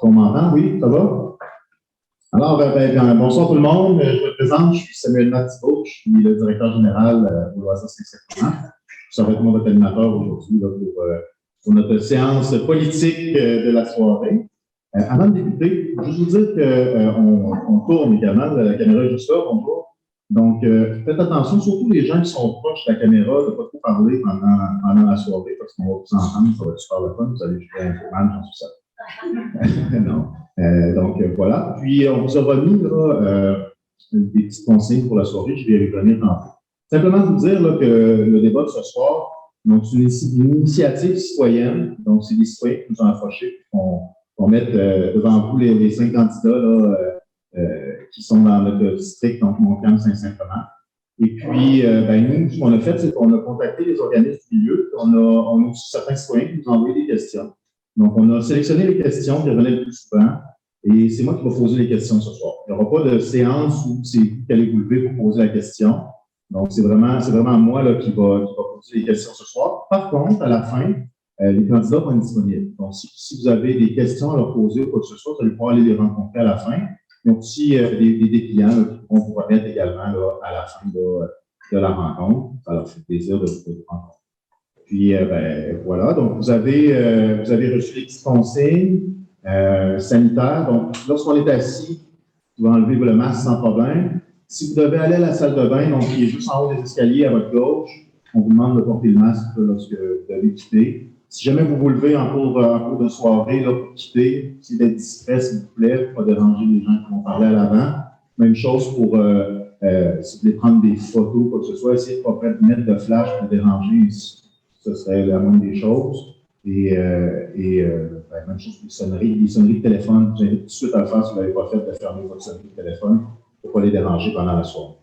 On m'entend? Oui, ça va? Alors, bonsoir tout le monde. Je me présente, je suis Samuel Thibault, je suis le directeur général de l'OASA Saint-Sacrement. Ça va être mon animateur aujourd'hui pour notre séance politique de la soirée. Avant de débuter, je veux juste vous dire qu'on tourne également, la caméra est juste là, on tourne. Donc, faites attention, surtout les gens qui sont proches de la caméra, de ne pas trop parler pendant la soirée, parce qu'on va vous entendre, ça va être super le fun, vous allez jouer un peu mal dans tout ça. Non. Donc, voilà. Puis, on vous a remis des petites consignes pour la soirée. Je vais y revenir tantôt. Simplement vous dire là, que le débat de ce soir, c'est une initiative citoyenne. Donc, c'est des citoyens qui nous ont approchés, qu'on mette devant vous les 5 candidats là, qui sont dans notre district, donc Montcalm, Saint-Sacrement. Et puis, nous, ce qu'on a fait, c'est qu'on a contacté les organismes du milieu. On a aussi certains citoyens qui nous ont envoyé des questions. Donc, on a sélectionné les questions qui revenaient le plus souvent et c'est moi qui vais poser les questions ce soir. Il n'y aura pas de séance où c'est vous qui allez vous lever pour poser la question. Donc, c'est vraiment moi là, qui va poser les questions ce soir. Par contre, à la fin, les candidats vont être disponibles. Donc, si vous avez des questions à leur poser ou quoi que ce soit, vous allez pouvoir aller les rencontrer à la fin. Il y a aussi des clients là, qui vont vous remettre également là, à la fin de la rencontre. Alors, c'est un plaisir de vous rencontrer. Puis, voilà, donc vous avez reçu les petites consignes sanitaires. Donc, lorsqu'on est assis, vous pouvez enlever le masque sans problème. Si vous devez aller à la salle de bain, donc qui est juste en haut des escaliers à votre gauche, on vous demande de porter le masque lorsque vous devez quitter. Si jamais vous vous levez en cours de soirée là, pour quitter, essayez d'être discret, s'il vous plaît, pour ne pas déranger les gens qui vont parler à l'avant. Même chose pour si vous voulez prendre des photos, quoi que ce soit, essayez de ne pas mettre de flash pour déranger. Ce serait la moindre des choses. Et même chose pour les sonneries de téléphone. Vous invite tout de suite à le faire si vous ne l'avez pas fait, de fermer votre sonnerie de téléphone pour ne pas les déranger pendant la soirée.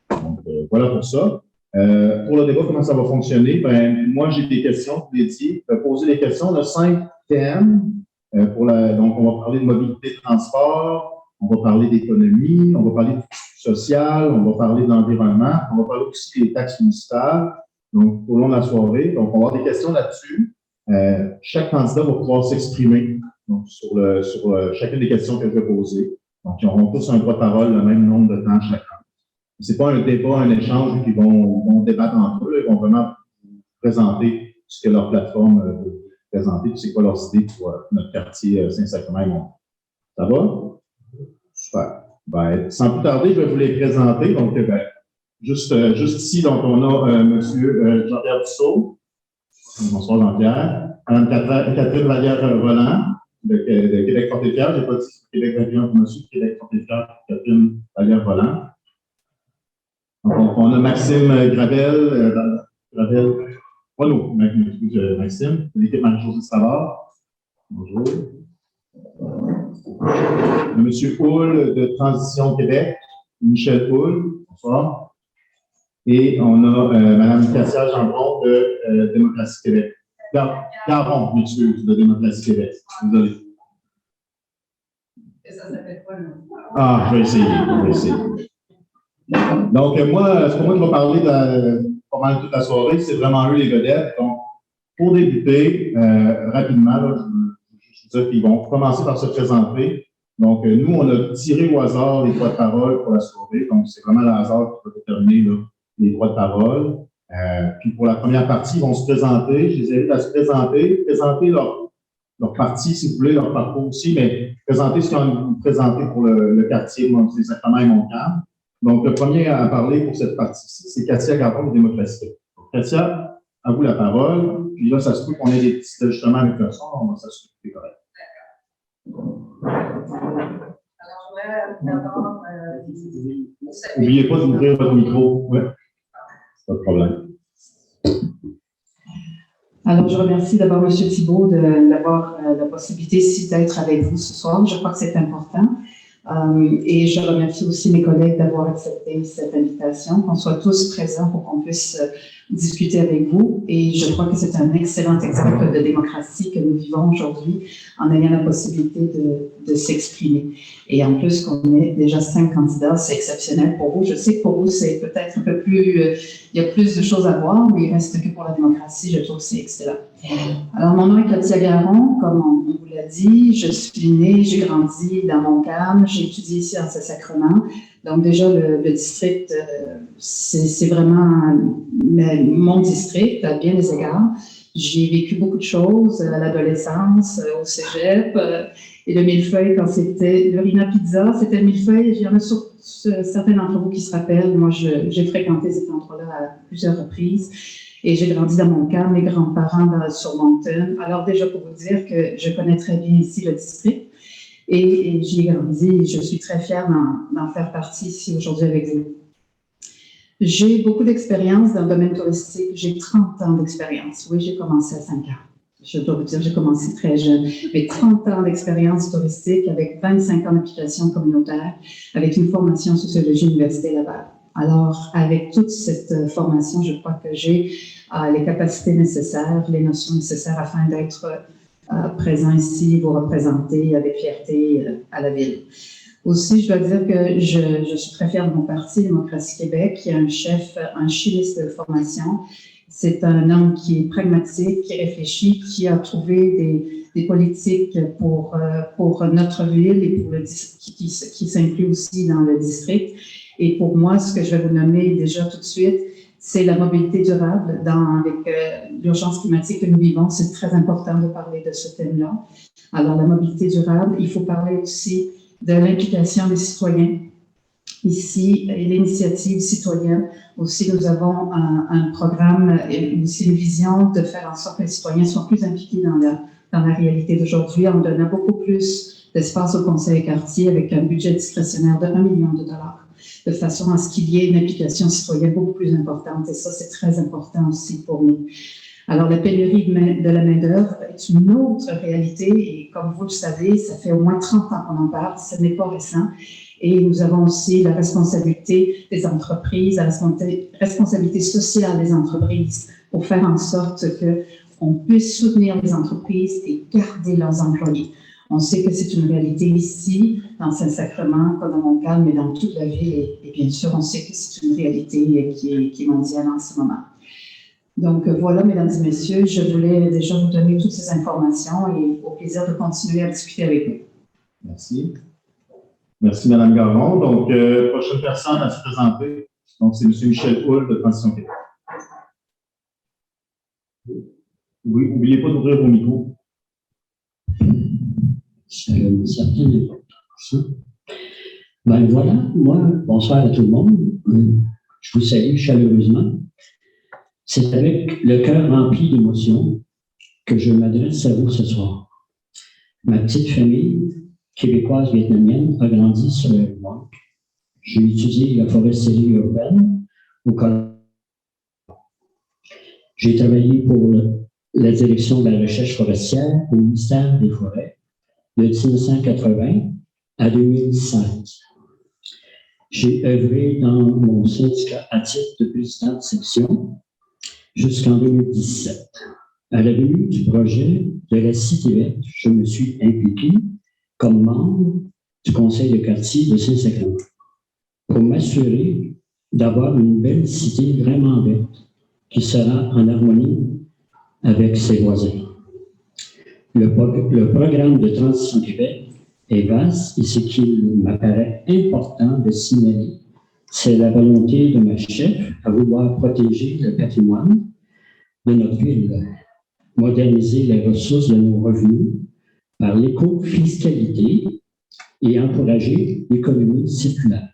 Donc, voilà pour ça. Pour le débat, comment ça va fonctionner? Moi, j'ai des questions, je vous l'ai dit. Poser des questions. On a 5 thèmes. Donc, on va parler de mobilité de transport, on va parler d'économie, on va parler de social, on va parler de l'environnement, on va parler aussi des taxes municipales. Donc, au long de la soirée, donc on va avoir des questions là-dessus. Chaque candidat va pouvoir s'exprimer sur chacune des questions que je vais poser. Donc, ils auront tous un droit de parole le même nombre de temps chacun. Ce n'est pas un débat, un échange qui vont débattre entre eux. Ils vont vraiment présenter ce que leur plateforme veut présenter, puis c'est quoi leurs idées pour notre quartier Saint-Sacrement. Ça va? Super. Sans plus tarder, je vais vous les présenter. Donc, juste ici, donc, on a M. Jean-Pierre Dussault. Bonsoir, Jean-Pierre. Mme Catherine Vallière-Roland, de Québec Porte-et-Fier. Je n'ai pas dit Québec Région pour M. Québec Porte-et-Fier, Catherine Vallière-Roland. Donc, on a Maxime Gravel. Maxime, de l'équipe Marie-Josée Savard. Bonjour. M. Houle de Transition Québec. Michel Houle. Bonsoir. Et on a Mme Cassia Gendron de Démocratie Québec. Garon, m'excuse, de Démocratie Québec. Désolé. Ça s'appelle quoi, là? Ah, je vais essayer. Donc, moi, c'est pour moi qui va parler pas mal toute la soirée. C'est vraiment eux les vedettes. Donc, pour débuter, rapidement, là, je veux dire qu'ils vont commencer par se présenter. Donc, nous, on a tiré au hasard les droits de parole pour la soirée. Donc, c'est vraiment le hasard qui va déterminer là, les droits de parole. Puis, pour la première partie, ils vont se présenter. Je les invite à se présenter leur parti, si vous voulez, leur parcours aussi, mais présenter ce qu'ils ont présenté pour le quartier, Saint-Sacrement et Montcalm. Donc, le premier à parler pour cette partie-ci, c'est Cassia Gendron de Démocratie. Donc, Cassia, à vous la parole. Puis là, ça se peut qu'on ait des petits ajustements avec le son, on va s'assurer que c'est correct. Alors, je voudrais d'abord. N'oubliez pas d'ouvrir votre micro. Oui, pas de problème. Alors, je remercie d'abord M. Thibault d'avoir la possibilité ici d'être avec vous ce soir. Je crois que c'est important. Et je remercie aussi mes collègues d'avoir accepté cette invitation, qu'on soit tous présents pour qu'on puisse discuter avec vous. Et je crois que c'est un excellent exemple de démocratie que nous vivons aujourd'hui en ayant la possibilité de s'exprimer. Et en plus, qu'on ait déjà 5 candidats, c'est exceptionnel pour vous. Je sais que pour vous, c'est peut-être un peu plus... il y a plus de choses à voir, mais il reste que pour la démocratie, je trouve que c'est excellent. Alors, mon nom est Katia Garon, comme on vous l'a dit. Je suis née, j'ai grandi dans Montcalm, j'ai étudié ici en Saint-Sacrement. Donc, déjà, le district, c'est vraiment mon district à bien des égards. J'ai vécu beaucoup de choses à l'adolescence, au cégep, et le millefeuille, quand c'était le Rina Pizza, c'était le millefeuille. Il y en a certains d'entre vous qui se rappellent. Moi, j'ai fréquenté cet endroit-là à plusieurs reprises. Et j'ai grandi dans Montcalm, mes grands-parents sur Moncton. Alors, déjà, pour vous dire que je connais très bien ici le district. Et j'y ai grandi et je suis très fière d'en faire partie ici aujourd'hui avec vous. J'ai beaucoup d'expérience dans le domaine touristique. J'ai 30 ans d'expérience. Oui, j'ai commencé à 5 ans. Je dois vous dire, j'ai commencé très jeune. Mais 30 ans d'expérience touristique avec 25 ans d'application communautaire, avec une formation en sociologie à l'Université Laval. Alors, avec toute cette formation, je crois que j'ai les capacités nécessaires, les notions nécessaires afin d'être présent ici, vous représenter avec fierté à la ville. Aussi, je dois dire que je suis très fière de mon parti, Démocratie Québec, qui a un chef, un chiliste de formation. C'est un homme qui est pragmatique, qui réfléchit, qui a trouvé des politiques pour notre ville et pour qui s'inclut aussi dans le district. Et pour moi, ce que je vais vous nommer déjà tout de suite, c'est la mobilité durable avec l'urgence climatique que nous vivons. C'est très important de parler de ce thème-là. Alors, la mobilité durable, il faut parler aussi de l'implication des citoyens. Ici, l'initiative citoyenne. Aussi, nous avons un programme et aussi une vision de faire en sorte que les citoyens soient plus impliqués dans la réalité d'aujourd'hui en donnant beaucoup plus d'espace au conseil quartier avec un budget discrétionnaire de 1 million de dollars, de façon à ce qu'il y ait une implication citoyenne beaucoup plus importante. Et ça, c'est très important aussi pour nous. Alors, la pénurie de la main-d'œuvre est une autre réalité et comme vous le savez, ça fait au moins 30 ans qu'on en parle, ce n'est pas récent. Et nous avons aussi la responsabilité des entreprises, la responsabilité sociale des entreprises pour faire en sorte qu'on puisse soutenir les entreprises et garder leurs employés. On sait que c'est une réalité ici, dans Saint-Sacrement, comme dans Montcalm, mais dans toute la ville. Et bien sûr, on sait que c'est une réalité qui est mondiale en ce moment. Donc voilà, mesdames et messieurs, je voulais déjà vous donner toutes ces informations et au plaisir de continuer à discuter avec vous. Merci. Merci, Mme Garon. Donc, prochaine personne à se présenter. Donc, c'est M. Michel Houle de Transition Québec. Oui, n'oubliez pas d'ouvrir vos micros. C'est une certaine importance. Ben voilà, moi, bonsoir à tout le monde. Je vous salue chaleureusement. C'est avec le cœur rempli d'émotions que je m'adresse à vous ce soir. Ma petite famille québécoise vietnamienne a grandi sur le Lac. J'ai étudié la foresterie urbaine au collège. J'ai travaillé pour la direction de la recherche forestière au ministère des Forêts de 1980 à 2016. J'ai œuvré dans mon syndicat à titre de président de section jusqu'en 2017. À la venue du projet de la Cité verte, je me suis impliqué comme membre du conseil de quartier de Saint-Sacrement pour m'assurer d'avoir une belle cité vraiment verte qui sera en harmonie avec ses voisins. Le programme de Transition Québec est vaste et ce qu'il m'apparaît important de signaler, c'est la volonté de ma chef à vouloir protéger le patrimoine de notre ville, moderniser les ressources de nos revenus par l'éco-fiscalité et encourager l'économie circulaire.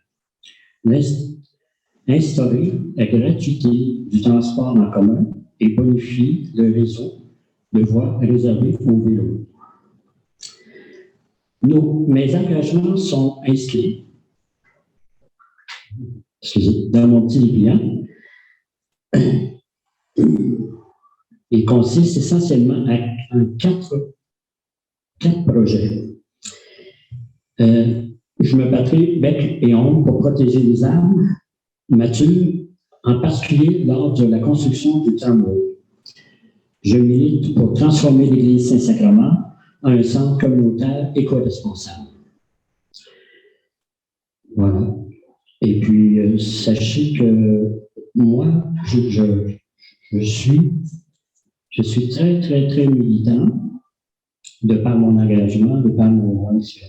Instaurer la gratuité du transport en commun et bonifier le réseau de voies réservées aux vélos. Mes engagements sont inscrits dans mon petit dépliant et consistent essentiellement en quatre projets. Je me battrai bec et ongles pour protéger les arbres matures en particulier lors de la construction du tramway. Je milite pour transformer l'Église Saint-Sacrement en un centre communautaire éco-responsable. Voilà. Et puis, sachez que moi, je suis très, très, très militant de par mon engagement, de par mon mission.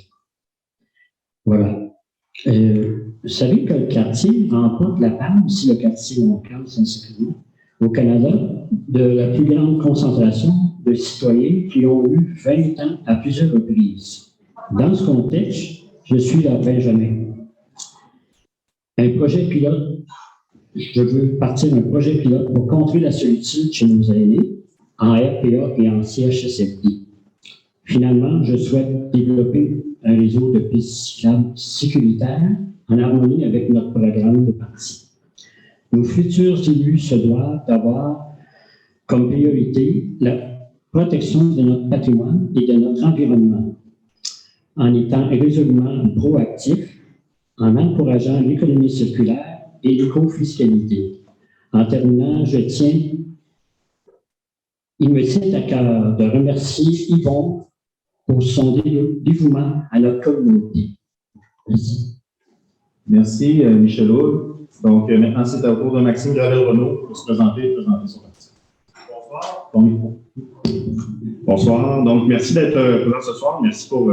Voilà. Vous savez que le quartier remporte la palme, si le quartier Montcalm Saint-Sacrement, au Canada, de la plus grande concentration de citoyens qui ont eu 20 ans à plusieurs reprises. Dans ce contexte, je suis leur Benjamin. Un projet pilote, je veux partir d'un projet pilote pour contrer la solitude chez nos aînés en RPA et en CHSLD. Finalement, je souhaite développer un réseau de pistes cyclables sécuritaires en harmonie avec notre programme de parti. Nos futurs élus se doivent d'avoir comme priorité la protection de notre patrimoine et de notre environnement, en étant résolument proactifs, en encourageant l'économie circulaire et l'éco-fiscalité. En terminant, il me tient à cœur de remercier Yvon pour son dévouement à notre communauté. Merci. Merci, Michel Houle. Donc, maintenant, c'est au tour de Maxime Gravel-Renault pour se présenter et présenter son parti. Bonsoir. Ton micro. Bonsoir. Donc, merci d'être présent ce soir. Merci pour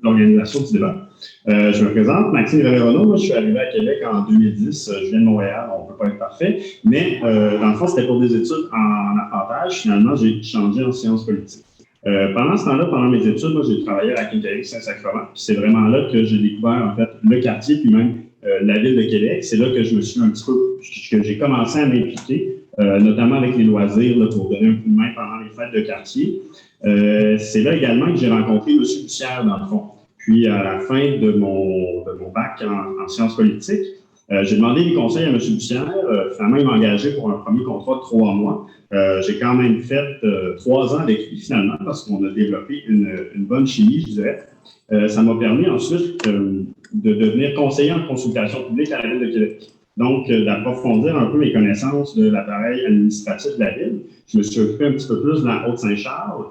l'organisation du débat. Je me présente, Maxime Gravel-Renault. Moi, je suis arrivé à Québec en 2010. Je viens de Montréal, on ne peut pas être parfait. Mais, dans le fond, c'était pour des études en arpentage. Finalement, j'ai changé en sciences politiques. Pendant ce temps-là, pendant mes études, moi, j'ai travaillé à la quincaillerie Saint-Sacrement. C'est vraiment là que j'ai découvert, en fait, le quartier, puis même la ville de Québec. C'est là que je me suis un petit peu, que j'ai commencé à m'impliquer, notamment avec les loisirs, là, pour donner un coup de main pendant les fêtes de quartier. C'est là également que j'ai rencontré M. Bussière, dans le fond. Puis, à la fin de mon bac en sciences politiques, j'ai demandé des conseils à M. Bussière. Finalement, il m'a engagé pour un premier contrat de 3 mois. J'ai quand même fait 3 ans avec lui, finalement, parce qu'on a développé une bonne chimie, je dirais. Ça m'a permis ensuite de devenir conseiller en consultation publique à la Ville de Québec. Donc, d'approfondir un peu mes connaissances de l'appareil administratif de la Ville. Je me suis occupé un petit peu plus dans la Haute-Saint-Charles,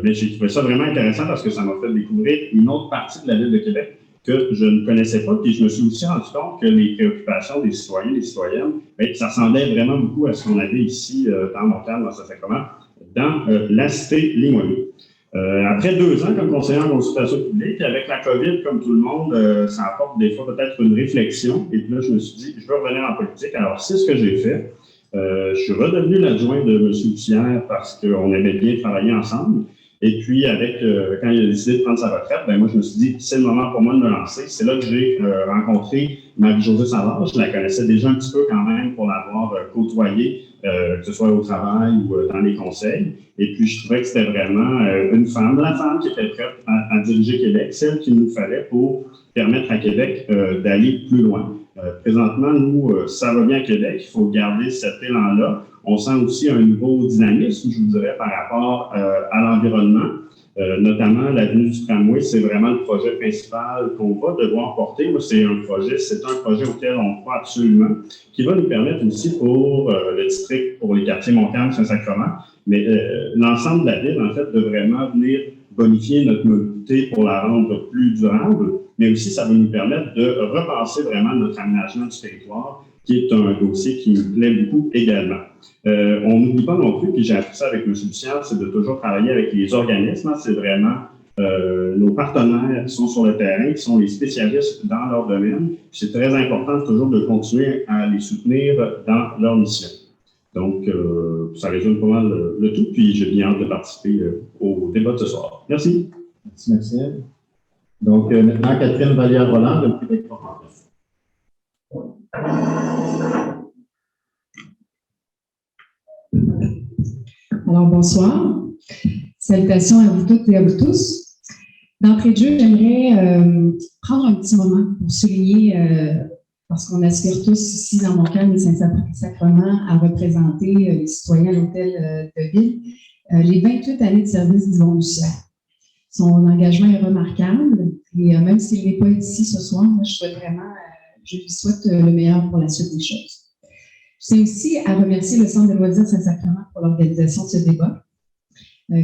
mais j'ai trouvé ça vraiment intéressant parce que ça m'a fait découvrir une autre partie de la Ville de Québec que je ne connaissais pas. Puis je me suis aussi rendu compte que les préoccupations des citoyens et des citoyennes, ça ressemblait vraiment beaucoup à ce qu'on avait ici dans Montcalm, dans Saint-Sacrement, dans la cité Limoilou. Après 2 ans comme conseiller en consultation publique, avec la COVID, comme tout le monde, ça apporte des fois peut-être une réflexion. Et puis là, je me suis dit, je veux revenir en politique. Alors, c'est ce que j'ai fait. Je suis redevenu l'adjoint de M. Bussière parce qu'on aimait bien travailler ensemble. Et puis, quand il a décidé de prendre sa retraite, moi, je me suis dit, c'est le moment pour moi de me lancer. C'est là que j'ai rencontré Marie-Josée Savard. Je la connaissais déjà un petit peu quand même pour l'avoir côtoyée, que ce soit au travail ou dans les conseils. Et puis, je trouvais que c'était vraiment la femme qui était prête à diriger Québec, celle qu'il nous fallait pour permettre à Québec d'aller plus loin. Présentement, nous, ça va bien à Québec. Il faut garder cet élan-là. On sent aussi un nouveau dynamisme, je vous dirais, par rapport à l'environnement. Notamment, l'avenue du tramway, c'est vraiment le projet principal qu'on va devoir porter. Moi, c'est un projet auquel on croit absolument, qui va nous permettre aussi pour le district, pour les quartiers Montcalm, Saint-Sacrement, mais l'ensemble de la ville, en fait, de vraiment venir bonifier notre mobilité pour la rendre plus durable, mais aussi ça va nous permettre de repenser vraiment notre aménagement du territoire, qui est un dossier qui me plaît beaucoup également. On n'oublie pas non plus, puis j'ai appris ça avec M. Bussière, c'est de toujours travailler avec les organismes. C'est vraiment nos partenaires qui sont sur le terrain, qui sont les spécialistes dans leur domaine. C'est très important toujours de continuer à les soutenir dans leur mission. Donc, ça résume pas mal le tout, puis j'ai bien hâte de participer au débat de ce soir. Merci. Merci, Maxime. Donc, maintenant, Catherine Vallière-Roland, de Québec Progrès. Alors, bonsoir. Salutations à vous toutes et à vous tous. D'entrée de jeu, j'aimerais prendre un petit moment pour souligner, parce qu'on aspire tous ici dans Montcalm et Saint-Sacrement à représenter les citoyens à l'hôtel de ville, les 28 années de service d'Yvon Bussière. Son engagement est remarquable et même s'il n'est pas ici ce soir, moi, je lui souhaite le meilleur pour la suite des choses. Je tiens aussi à remercier le Centre de loisirs Saint-Sacrement pour l'organisation de ce débat,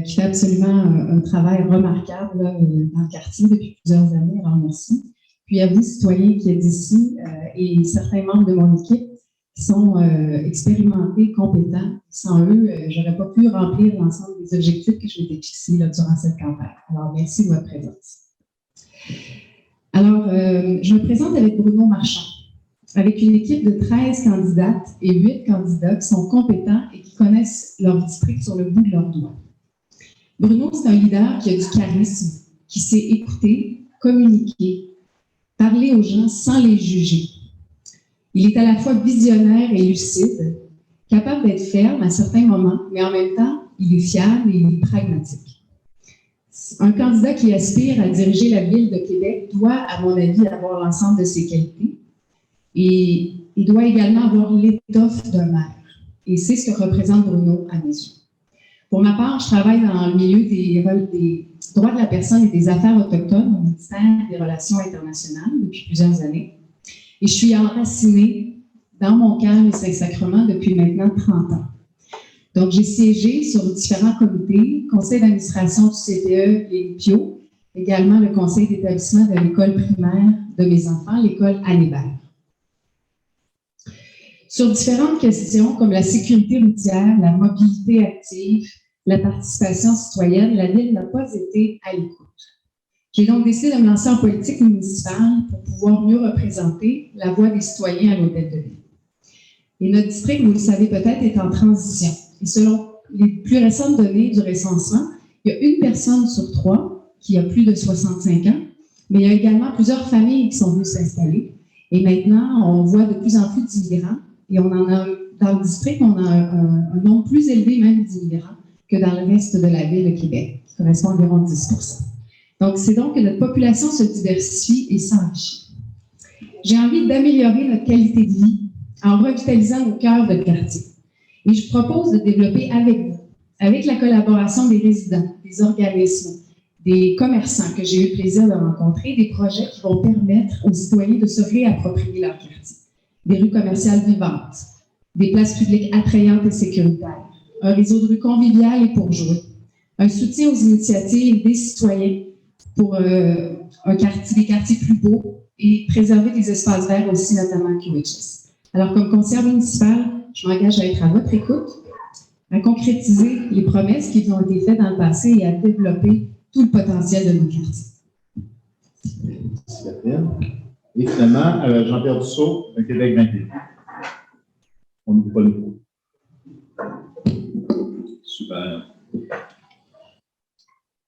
qui fait absolument un travail remarquable là, dans le quartier depuis plusieurs années. Alors, merci. Puis à vous, citoyens qui êtes ici, et certains membres de mon équipe qui sont expérimentés, compétents. Sans eux, je n'aurais pas pu remplir l'ensemble des objectifs que je m'étais fixés là, durant cette campagne. Alors, merci de votre présence. Alors, je me présente avec Bruno Marchand, avec une équipe de 13 candidates et 8 candidats qui sont compétents et qui connaissent leur district sur le bout de leurs doigts. Bruno, c'est un leader qui a du charisme, qui sait écouter, communiquer, parler aux gens sans les juger. Il est à la fois visionnaire et lucide, capable d'être ferme à certains moments, mais en même temps, il est fiable et il est pragmatique. Un candidat qui aspire à diriger la ville de Québec doit, à mon avis, avoir l'ensemble de ses qualités et il doit également avoir l'étoffe d'un maire. Et c'est ce que représente Bruno à mes yeux. Pour ma part, je travaille dans le milieu des droits de la personne et des affaires autochtones au ministère des Relations internationales depuis plusieurs années. Et je suis enracinée dans Montcalm et Saint-Sacrement depuis maintenant 30 ans. Donc, j'ai siégé sur différents comités, conseil d'administration du CPE et PIO, également le conseil d'établissement de l'école primaire de mes enfants, l'école Annébert. Sur différentes questions comme la sécurité routière, la mobilité active, la participation citoyenne, la ville n'a pas été à l'écoute. J'ai donc décidé de me lancer en politique municipale pour pouvoir mieux représenter la voix des citoyens à l'hôtel de ville. Et notre district, vous le savez peut-être, est en transition. Et selon les plus récentes données du recensement, il y a 1 personne sur 3 qui a plus de 65 ans, mais il y a également plusieurs familles qui sont venues s'installer. Et maintenant, on voit de plus en plus d'immigrants. Et on en a, dans le district, on a un nombre plus élevé même d'immigrants que dans le reste de la ville de Québec, qui correspond à environ 10 %. Donc, c'est donc que notre population se diversifie et s'enrichit. J'ai envie d'améliorer notre qualité de vie en revitalisant nos cœurs de quartier. Et je propose de développer avec vous, avec la collaboration des résidents, des organismes, des commerçants que j'ai eu le plaisir de rencontrer, des projets qui vont permettre aux citoyens de se réapproprier leur quartier. Des rues commerciales vivantes, des places publiques attrayantes et sécuritaires, un réseau de rues conviviales et pour jouer, un soutien aux initiatives des citoyens pour des quartiers plus beaux et préserver des espaces verts aussi, notamment à QHS. Alors, comme conseillère municipale, je m'engage à être à votre écoute, à concrétiser les promesses qui ont été faites dans le passé et à développer tout le potentiel de nos quartiers. Merci, Catherine. Et finalement, Jean-Pierre Dussault, de Québec 21. On n'oublie pas le mot. Super.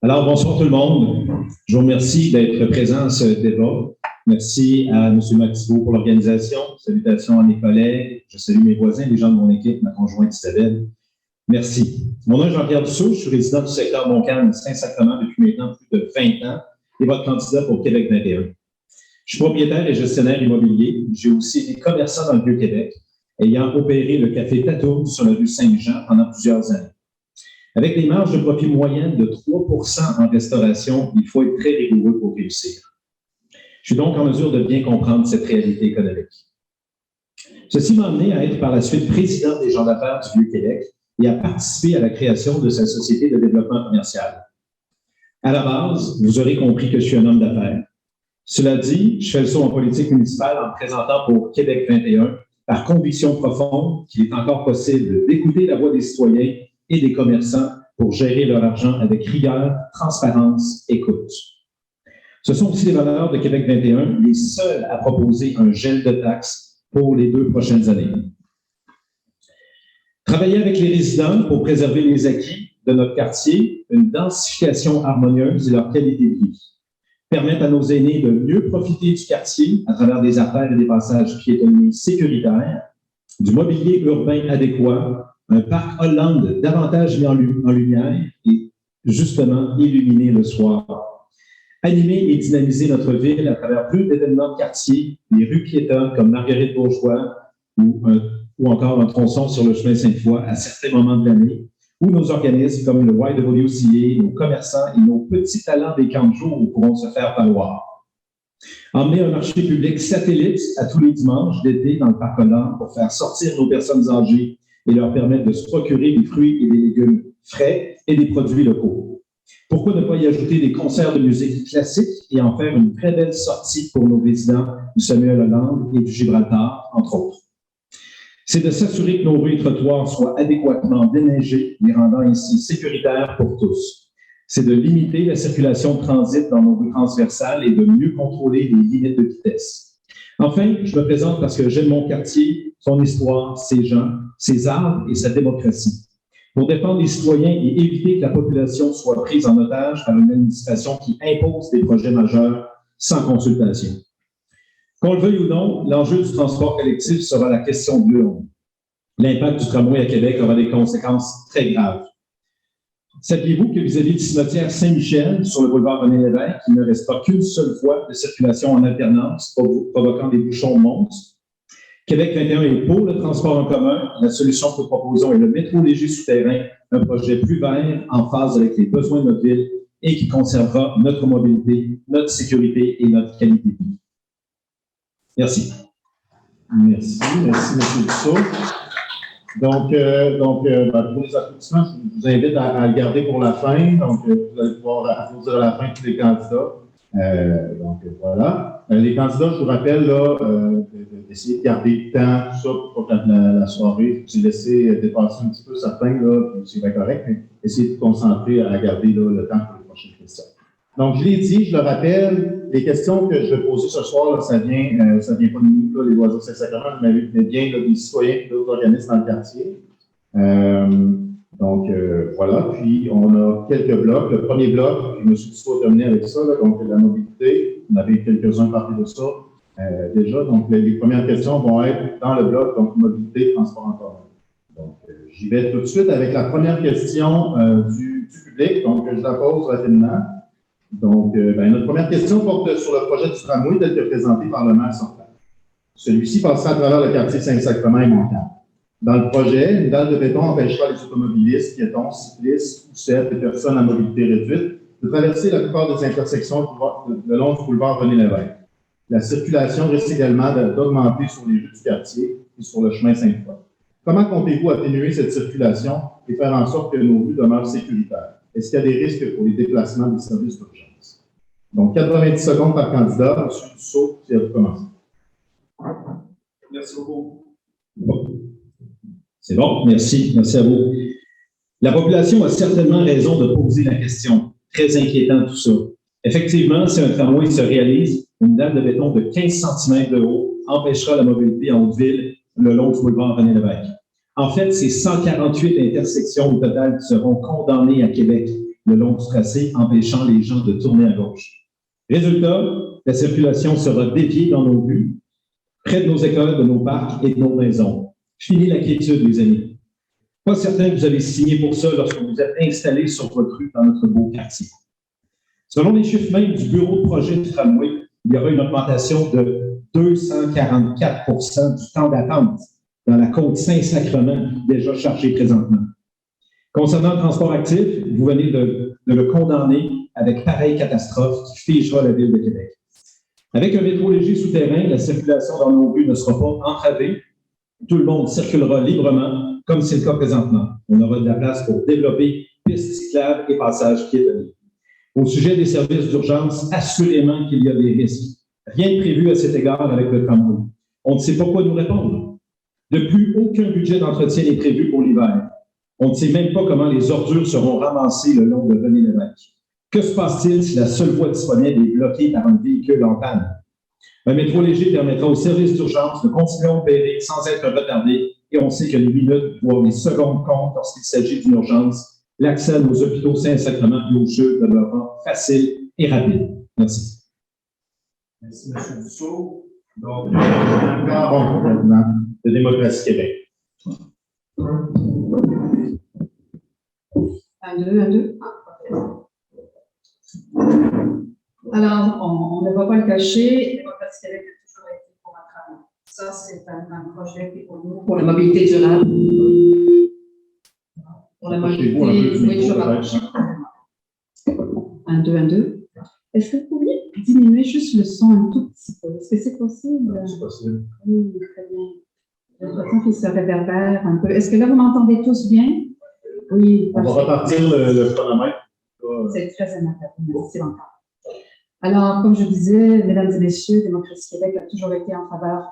Alors, bonsoir tout le monde. Je vous remercie d'être présent à ce débat. Merci à M. Maxiveau pour l'organisation. Salutations à mes collègues. Je salue mes voisins, les gens de mon équipe, ma conjointe Isabelle. Merci. Mon nom est Jean-Pierre Dussault. Je suis résident du secteur Montcalm-Saint-Sacrement depuis maintenant plus de 20 ans et votre candidat pour Québec 21. Je suis propriétaire et gestionnaire immobilier. J'ai aussi été commerçant dans le Vieux-Québec, ayant opéré le café Tatoum sur la rue Saint-Jean pendant plusieurs années. Avec des marges de profit moyennes de 3 % en restauration, il faut être très rigoureux pour réussir. Je suis donc en mesure de bien comprendre cette réalité économique. Ceci m'a amené à être par la suite président des gens d'affaires du Vieux-Québec et à participer à la création de sa société de développement commercial. À la base, vous aurez compris que je suis un homme d'affaires. Cela dit, je fais le saut en politique municipale en me présentant pour Québec 21 par conviction profonde qu'il est encore possible d'écouter la voix des citoyens et des commerçants pour gérer leur argent avec rigueur, transparence, écoute. Ce sont aussi les valeurs de Québec 21, les seuls à proposer un gel de taxes pour les 2 prochaines années. Travailler avec les résidents pour préserver les acquis de notre quartier, une densification harmonieuse et leur qualité de vie. Permettre à nos aînés de mieux profiter du quartier à travers des artères et des passages piétonniers sécuritaires, du mobilier urbain adéquat, un parc Hollande davantage mis en lumière et justement illuminé le soir. Animer et dynamiser notre ville à travers plus d'événements de quartier, des rues piétonnes comme Marguerite Bourgeois ou encore un tronçon sur le chemin Sainte-Foy à certains moments de l'année, où nos organismes comme le YWCA, nos commerçants et nos petits talents des camps de jour pourront se faire valoir. Emmener un marché public satellite à tous les dimanches d'été dans le parc Hollande pour faire sortir nos personnes âgées et leur permettre de se procurer des fruits et des légumes frais et des produits locaux. Pourquoi ne pas y ajouter des concerts de musique classique et en faire une très belle sortie pour nos résidents du Samuel Hollande et du Gibraltar, entre autres? C'est de s'assurer que nos rues et trottoirs soient adéquatement déneigés, les rendant ainsi sécuritaires pour tous. C'est de limiter la circulation de transit dans nos rues transversales et de mieux contrôler les limites de vitesse. Enfin, je me présente parce que j'aime mon quartier, son histoire, ses gens, ses arbres et sa démocratie. Pour défendre les citoyens et éviter que la population soit prise en otage par une administration qui impose des projets majeurs sans consultation. Qu'on le veuille ou non, l'enjeu du transport collectif sera la question de l'urne. L'impact du tramway à Québec aura des conséquences très graves. Saviez-vous que vis-à-vis du cimetière Saint-Michel, sur le boulevard René-Lévesque, il ne reste pas qu'une seule voie de circulation en alternance, provoquant des bouchons monstres? Québec 21 est pour le transport en commun. La solution que nous proposons est le métro léger souterrain, un projet plus vert, en phase avec les besoins de notre ville et qui conservera notre mobilité, notre sécurité et notre qualité de vie. Merci. Merci, M. Dussault. Donc, pour les applaudissements, je vous invite à le garder pour la fin. Donc, vous allez pouvoir applaudir à la fin tous les candidats. Voilà. Les candidats, je vous rappelle, là, d'essayer de garder le temps, tout ça, pour pas que la soirée, vous laisser dépasser un petit peu certains, là, puis c'est bien correct, mais essayez de vous concentrer à garder là, le temps pour les prochaines questions. Donc, je l'ai dit, je le rappelle, les questions que je vais poser ce soir, là, ça vient pas de nous, là, les Loisirs Saint-Sacrement, mais bien là, des citoyens et d'autres organismes dans le quartier. Voilà, puis on a quelques blocs. Le premier bloc, puis M. Dussault a terminé avec ça, là, donc la mobilité. On avait quelques-uns parlé de ça déjà. Donc, les premières questions vont être dans le bloc, donc mobilité, transport en commun. Donc, j'y vais tout de suite avec la première question du public, donc je la pose rapidement. Donc, notre première question porte sur le projet du tramway tel que présenté par le maire sortant. Celui-ci passera à travers le quartier Saint-Sacrement et Montcalm. Dans le projet, une dalle de béton empêchera les automobilistes, piétons, cyclistes, poussettes et personnes à mobilité réduite de traverser la plupart des intersections le long du boulevard René-Lévesque. La circulation risque également d'augmenter sur les rues du quartier et sur le chemin Sainte-Foy. Comment comptez-vous atténuer cette circulation et faire en sorte que nos rues demeurent sécuritaires? Est-ce qu'il y a des risques pour les déplacements des services d'urgence? Donc, 90 secondes par candidat. M. Dussault, c'est à vous commencer. Merci beaucoup. C'est bon, merci. Merci à vous. La population a certainement raison de poser la question. Très inquiétant tout ça. Effectivement, si un tramway se réalise, une dalle de béton de 15 cm de haut empêchera la mobilité en Haute-Ville le long du boulevard René-Lévesque. En fait, c'est 148 intersections au total qui seront condamnées à Québec le long du tracé, empêchant les gens de tourner à gauche. Résultat, la circulation sera déviée dans nos rues, près de nos écoles, de nos parcs et de nos maisons. Fini la quiétude, les amis. Pas certain que vous avez signé pour ça lorsque vous êtes installés sur votre rue dans notre beau quartier. Selon les chiffres même du bureau de projet du tramway, il y aura une augmentation de 244 du temps d'attente dans la côte Saint-Sacrement, déjà chargée présentement. Concernant le transport actif, vous venez de le condamner avec pareille catastrophe qui figera la ville de Québec. Avec un métro léger souterrain, la circulation dans nos rues ne sera pas entravée. Tout le monde circulera librement, comme c'est le cas présentement. On aura de la place pour développer pistes cyclables et passages piétonniers. Au sujet des services d'urgence, assurément qu'il y a des risques. Rien de prévu à cet égard avec le tramway. On ne sait pas quoi nous répondre. De plus, aucun budget d'entretien n'est prévu pour l'hiver. On ne sait même pas comment les ordures seront ramassées le long de René-Lévesque. Que se passe-t-il si la seule voie disponible est bloquée par un véhicule en panne? Un métro léger permettra aux services d'urgence de continuer à opérer sans être retardés et on sait que les minutes, voire les secondes comptent lorsqu'il s'agit d'une urgence. L'accès à nos hôpitaux Saint-Sacrement et aux CHUV demeurera facile et rapide. Merci. Merci, M. Dussault. Donc, encore maintenant, de Démocratie Québec. 1, 2. Alors, on ne va pas le cacher, Démocratie Québec a toujours été pour un tramway. Ça, c'est un projet qui est pour nous. Pour la mobilité durable. Pour la mobilité, oui, je rapproche. 1, 2. Est-ce que vous pouvez diminuer juste le son un tout petit peu. Est-ce que c'est possible? C'est possible. Oui, très bien. J'ai l'impression qu'il se réverbère un peu. Est-ce que là, vous m'entendez tous bien? Oui. On va repartir le chronomètre. C'est très aimable. Merci encore. Alors, comme je disais, mesdames et messieurs, Démocratie Québec a toujours été en faveur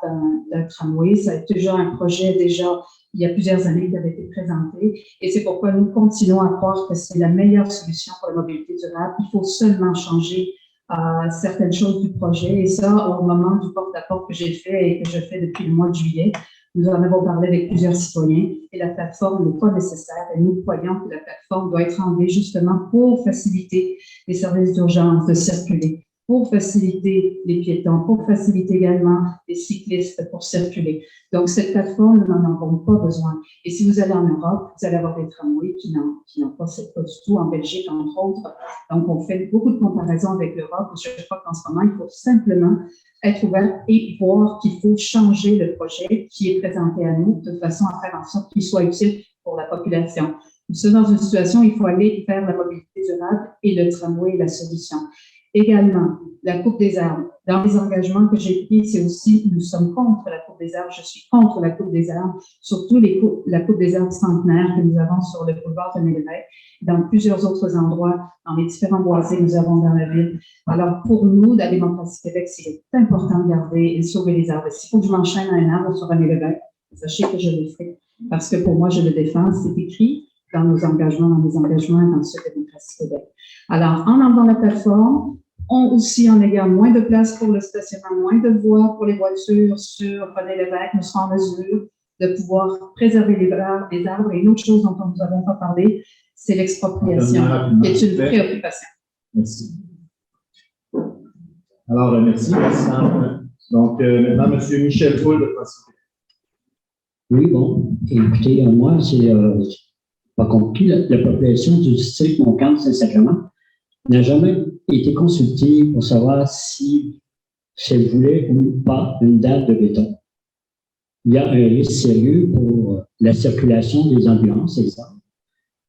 d'un tramway. Ça a été toujours un projet déjà il y a plusieurs années qui avait été présenté. Et c'est pourquoi nous continuons à croire que c'est la meilleure solution pour la mobilité durable. Il faut seulement changer certaines choses du projet. Et ça, au moment du porte-à-porte que j'ai fait et que je fais depuis le mois de juillet, nous en avons parlé avec plusieurs citoyens et la plateforme n'est pas nécessaire. Et nous croyons que la plateforme doit être enlevée justement pour faciliter les services d'urgence de circuler, pour faciliter les piétons, pour faciliter également les cyclistes pour circuler. Donc, cette plateforme, nous n'en avons pas besoin. Et si vous allez en Europe, vous allez avoir des tramways qui n'ont pas du tout, en Belgique, entre autres. Donc, on fait beaucoup de comparaisons avec l'Europe. Je crois qu'en ce moment, il faut simplement être ouvert et voir qu'il faut changer le projet qui est présenté à nous de façon à faire en sorte qu'il soit utile pour la population. Nous sommes dans une situation où il faut aller vers la mobilité durable et le tramway est la solution. Également, la coupe des arbres. Dans les engagements que j'ai pris, c'est aussi, nous sommes contre la coupe des arbres. Je suis contre la coupe des arbres, surtout la coupe des arbres centenaires que nous avons sur le boulevard de Lévesque, dans plusieurs autres endroits, dans les différents boisés que nous avons dans la ville. Alors, pour nous, la Démocratie Québec, c'est important de garder et de sauver les arbres. S'il faut que je m'enchaîne à un arbre sur René Lévesque, sachez que je le ferai. Parce que pour moi, je le défends. C'est écrit dans nos engagements, dans ceux de Démocratie Québec. Alors, en enlevant la plateforme, en ayant moins de place pour le stationnement, moins de voies pour les voitures sur René Lévesque, nous serons en mesure de pouvoir préserver les arbres. Et une autre chose dont nous n'avons pas parlé, c'est l'expropriation, qui est une préoccupation. Merci. Alors, merci, Sam. Donc, maintenant, M. Michel Foul de France. Oui, bon. Écoutez, moi, c'est pas compris. La population du district Montcalm-Saint-Sacrement n'a jamais été consultée pour savoir si elle voulait ou pas une dalle de béton. Il y a un risque sérieux pour la circulation des ambulances, exemple.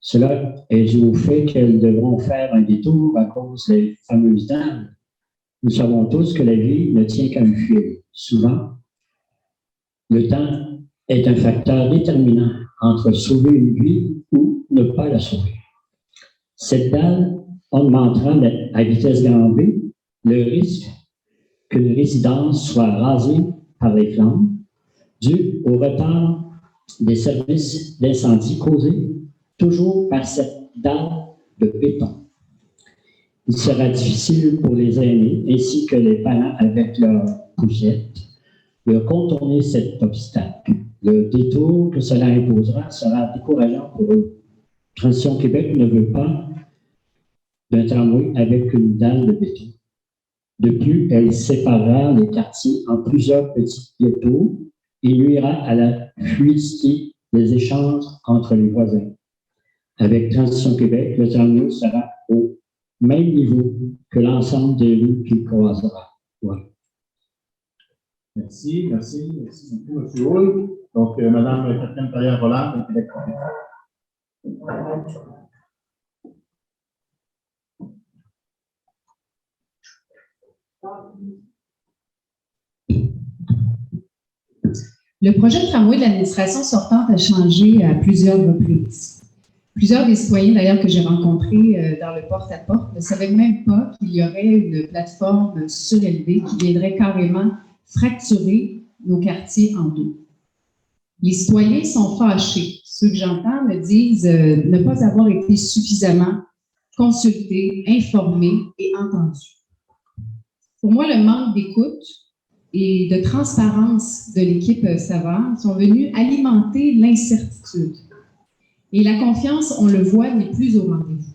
Cela est dû au fait qu'elles devront faire un détour à cause des fameuses dalles. Nous savons tous que la vie ne tient qu'à un fil. Souvent, le temps est un facteur déterminant entre sauver une vie ou ne pas la sauver. Cette dalle augmentera à vitesse grand V le risque qu'une résidence soit rasée par les flammes dû au retard des services d'incendie causés toujours par cette dalle de béton. Il sera difficile pour les aînés ainsi que les parents avec leurs poucettes de contourner cet obstacle. Le détour que cela imposera sera décourageant pour eux. Transition Québec ne veut pas d'un tramway avec une dalle de béton. De plus, elle séparera les quartiers en plusieurs petits ghettos et nuira à la fluidité des échanges entre les voisins. Avec Transition Québec, le tramway sera au même niveau que l'ensemble des rues qu'il croisera. Voilà. Merci beaucoup, M. Houle. Donc, Mme Catherine Taillère-Volant, de Québec. Le projet de tramway de l'administration sortante a changé à plusieurs reprises. Plusieurs des citoyens, d'ailleurs, que j'ai rencontrés dans le porte-à-porte ne savaient même pas qu'il y aurait une plateforme surélevée qui viendrait carrément fracturer nos quartiers en deux. Les citoyens sont fâchés. Ceux que j'entends me disent ne pas avoir été suffisamment consultés, informés et entendus. Pour moi, le manque d'écoute et de transparence de l'équipe Savard sont venus alimenter l'incertitude. Et la confiance, on le voit, n'est plus au rendez-vous.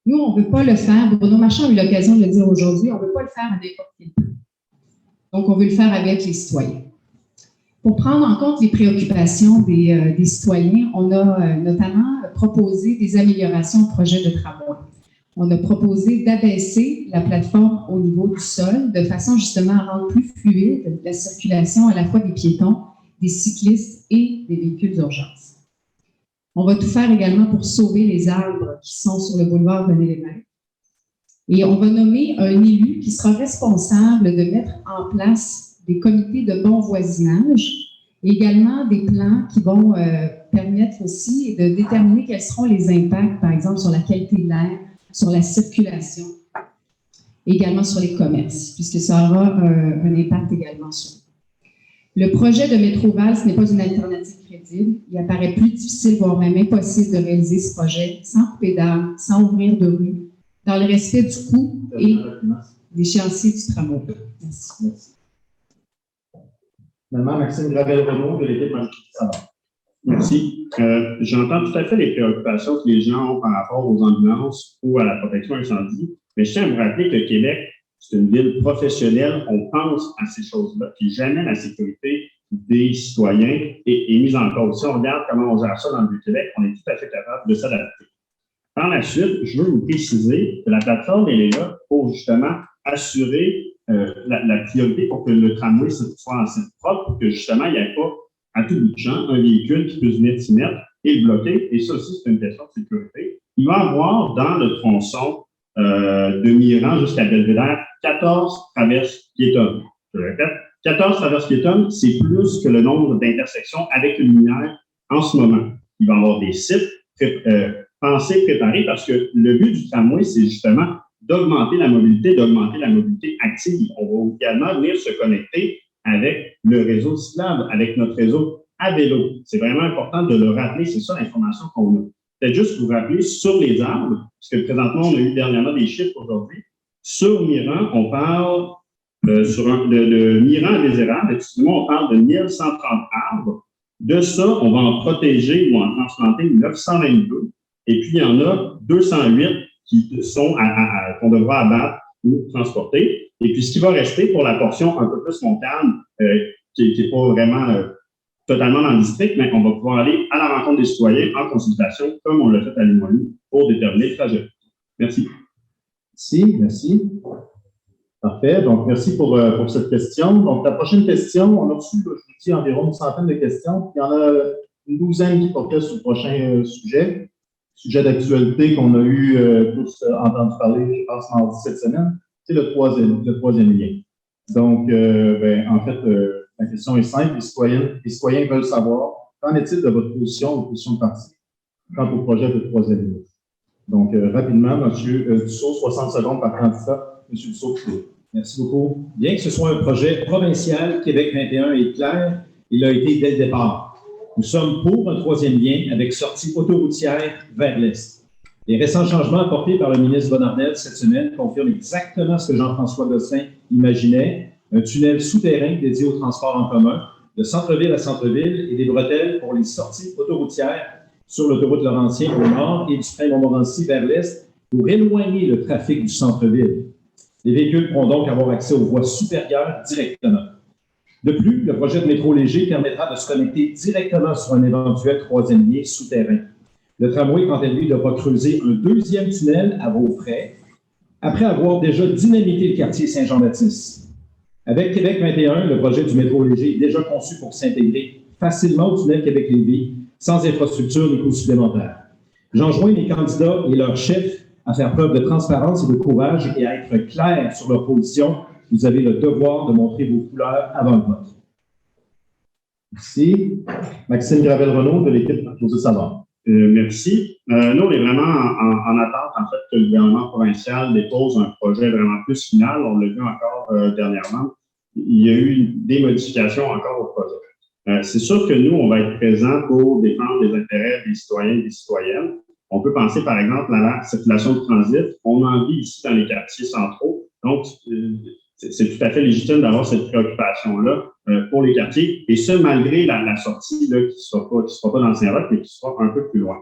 Nous, on ne veut pas le faire. Bruno Marchand a eu l'occasion de le dire aujourd'hui, on ne veut pas le faire avec n'importe qui. Donc, on veut le faire avec les citoyens. Pour prendre en compte les préoccupations des citoyens, on a notamment proposé des améliorations au projet de travaux. On a proposé d'abaisser la plateforme au niveau du sol de façon justement à rendre plus fluide la circulation à la fois des piétons, des cyclistes et des véhicules d'urgence. On va tout faire également pour sauver les arbres qui sont sur le boulevard René Lévesque. Et on va nommer un élu qui sera responsable de mettre en place des comités de bon voisinage et également des plans qui vont permettre aussi de déterminer quels seront les impacts, par exemple, sur la qualité de l'air, sur la circulation, également sur les commerces, puisque ça aura un impact également sur eux. Le projet de Métroval, ce n'est pas une alternative crédible. Il apparaît plus difficile, voire même impossible de réaliser ce projet sans couper d'arbres, sans ouvrir de rue, dans le respect du coût et des chantiers du tramway. Merci. Finalement, Maxime Gravel-Renaud de l'équipe Manchester. Merci. J'entends tout à fait les préoccupations que les gens ont par rapport aux ambulances ou à la protection incendie, mais je tiens à vous rappeler que Québec, c'est une ville professionnelle, on pense à ces choses-là, puis jamais la sécurité des citoyens est mise en cause. Si on regarde comment on gère ça dans le Vieux-Québec, on est tout à fait capable de s'adapter. Par la suite, je veux vous préciser que la plateforme, elle est là pour justement assurer la priorité pour que le tramway soit en site propre, pour que justement, il n'y ait pas à tout bout de champ un véhicule qui puisse venir s'y mettre et le bloquer. Et ça aussi, c'est une question de sécurité. Il va y avoir dans le tronçon de Miran jusqu'à Belvédère 14 traverses piétonnes. Je le répète, 14 traverses piétonnes, c'est plus que le nombre d'intersections avec une lumière en ce moment. Il va y avoir des sites pensés, préparés, parce que le but du tramway, c'est justement d'augmenter la mobilité active. On va également venir se connecter avec le réseau cyclable, avec notre réseau à vélo. C'est vraiment important de le rappeler, c'est ça l'information qu'on a. Peut-être juste vous rappeler sur les arbres, parce que présentement, on a eu dernièrement des chiffres aujourd'hui. Sur Miran, on parle de Miran à Désérable, excusez-moi, on parle de 1130 arbres. De ça, on va en protéger ou en transplanter 922. Et puis, il y en a 208 qui sont qu'on devra abattre ou transporter. Et puis, ce qui va rester pour la portion un peu plus montagne, qui n'est pas vraiment totalement dans le district, mais on va pouvoir aller à la rencontre des citoyens en consultation, comme on l'a fait à Limoilou, pour déterminer le trajet. Merci. Merci. Parfait. Donc, merci pour cette question. Donc, la prochaine question, on a reçu, je vous dis, environ une centaine de questions. Il y en a une douzaine qui portaient sur le prochain sujet d'actualité qu'on a eu tous entendu parler, je pense, mardi cette semaine. C'est le troisième lien. Donc, en fait, la question est simple. Les citoyens veulent savoir, qu'en est-il de votre position de parti quant au projet de troisième lien? Donc, rapidement, M. Dussault, 60 secondes par candidat. M. Dussault, merci beaucoup. Bien que ce soit un projet provincial, Québec 21 est clair, il a été dès le départ. Nous sommes pour un troisième lien avec sortie autoroutière vers l'Est. Les récents changements apportés par le ministre Bonnardel cette semaine confirment exactement ce que Jean-François Gosselin imaginait, un tunnel souterrain dédié au transport en commun, de centre-ville à centre-ville et des bretelles pour les sorties autoroutières sur l'autoroute Laurentien au nord et du train Montmorency vers l'est pour éloigner le trafic du centre-ville. Les véhicules pourront donc avoir accès aux voies supérieures directement. De plus, le projet de métro léger permettra de se connecter directement sur un éventuel troisième lien souterrain. Le tramway, quant à lui, devra creuser un deuxième tunnel à vos frais, après avoir déjà dynamité le quartier Saint-Jean-Baptiste. Avec Québec 21, le projet du métro léger est déjà conçu pour s'intégrer facilement au tunnel Québec-Lévis, sans infrastructure ni coûts supplémentaires. J'enjoins les candidats et leurs chefs à faire preuve de transparence et de courage et à être clairs sur leur position. Vous avez le devoir de montrer vos couleurs avant le vote. Merci. Maxime Gravel-Renaud de l'équipe José Savard. Merci. Nous, on est vraiment en attente, en fait, que le gouvernement provincial dépose un projet vraiment plus final. On l'a vu encore dernièrement. Il y a eu des modifications encore au projet. C'est sûr que nous, on va être présents pour défendre les intérêts des citoyens et des citoyennes. On peut penser, par exemple, à la circulation de transit. On en vit ici dans les quartiers centraux. Donc, c'est tout à fait légitime d'avoir cette préoccupation-là pour les quartiers, et ce, malgré la sortie là, qui ne sera pas dans le Saint-Roch, mais qui sera un peu plus loin.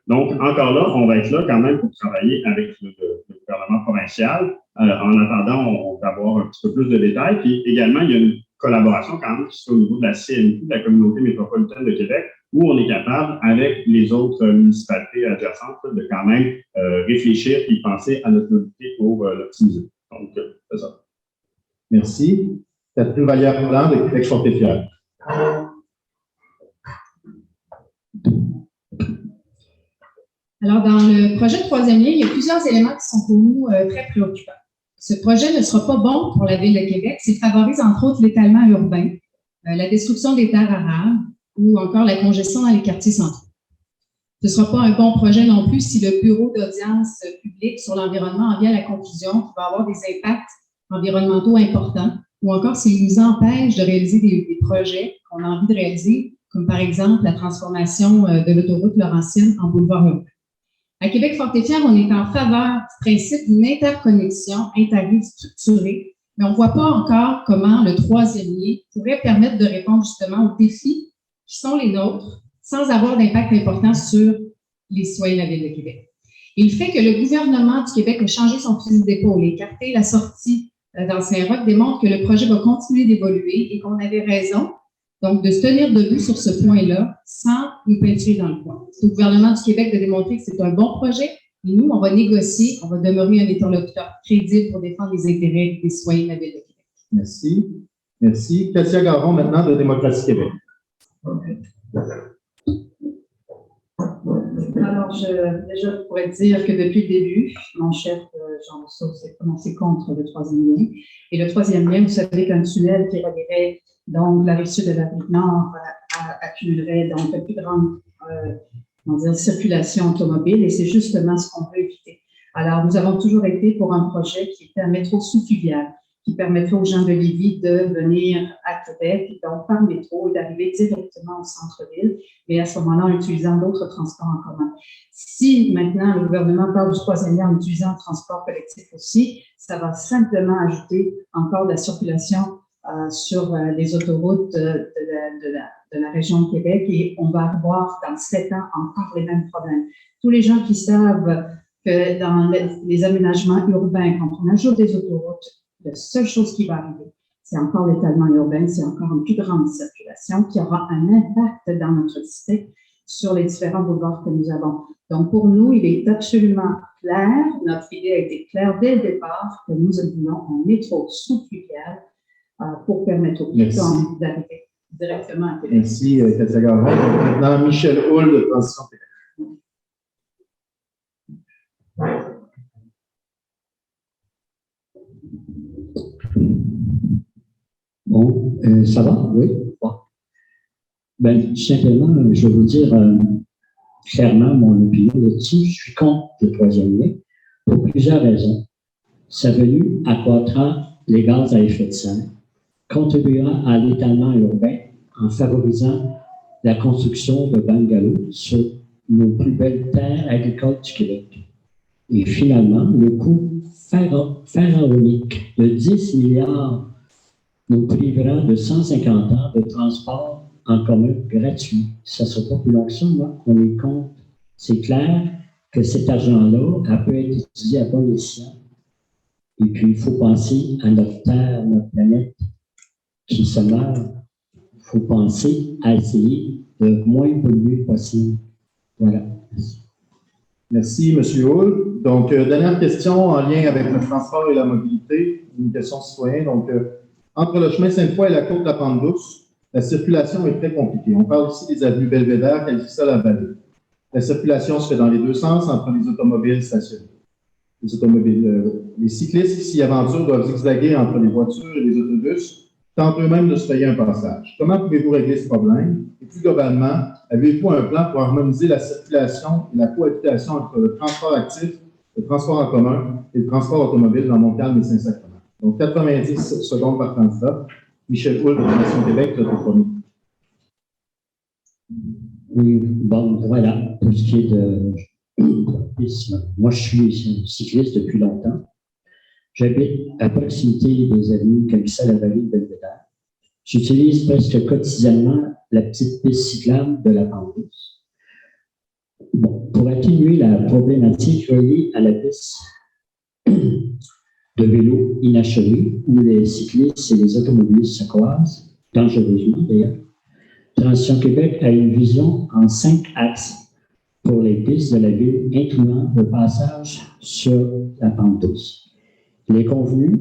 Donc, encore là, on va être là quand même pour travailler avec le gouvernement provincial. En attendant, on va avoir un petit peu plus de détails. Puis également, il y a une collaboration quand même qui se fait au niveau de la CNQ, de la Communauté métropolitaine de Québec, où on est capable, avec les autres municipalités adjacentes, de quand même réfléchir et penser à notre mobilité pour l'optimiser. Donc, c'est ça. Merci. Catherine Vallière-Blanc de Québec Fort et Fier. Alors, dans le projet de troisième lien, il y a plusieurs éléments qui sont pour nous très préoccupants. Ce projet ne sera pas bon pour la Ville de Québec s'il favorise entre autres l'étalement urbain, la destruction des terres arables ou encore la congestion dans les quartiers centraux. Ce ne sera pas un bon projet non plus si le bureau d'audience publique sur l'environnement en vient à la conclusion qu'il va avoir des impacts environnementaux importants ou encore s'il nous empêche de réaliser des projets qu'on a envie de réaliser, comme par exemple la transformation de l'autoroute Laurentienne en boulevard urbain. À Québec-Fort-et-Fier, on est en faveur du principe d'une interconnexion inter-villes structurée, mais on ne voit pas encore comment le troisième lien pourrait permettre de répondre justement aux défis qui sont les nôtres sans avoir d'impact important sur les citoyens de la Ville de Québec. Et le fait que le gouvernement du Québec a changé son fusil d'épaule et écarté la sortie d'Ancien-Roch démontre que le projet va continuer d'évoluer et qu'on avait raison, donc de se tenir debout sur ce point-là sans nous peinturer dans le coin. C'est au gouvernement du Québec de démontrer que c'est un bon projet et nous, on va négocier, on va demeurer un interlocuteur crédible pour défendre les intérêts des citoyens de la Ville de Québec. Merci. Merci. Katia Garon, maintenant, de Démocratie Québec. Alors, déjà, je pourrais dire que depuis le début, mon chef, Jean Rousseau, s'est prononcé contre le troisième lien. Et le troisième lien, vous savez qu'un tunnel qui relierait donc la rive sud de la rive nord accumulerait donc une plus grande circulation automobile et c'est justement ce qu'on veut éviter. Alors, nous avons toujours été pour un projet qui était un métro sous-fluvial, qui permettrait aux gens de Lévis de venir à Québec, donc par métro et d'arriver directement au centre-ville, mais à ce moment-là, en utilisant d'autres transports en commun. Si maintenant le gouvernement parle du troisième lien en utilisant le transport collectif aussi, ça va simplement ajouter encore de la circulation sur les autoroutes de la région de Québec et on va avoir dans 7 ans encore les mêmes problèmes. Tous les gens qui savent que dans les aménagements urbains, quand on ajoute des autoroutes, la seule chose qui va arriver, c'est encore l'étalement urbain, c'est encore une plus grande circulation qui aura un impact dans notre district sur les différents boulevards que nous avons. Donc, pour nous, il est absolument clair, notre idée a été claire dès le départ, que nous voulons un métro sous-fluvial pour permettre aux piétons d'arriver directement à Québec. Merci, Katia Garon. Maintenant, Michel Hull, de Transition Québec. Bon, ça va? Oui? Bon. Ben, tout simplement, je vais vous dire clairement mon opinion là-dessus. Je suis contre le troisième lien pour plusieurs raisons. Sa venue accroîtra les gaz à effet de serre, contribuera à l'étalement urbain en favorisant la construction de bungalows sur nos plus belles terres agricoles du Québec. Et finalement, le coût pharaonique de 10 milliards nous privera de 150 ans de transport en commun gratuit. Ça ne sera pas plus long que ça, moi, on est contre. C'est clair que cet argent-là, elle peut être utilisé à bon escient. Et puis, il faut penser à notre Terre, notre planète qui se meurt. Il faut penser à essayer de moins polluer possible. Voilà. Merci, M. Hull. Donc, dernière question en lien avec le transport et la mobilité, une question citoyenne. Donc, entre le chemin Sainte-Foy et la côte de la Pente-Douce, la circulation est très compliquée. On parle ici des avenues Belvédère, Calvissa, la Vallée. La circulation se fait dans les deux sens entre les automobiles stationnées. Les cyclistes qui s'y aventurent doivent zigzaguer entre les voitures et les autobus, tentent eux-mêmes de se payer un passage. Comment pouvez-vous régler ce problème? Et plus globalement, avez-vous un plan pour harmoniser la circulation et la cohabitation entre le transport actif, le transport en commun et le transport automobile dans Montcalm et Saint-Sacrement? Donc, 90 secondes par candidat. Michel Hull, de Transition Québec, le premier. Oui, bon, voilà, pour ce qui est de moi, je suis cycliste depuis longtemps. J'habite à proximité des avenues Calvissa-la-Vallée de Belvédère. J'utilise presque quotidiennement la petite piste cyclable de la Pente-Douce. Bon, pour atténuer la problématique reliée à la piste de vélo inachevée, où les cyclistes et les automobilistes se croisent, dangereusement d'ailleurs, Transition Québec a une vision en 5 axes pour les pistes de la ville, incluant le passage sur la Pente-Douce. Il est convenu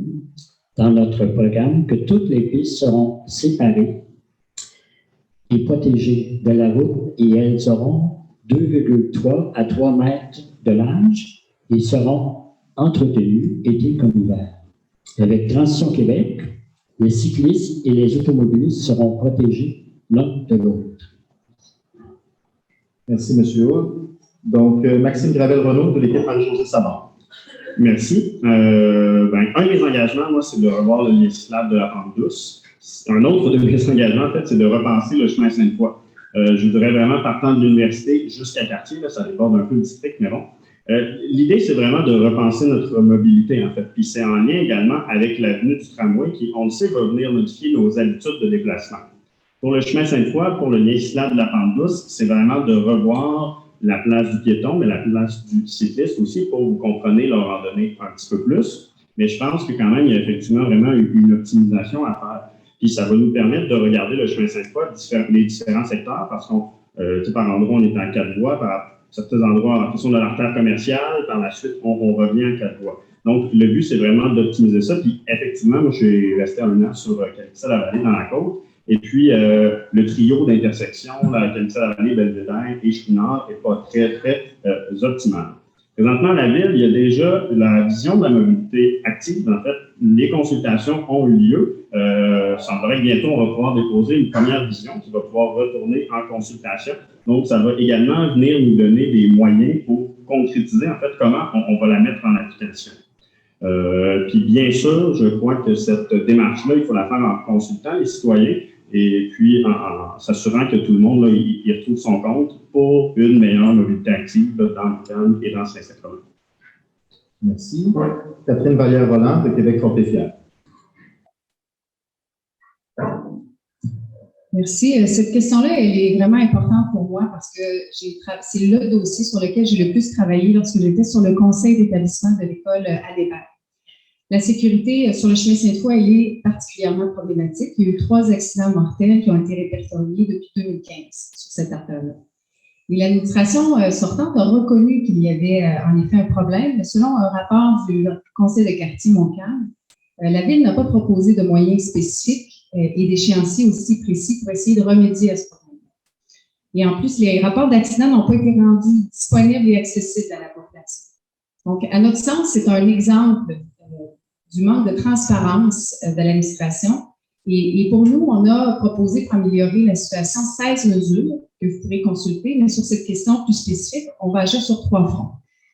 dans notre programme que toutes les pistes seront séparées et protégées de la route et elles auront 2,3 à 3 mètres de large et seront entretenus été comme hiver. Avec Transition Québec, les cyclistes et les automobilistes seront protégés l'un de l'autre. Merci, M. Houle. Donc, Maxime Gravel-Renaud de l'équipe Anne-Josée Savard. Merci. Un de mes engagements, moi, c'est de revoir le lien cyclable de la pente douce. Un autre de mes engagements, en fait, c'est de repenser le chemin Sainte-Foy. Je voudrais vraiment, partant de l'université jusqu'à Cartier, là, ça déborde un peu le district, mais bon. L'idée, c'est vraiment de repenser notre mobilité, en fait. Puis c'est en lien également avec l'avenue du tramway qui, on le sait, va venir modifier nos habitudes de déplacement. Pour le chemin Sainte-Foy, pour le lien cyclable de la pente douce, c'est vraiment de revoir la place du piéton, mais la place du cycliste aussi, pour que vous compreniez leur randonnée un petit peu plus. Mais je pense que quand même, il y a effectivement vraiment une optimisation à faire. Puis ça va nous permettre de regarder le chemin Sainte-Foy, les différents secteurs, parce qu'on, par endroit, on est en 4 voies, par certains endroits en fonction de l'artère commerciale, par la suite, on revient en 4 voies. Donc, le but, c'est vraiment d'optimiser ça. Puis, effectivement, moi, j'ai resté 1 an sur Calissa-la-Vallée dans la côte. Et puis, le trio d'intersection, la Calissa-la-Vallée, Belvédère et Chouinard n'est pas très, très optimal. Présentement, à la ville, il y a déjà la vision de la mobilité active. En fait, les consultations ont eu lieu. Il semblerait que bientôt, on va pouvoir déposer une première vision qui va pouvoir retourner en consultation. Donc, ça va également venir nous donner des moyens pour concrétiser, en fait, comment on va la mettre en application. Puis, bien sûr, je crois que cette démarche-là, il faut la faire en consultant les citoyens et puis en s'assurant que tout le monde, là, il retrouve son compte pour une meilleure mobilité active là, dans le calme et dans Saint-Sacrement. Merci. Catherine Vallière-Volant de Québec Fort et Fier. Merci. Cette question-là, elle est vraiment importante pour moi parce que c'est le dossier sur lequel j'ai le plus travaillé lorsque j'étais sur le conseil d'établissement de l'école Adébert. La sécurité sur le chemin Sainte-Foy, elle est particulièrement problématique. Il y a eu 3 accidents mortels qui ont été répertoriés depuis 2015 sur cette artère-là. Et l'administration sortante a reconnu qu'il y avait en effet un problème, mais selon un rapport du conseil de quartier Montcalm, la ville n'a pas proposé de moyens spécifiques et d'échéanciers aussi précis pour essayer de remédier à ce problème. Et en plus, les rapports d'accidents n'ont pas été rendus disponibles et accessibles à la population. Donc, à notre sens, c'est un exemple du manque de transparence de l'administration. Et pour nous, on a proposé pour améliorer la situation 16 mesures que vous pourrez consulter, mais sur cette question plus spécifique, on va agir sur 3 fronts.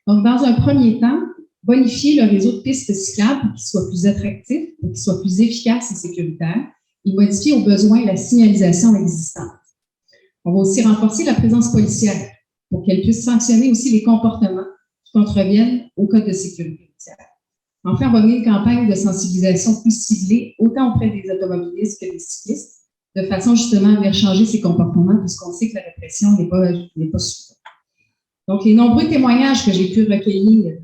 Donc, dans un premier temps, bonifier le réseau de pistes cyclables pour qu'il soit plus attractif, pour qu'il soit plus efficace et sécuritaire, et modifier au besoin la signalisation existante. On va aussi renforcer la présence policière pour qu'elle puisse sanctionner aussi les comportements qui contreviennent au code de sécurité routière. Enfin, on va mener une campagne de sensibilisation plus ciblée, autant auprès des automobilistes que des cyclistes, de façon justement à faire changer ces comportements, puisqu'on sait que la répression n'est pas suffisante. Donc, les nombreux témoignages que j'ai pu recueillir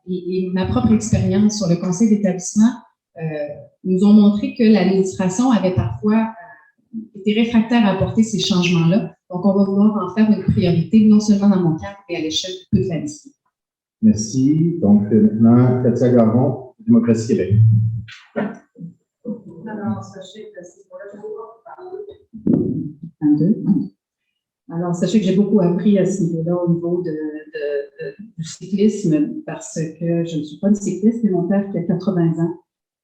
et ma propre expérience sur le conseil d'établissement nous ont montré que l'administration avait parfois été réfractaire à apporter ces changements-là. Donc, on va vouloir en faire une priorité, non seulement dans mon cadre, mais à l'échelle de toute la ville. Merci. Donc, maintenant, Katia Garon, Démocratie Québec. Alors, sachez que c'est pour Alors, sachez que j'ai beaucoup appris à ce niveau-là, au niveau du cyclisme, parce que je ne suis pas une cycliste, mais mon père, qui a 80 ans,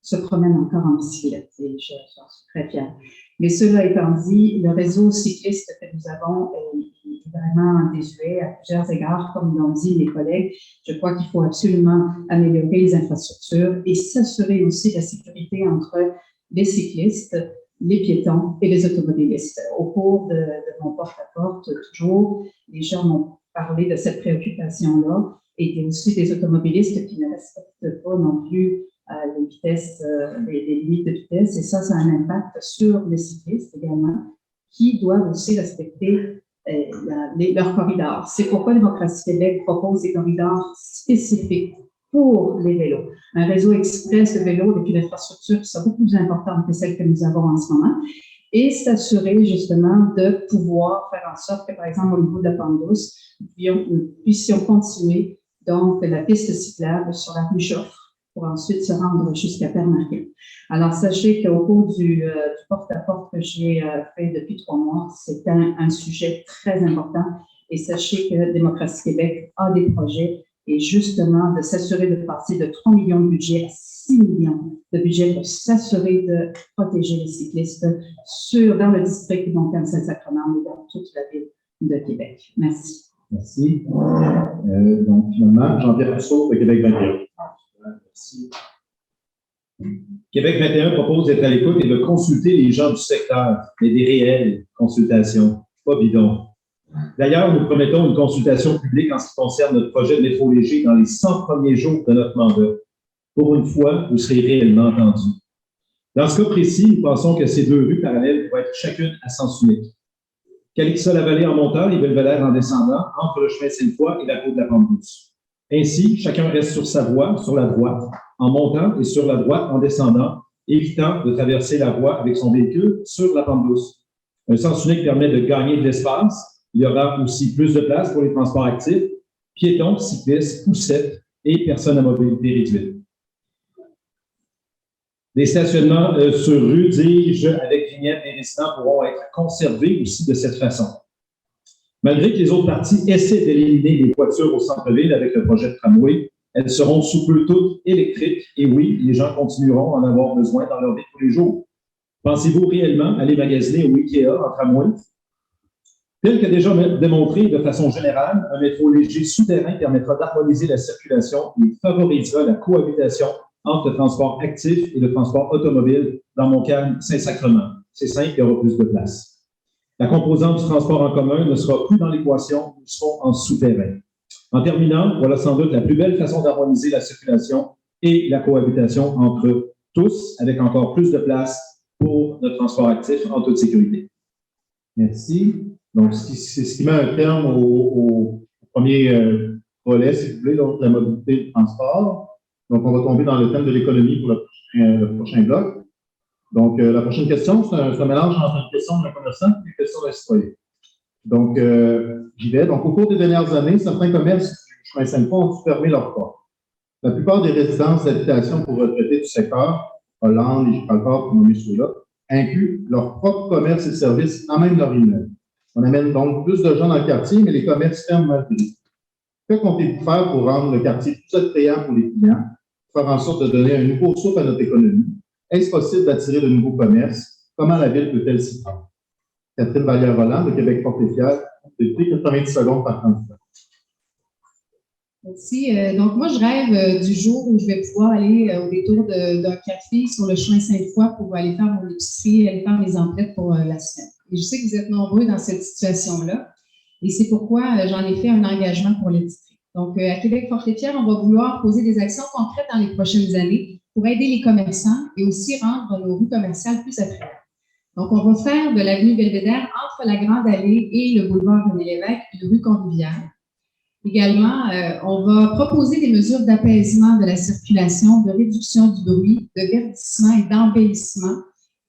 se promène encore en bicyclette, et j'en suis très fière. Mais cela étant dit, le réseau cycliste que nous avons est vraiment désuet à plusieurs égards, comme l'ont dit mes collègues. Je crois qu'il faut absolument améliorer les infrastructures et s'assurer aussi de la sécurité entre les cyclistes, les piétons et les automobilistes. Au cours de mon porte-à-porte, toujours, les gens m'ont parlé de cette préoccupation-là et aussi des automobilistes qui ne respectent pas non plus les vitesses, les limites de vitesse, et ça a un impact sur les cyclistes également, qui doivent aussi respecter leurs corridors. C'est pourquoi Démocratie Québec propose des corridors spécifiques pour les vélos. Un réseau express de vélos avec une infrastructure qui soit beaucoup plus importante que celle que nous avons en ce moment, et s'assurer justement de pouvoir faire en sorte que, par exemple, au niveau de la pente douce, nous puissions continuer donc la piste cyclable sur la rue Joffre, pour ensuite se rendre jusqu'à Père-Marion. Alors, sachez qu'au cours du porte-à-porte que j'ai fait depuis 3 mois, c'est un sujet très important Et sachez que Démocratie Québec a des projets et justement de s'assurer de passer de 3 millions de budget à 6 millions de budget pour s'assurer de protéger les cyclistes dans le district de Montcalm-Saint-Sacrement et dans toute la ville de Québec. Merci. Merci. Donc, finalement, Jean-Pierre Rousseau de Québec 21. Merci. Québec 21 propose d'être à l'écoute et de consulter les gens du secteur, mais des réelles consultations, pas bidons. D'ailleurs, nous promettons une consultation publique en ce qui concerne notre projet de métro léger dans les 100 premiers jours de notre mandat. Pour une fois, vous serez réellement entendus. Dans ce cas précis, nous pensons que ces deux rues parallèles pourraient être chacune à sens unique. Calixa-la-Vallée en montant et Belvédère en descendant, entre le chemin Sainte-Foy et la route de la Pente-Douce. Ainsi, chacun reste sur sa voie, sur la droite, en montant et sur la droite en descendant, évitant de traverser la voie avec son véhicule sur la Pente-Douce. Un sens unique permet de gagner de l'espace. Il y aura aussi plus de place pour les transports actifs, piétons, cyclistes, poussettes et personnes à mobilité réduite. Les stationnements sur rue, dis-je, avec vignettes et résidents pourront être conservés aussi de cette façon. Malgré que les autres parties essaient d'éliminer les voitures au centre-ville avec le projet de tramway, elles seront sous peu toutes électriques et oui, les gens continueront à en avoir besoin dans leur vie tous les jours. Pensez-vous réellement aller magasiner au IKEA en tramway? Tel que déjà démontré de façon générale, un métro léger souterrain permettra d'harmoniser la circulation et favorisera la cohabitation entre le transport actif et le transport automobile dans Montcalm-Saint-Sacrement. C'est simple, il y aura plus de place. La composante du transport en commun ne sera plus dans l'équation, nous serons en souterrain. En terminant, voilà sans doute la plus belle façon d'harmoniser la circulation et la cohabitation entre tous, avec encore plus de place pour notre transport actif en toute sécurité. Merci. Donc, c'est ce qui met un terme au premier volet, si vous voulez, donc la mobilité et le transport. Donc, on va tomber dans le thème de l'économie pour le prochain bloc. Donc, la prochaine question, c'est un mélange entre une question d'un commerçant et une question d'un citoyen. Donc, j'y vais. Donc, au cours des dernières années, certains commerces du chemin Sainte-Foy ont dû fermer leurs portes. La plupart des résidences d'habitation pour retraités du secteur, Hollande et Gibraltar, pour nommer ceux-là, incluent leur propre commerce et services dans même leur immeuble. On amène donc plus de gens dans le quartier, mais les commerces ferment malgré. Que comptez-vous faire pour rendre le quartier plus attrayant pour les clients, faire en sorte de donner un nouveau souffle à notre économie? Est-ce possible d'attirer de nouveaux commerces? Comment la ville peut-elle s'y prendre? Catherine Vallière-Roland, de Québec Porte-et-Fier, depuis 90 secondes par candidat. Merci. Donc, moi, je rêve du jour où je vais pouvoir aller au détour d'un café sur le chemin Sainte-Foy pour aller faire mon épicerie, aller faire mes emplettes pour la semaine. Et je sais que vous êtes nombreux dans cette situation-là. Et c'est pourquoi j'en ai fait un engagement pour le district. Donc, à Québec Porte-et-Fier, on va vouloir poser des actions concrètes dans les prochaines années pour aider les commerçants et aussi rendre nos rues commerciales plus attrayantes. Donc, on va faire de l'avenue Belvédère entre la Grande Allée et le boulevard René-Lévesque une rue conviviale. Également, on va proposer des mesures d'apaisement de la circulation, de réduction du bruit, de verdissement et d'embellissement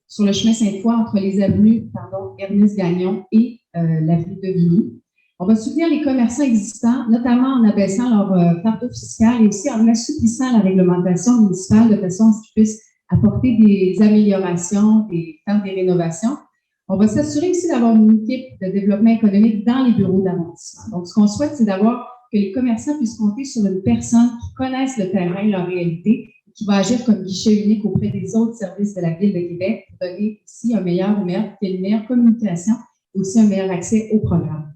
sur le chemin Sainte-Foy entre les avenues Ernest Gagnon et l'avenue de Vigny. On va soutenir les commerçants existants, notamment en abaissant leur fardeau fiscal et aussi en assouplissant la réglementation municipale de façon à ce qu'ils puissent apporter des améliorations et faire des rénovations. On va s'assurer aussi d'avoir une équipe de développement économique dans les bureaux d'arrondissement. Donc, ce qu'on souhaite, c'est d'avoir que les commerçants puissent compter sur une personne qui connaisse le terrain, leur réalité, qui va agir comme guichet unique auprès des autres services de la Ville de Québec pour donner aussi une meilleure communication et aussi un meilleur accès au programme.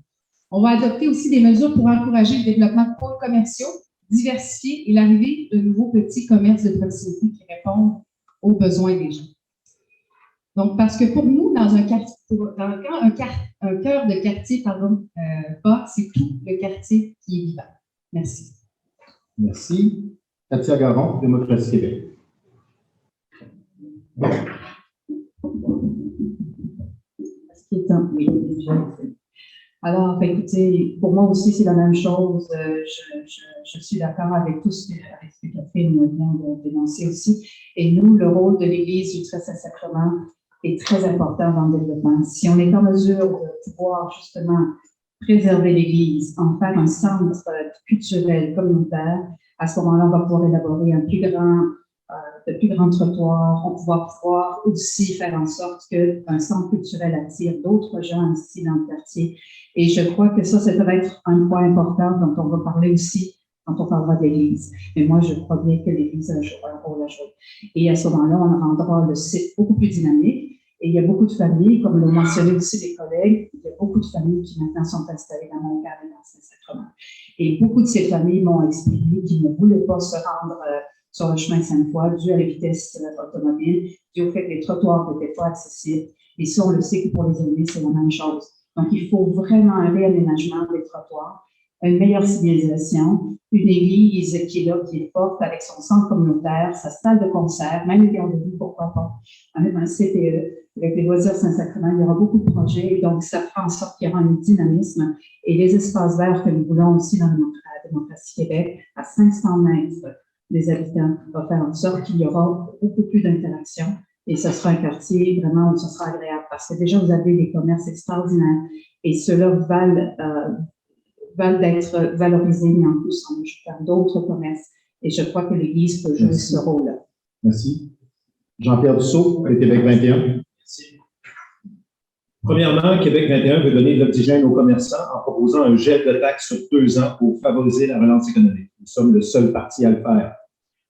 On va adopter aussi des mesures pour encourager le développement de pôles commerciaux, diversifier et l'arrivée de nouveaux petits commerces de proximité qui répondent aux besoins des gens. Donc, parce que pour nous, dans un quartier, un cœur de quartier, bas, c'est tout le quartier qui est vivant. Merci. Merci. Katia Garon, Démocratie Québec. Oui, déjà. Alors, écoutez, pour moi aussi, c'est la même chose. Je suis d'accord avec tout ce que Catherine vient de dénoncer aussi. Et nous, le rôle de l'Église du Très-Saint-Sacrement est très important dans le développement. Si on est en mesure de pouvoir justement préserver l'Église, en faire un centre culturel communautaire, à ce moment-là, on va pouvoir élaborer un plus grand de plus grands trottoirs. On va pouvoir aussi faire en sorte qu'un centre culturel attire d'autres gens ici dans le quartier. Et je crois que ça va être un point important dont on va parler aussi quand on parlera d'église. Mais moi, je crois bien que l'église a un rôle à jouer. Et à ce moment-là, on rendra le site beaucoup plus dynamique. Et il y a beaucoup de familles, comme l'ont mentionné aussi les collègues, il y a beaucoup de familles qui maintenant sont installées dans Montcalm et dans Saint-Sacrement. Et beaucoup de ces familles m'ont expliqué qu'ils ne voulaient pas se rendre sur le chemin Sainte-Foy dû à la vitesse automobile, dû au fait que les trottoirs n'étaient pas accessibles. Et ça, on le sait que pour les aînés, c'est la même chose. Donc, il faut vraiment un réaménagement des trottoirs, une meilleure signalisation, une église qui est là, qui est forte avec son centre communautaire, sa salle de concert, même les garderies, pourquoi pas, même un CPE, avec les loisirs Saint-Sacrement, il y aura beaucoup de projets, donc ça fera en sorte qu'il y aura un dynamisme et les espaces verts que nous voulons aussi dans la démocratie Québec, à 500 mètres des habitants, va faire en sorte qu'il y aura beaucoup plus d'interaction et ce sera un quartier vraiment où ce sera agréable parce que déjà vous avez des commerces extraordinaires et ceux-là valent d'être valorisés, mais en plus on ajoutant d'autres commerces et je crois que l'Église peut jouer ce rôle-là. Merci. Jean-Pierre Dussault, le Québec 21. Merci. Premièrement, Québec 21 veut donner de l'oxygène aux commerçants en proposant un gel de taxes sur 2 ans pour favoriser la relance économique. Nous sommes le seul parti à le faire.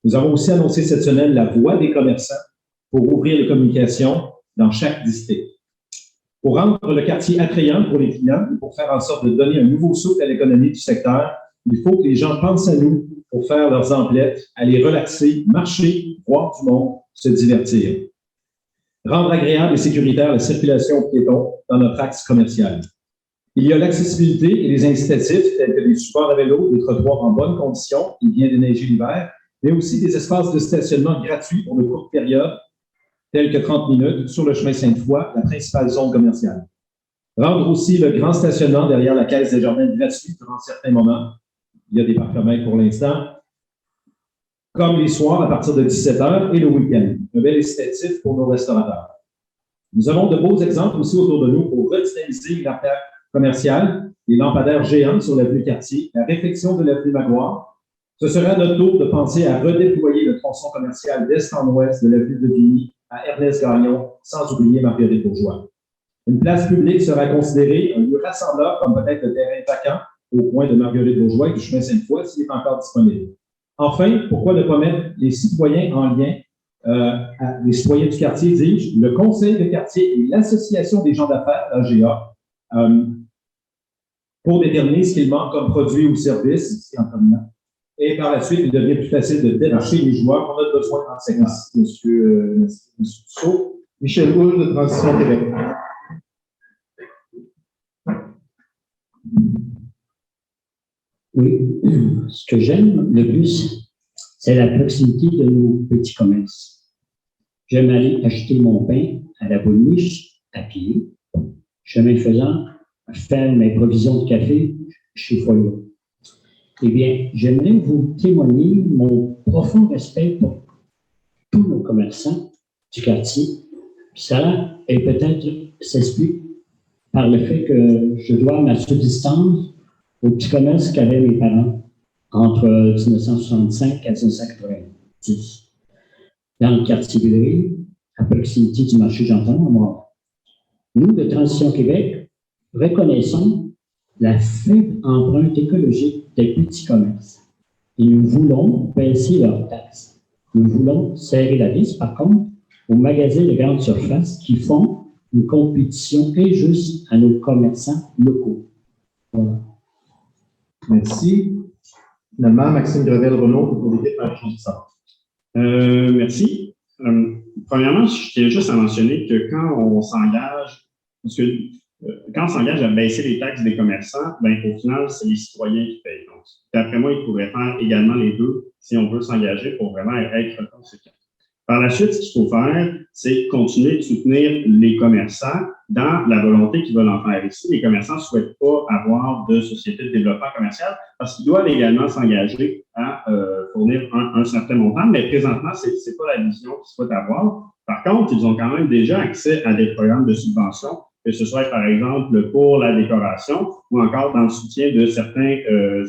Nous avons aussi annoncé cette semaine la voix des commerçants pour ouvrir les communications dans chaque district. Pour rendre le quartier attrayant pour les clients et pour faire en sorte de donner un nouveau souffle à l'économie du secteur, il faut que les gens pensent à nous pour faire leurs emplettes, aller relaxer, marcher, voir du monde, se divertir. Rendre agréable et sécuritaire la circulation aux piétons dans notre axe commercial. Il y a l'accessibilité et les incitatifs tels que des supports à vélo, des trottoirs en bonne condition et bien déneigés l'hiver, mais aussi des espaces de stationnement gratuits pour de courtes périodes, tels que 30 minutes, sur le chemin Sainte-Foy, la principale zone commerciale. Rendre aussi le grand stationnement derrière la caisse des jardins gratuit durant certains moments. Il y a des parcomètres pour l'instant, comme les soirs à partir de 17h et le week-end. Un bel incitatif pour nos restaurateurs. Nous avons de beaux exemples aussi autour de nous pour redynamiser l'artère commerciale, les lampadaires géants sur l'avenue Cartier, la réfection de l'avenue Maguire. Ce sera notre tour de penser à redéployer le tronçon commercial d'est en ouest de l'avenue de Vigny à Ernest Gagnon, sans oublier Marguerite-Bourgeois. Une place publique sera considérée un lieu rassembleur comme peut-être le terrain vacant au coin de Marguerite-Bourgeois et du chemin Sainte-Foy s'il est encore disponible. Enfin, pourquoi ne pas mettre les citoyens en lien, les citoyens du quartier, dis-je, le conseil de quartier et l'association des gens d'affaires, l'AGA, pour déterminer ce qu'il manque comme produit ou service, en terminant. Et par la suite, il devient plus facile de démarcher les joueurs qu'on a besoin dans ce secteur. Monsieur Dussault. Michel Houle, de Transition Québec. Oui, ce que j'aime le plus, c'est la proximité de nos petits commerces. J'aime aller acheter mon pain à la bonne niche, à pied, chemin faisant, faire mes provisions de café chez Foyo. Eh bien, j'aimerais vous témoigner mon profond respect pour tous nos commerçants du quartier. Ça, et peut-être s'explique par le fait que je dois ma subsistance au petit commerce qu'avaient mes parents entre 1965 et 1990. Dans le quartier Villeray, à proximité du marché Jean-Thomas, moi. Nous, de Transition Québec, reconnaissons la faible empreinte écologique des petits commerces. Et nous voulons baisser leurs taxes. Nous voulons serrer la vis, par contre, aux magasins de grande surface qui font une compétition injuste à nos commerçants locaux. Voilà. Merci. Finalement, Maxime Gravel-Renaud, pour l'équipe à la Merci. Premièrement, je tiens juste à mentionner que quand on s'engage, parce que quand on s'engage à baisser les taxes des commerçants, ben, au final, c'est les citoyens qui payent. Donc, d'après moi, il faudrait faire également les deux si on veut s'engager pour vraiment être conséquent. Par la suite, ce qu'il faut faire, c'est continuer de soutenir les commerçants dans la volonté qu'ils veulent en faire. Ici, les commerçants ne souhaitent pas avoir de société de développement commercial parce qu'ils doivent également s'engager à fournir un certain montant, mais présentement, ce n'est pas la vision qu'ils souhaitent avoir. Par contre, ils ont quand même déjà accès à des programmes de subvention, que ce soit par exemple pour la décoration ou encore dans le soutien de certains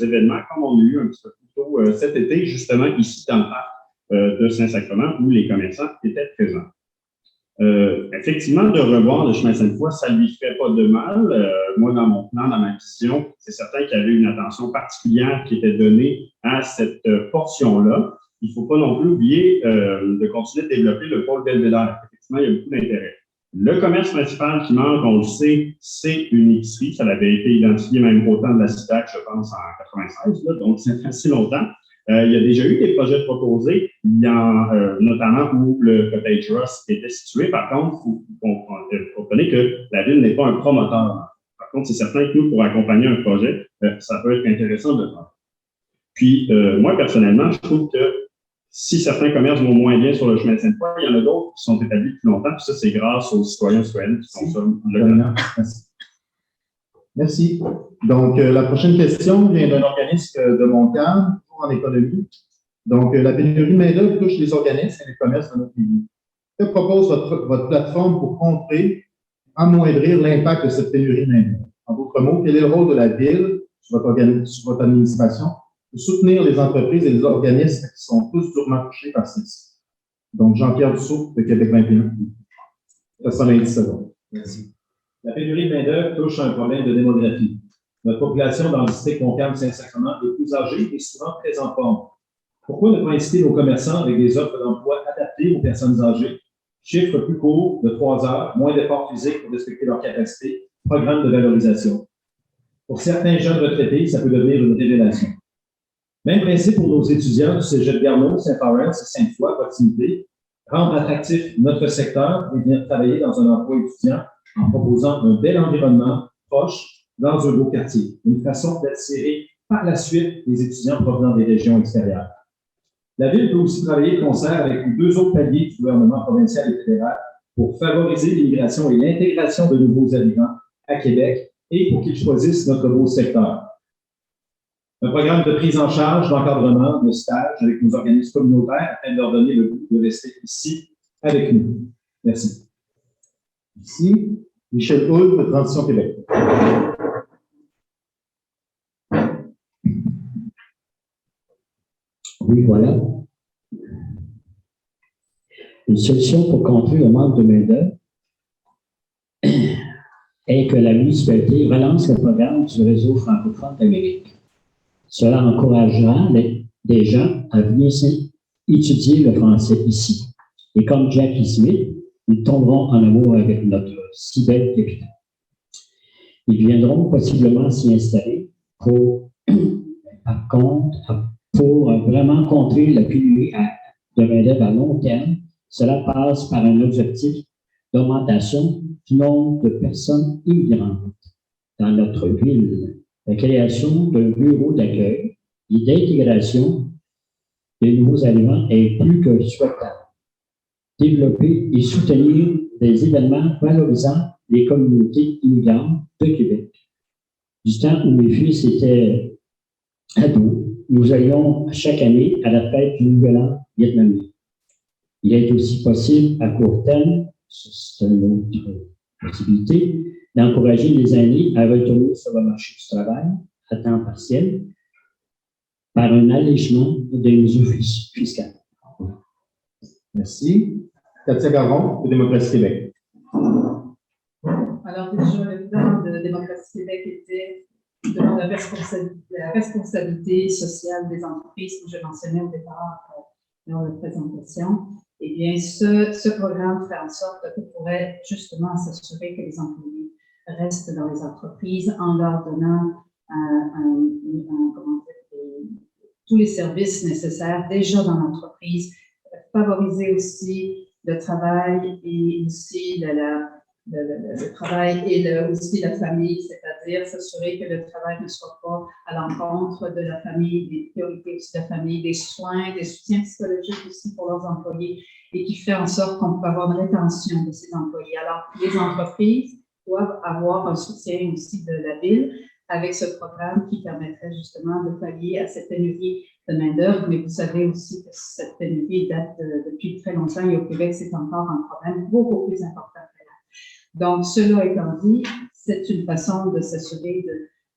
événements, comme on a eu un petit peu plus tôt cet été, justement ici dans le parc de Saint-Sacrement où les commerçants étaient présents. Effectivement, de revoir le chemin Sainte-Foy, ça ne lui ferait pas de mal. Moi, dans mon plan, dans ma vision, c'est certain qu'il y avait une attention particulière qui était donnée à cette portion-là. Il ne faut pas non plus oublier de continuer de développer le pôle Belvédère. Effectivement, il y a beaucoup d'intérêt. Le commerce principal qui manque, on le sait, c'est une épicerie. Ça avait été identifié même au temps de la CIDAC, je pense, en 1996, donc c'est assez longtemps. Il y a déjà eu des projets proposés, notamment où le Cottage Ross était situé. Par contre, il faut comprendre que la ville n'est pas un promoteur. Par contre, c'est certain que nous, pour accompagner un projet, ça peut être intéressant de le faire. Puis, moi, personnellement, je trouve que si certains commerces vont moins bien sur le chemin de Sainte-Foy, il y en a d'autres qui sont établis depuis longtemps, puis ça, c'est grâce aux citoyens et citoyennes qui sont sur le terrain. Merci. Merci. Donc, la prochaine question vient d'un organisme de Montcalm, en économie. Donc, la pénurie de main-d'œuvre touche les organismes et les commerces de notre pays. Que propose votre plateforme pour contrer, amoindrir l'impact de cette pénurie de main-d'œuvre? En d'autres mots, quel est le rôle de la ville sur votre administration pour soutenir les entreprises et les organismes qui sont tous durement touchés par celle-ci? Donc, Jean-Pierre Dussault de Québec 21. Ça sera 90 secondes. Merci. La pénurie de main-d'œuvre touche un problème de démographie. Notre population dans le district Montcalm-Saint-Sacrement est plus âgée et souvent très en forme. Pourquoi ne pas inciter nos commerçants avec des offres d'emploi adaptées aux personnes âgées? Chiffres plus courts de 3 heures, moins d'efforts physiques pour respecter leur capacité, programme de valorisation. Pour certains jeunes retraités, ça peut devenir une révélation. Même principe pour nos étudiants du Cégep Garneau, Saint-Laurent et Sainte-Foy, proximité, rendre attractif notre secteur et venir travailler dans un emploi étudiant en proposant un bel environnement proche dans un beau quartier. Une façon d'attirer par la suite les étudiants provenant des régions extérieures. La Ville peut aussi travailler de concert avec les 2 autres paliers du gouvernement provincial et fédéral pour favoriser l'immigration et l'intégration de nouveaux arrivants à Québec et pour qu'ils choisissent notre beau secteur. Un programme de prise en charge, d'encadrement, de stage avec nos organismes communautaires afin de leur donner le goût de rester ici avec nous. Merci. Merci. Michel Houle de Transition Québec. Oui, voilà. Une solution pour contrer le manque de main-d'œuvre est que la municipalité relance le programme du réseau francophone d'Amérique. Cela encouragera des gens à venir étudier le français ici. Et comme Jackie Smith, ils tomberont en amour avec notre si belle capitale. Ils viendront possiblement s'y installer par contre, pour vraiment contrer la pénurie de main-d'œuvre à long terme. Cela passe par un objectif d'augmentation du nombre de personnes immigrantes dans notre ville, la création d'un bureau d'accueil et d'intégration des nouveaux aliments est plus que souhaitable. Développer et soutenir des événements valorisant les communautés immigrantes de Québec. Du temps où mes fils étaient ados, nous allions chaque année à la fête du Nouvel An vietnamien. Il est aussi possible à court terme, c'est une autre possibilité, d'encourager les aînés à retourner sur le marché du travail à temps partiel par un allègement des mesures fiscales. Merci. Katia Garon de Démocratie Québec. Alors, déjà, le plan de Démocratie Québec était de la responsabilité sociale des entreprises, que je mentionnais au départ dans la présentation. Eh bien, ce programme fait en sorte qu'on pourrait justement s'assurer que les employés restent dans les entreprises en leur donnant tous les services nécessaires déjà dans l'entreprise, favoriser aussi le travail et aussi le travail et aussi la famille, c'est-à-dire s'assurer que le travail ne soit pas à l'encontre de la famille, des priorités aussi de la famille, des soins, des soutiens psychologiques aussi pour leurs employés et qui fait en sorte qu'on peut avoir une rétention de ces employés. Alors, les entreprises doivent avoir un soutien aussi de la Ville avec ce programme qui permettrait justement de pallier à cette pénurie de main-d'œuvre, mais vous savez aussi que cette pénurie date depuis très longtemps et au Québec, c'est encore un problème beaucoup plus important. Donc, cela étant dit, c'est une façon de s'assurer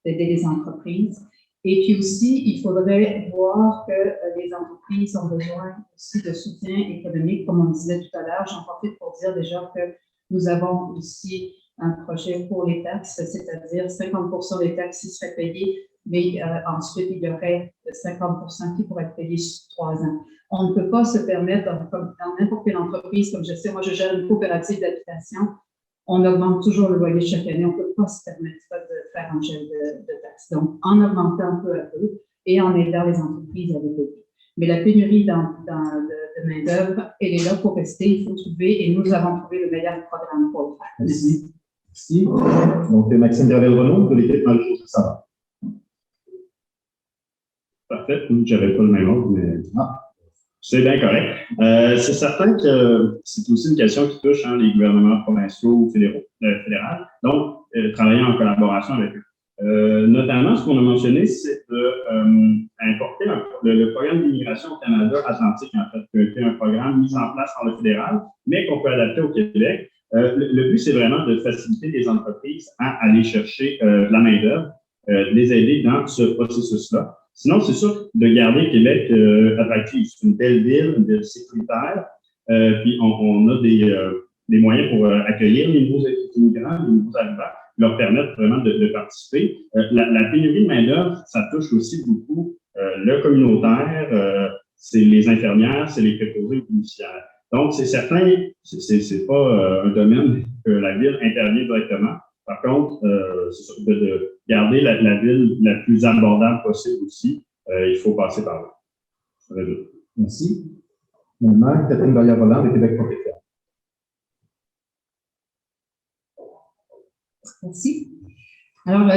d'aider les entreprises Et puis aussi, il faudrait voir que les entreprises ont besoin aussi de soutien économique, comme on disait tout à l'heure. J'en profite pour dire déjà que nous avons aussi un projet pour les taxes, c'est-à-dire 50% des taxes qui seraient payées, mais ensuite, il y aurait 50% qui pourraient être payés sur 3 ans. On ne peut pas se permettre, dans n'importe quelle entreprise, comme je sais, moi je gère une coopérative d'habitation, on augmente toujours le loyer chaque année, on ne peut pas se permettre de faire un gel de taxes. Donc, en augmentant peu à peu et en aidant les entreprises à développer. Mais la pénurie de main-d'œuvre, elle est là pour rester, il faut trouver, et nous avons trouvé le meilleur programme pour le faire. Merci. Merci. Donc, Maxime Gravel-Renaud, de l'équipe Marie-Josée Savard. Parfait. J'avais pas le même ordre, mais c'est bien correct. C'est certain que c'est aussi une question qui touche les gouvernements provinciaux ou fédéraux. Donc, travailler en collaboration avec eux. Notamment, ce qu'on a mentionné, c'est d'importer le programme d'immigration au Canada Atlantique, en fait, qui est un programme mis en place par le fédéral, mais qu'on peut adapter au Québec. Le but, c'est vraiment de faciliter les entreprises à aller chercher de la main-d'œuvre, de les aider dans ce processus-là. Sinon, c'est sûr de garder Québec attractif. C'est une belle ville sécuritaire, puis on a des moyens pour accueillir les nouveaux immigrants, les nouveaux arrivants, leur permettre vraiment de participer. La pénurie de main-d'œuvre, ça touche aussi beaucoup le communautaire, c'est les infirmières, c'est les préposés aux bénéficiaires. Donc, c'est certain, c'est pas un domaine que la ville intervient directement. Par contre, c'est sûr de garder la ville la plus abordable possible aussi, il faut passer par là. Merci. Maintenant, Catherine Vallière-Roland de Québec Protecteur. Merci. Alors,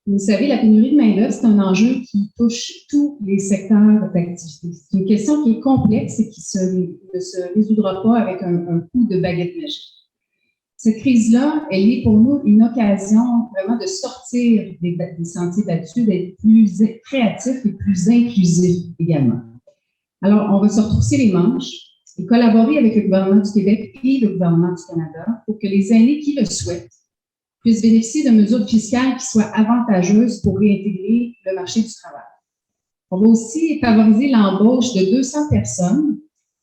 vous savez, la pénurie de main-d'œuvre, c'est un enjeu qui touche tous les secteurs d'activité. C'est une question qui est complexe et qui ne se résoudra pas avec un coup de baguette magique. Cette crise-là, elle est pour nous une occasion vraiment de sortir des sentiers battus, d'être plus créatifs et plus inclusifs également. Alors, on va se retrousser les manches et collaborer avec le gouvernement du Québec et le gouvernement du Canada pour que les aînés qui le souhaitent puissent bénéficier de mesures fiscales qui soient avantageuses pour réintégrer le marché du travail. On va aussi favoriser l'embauche de 200 personnes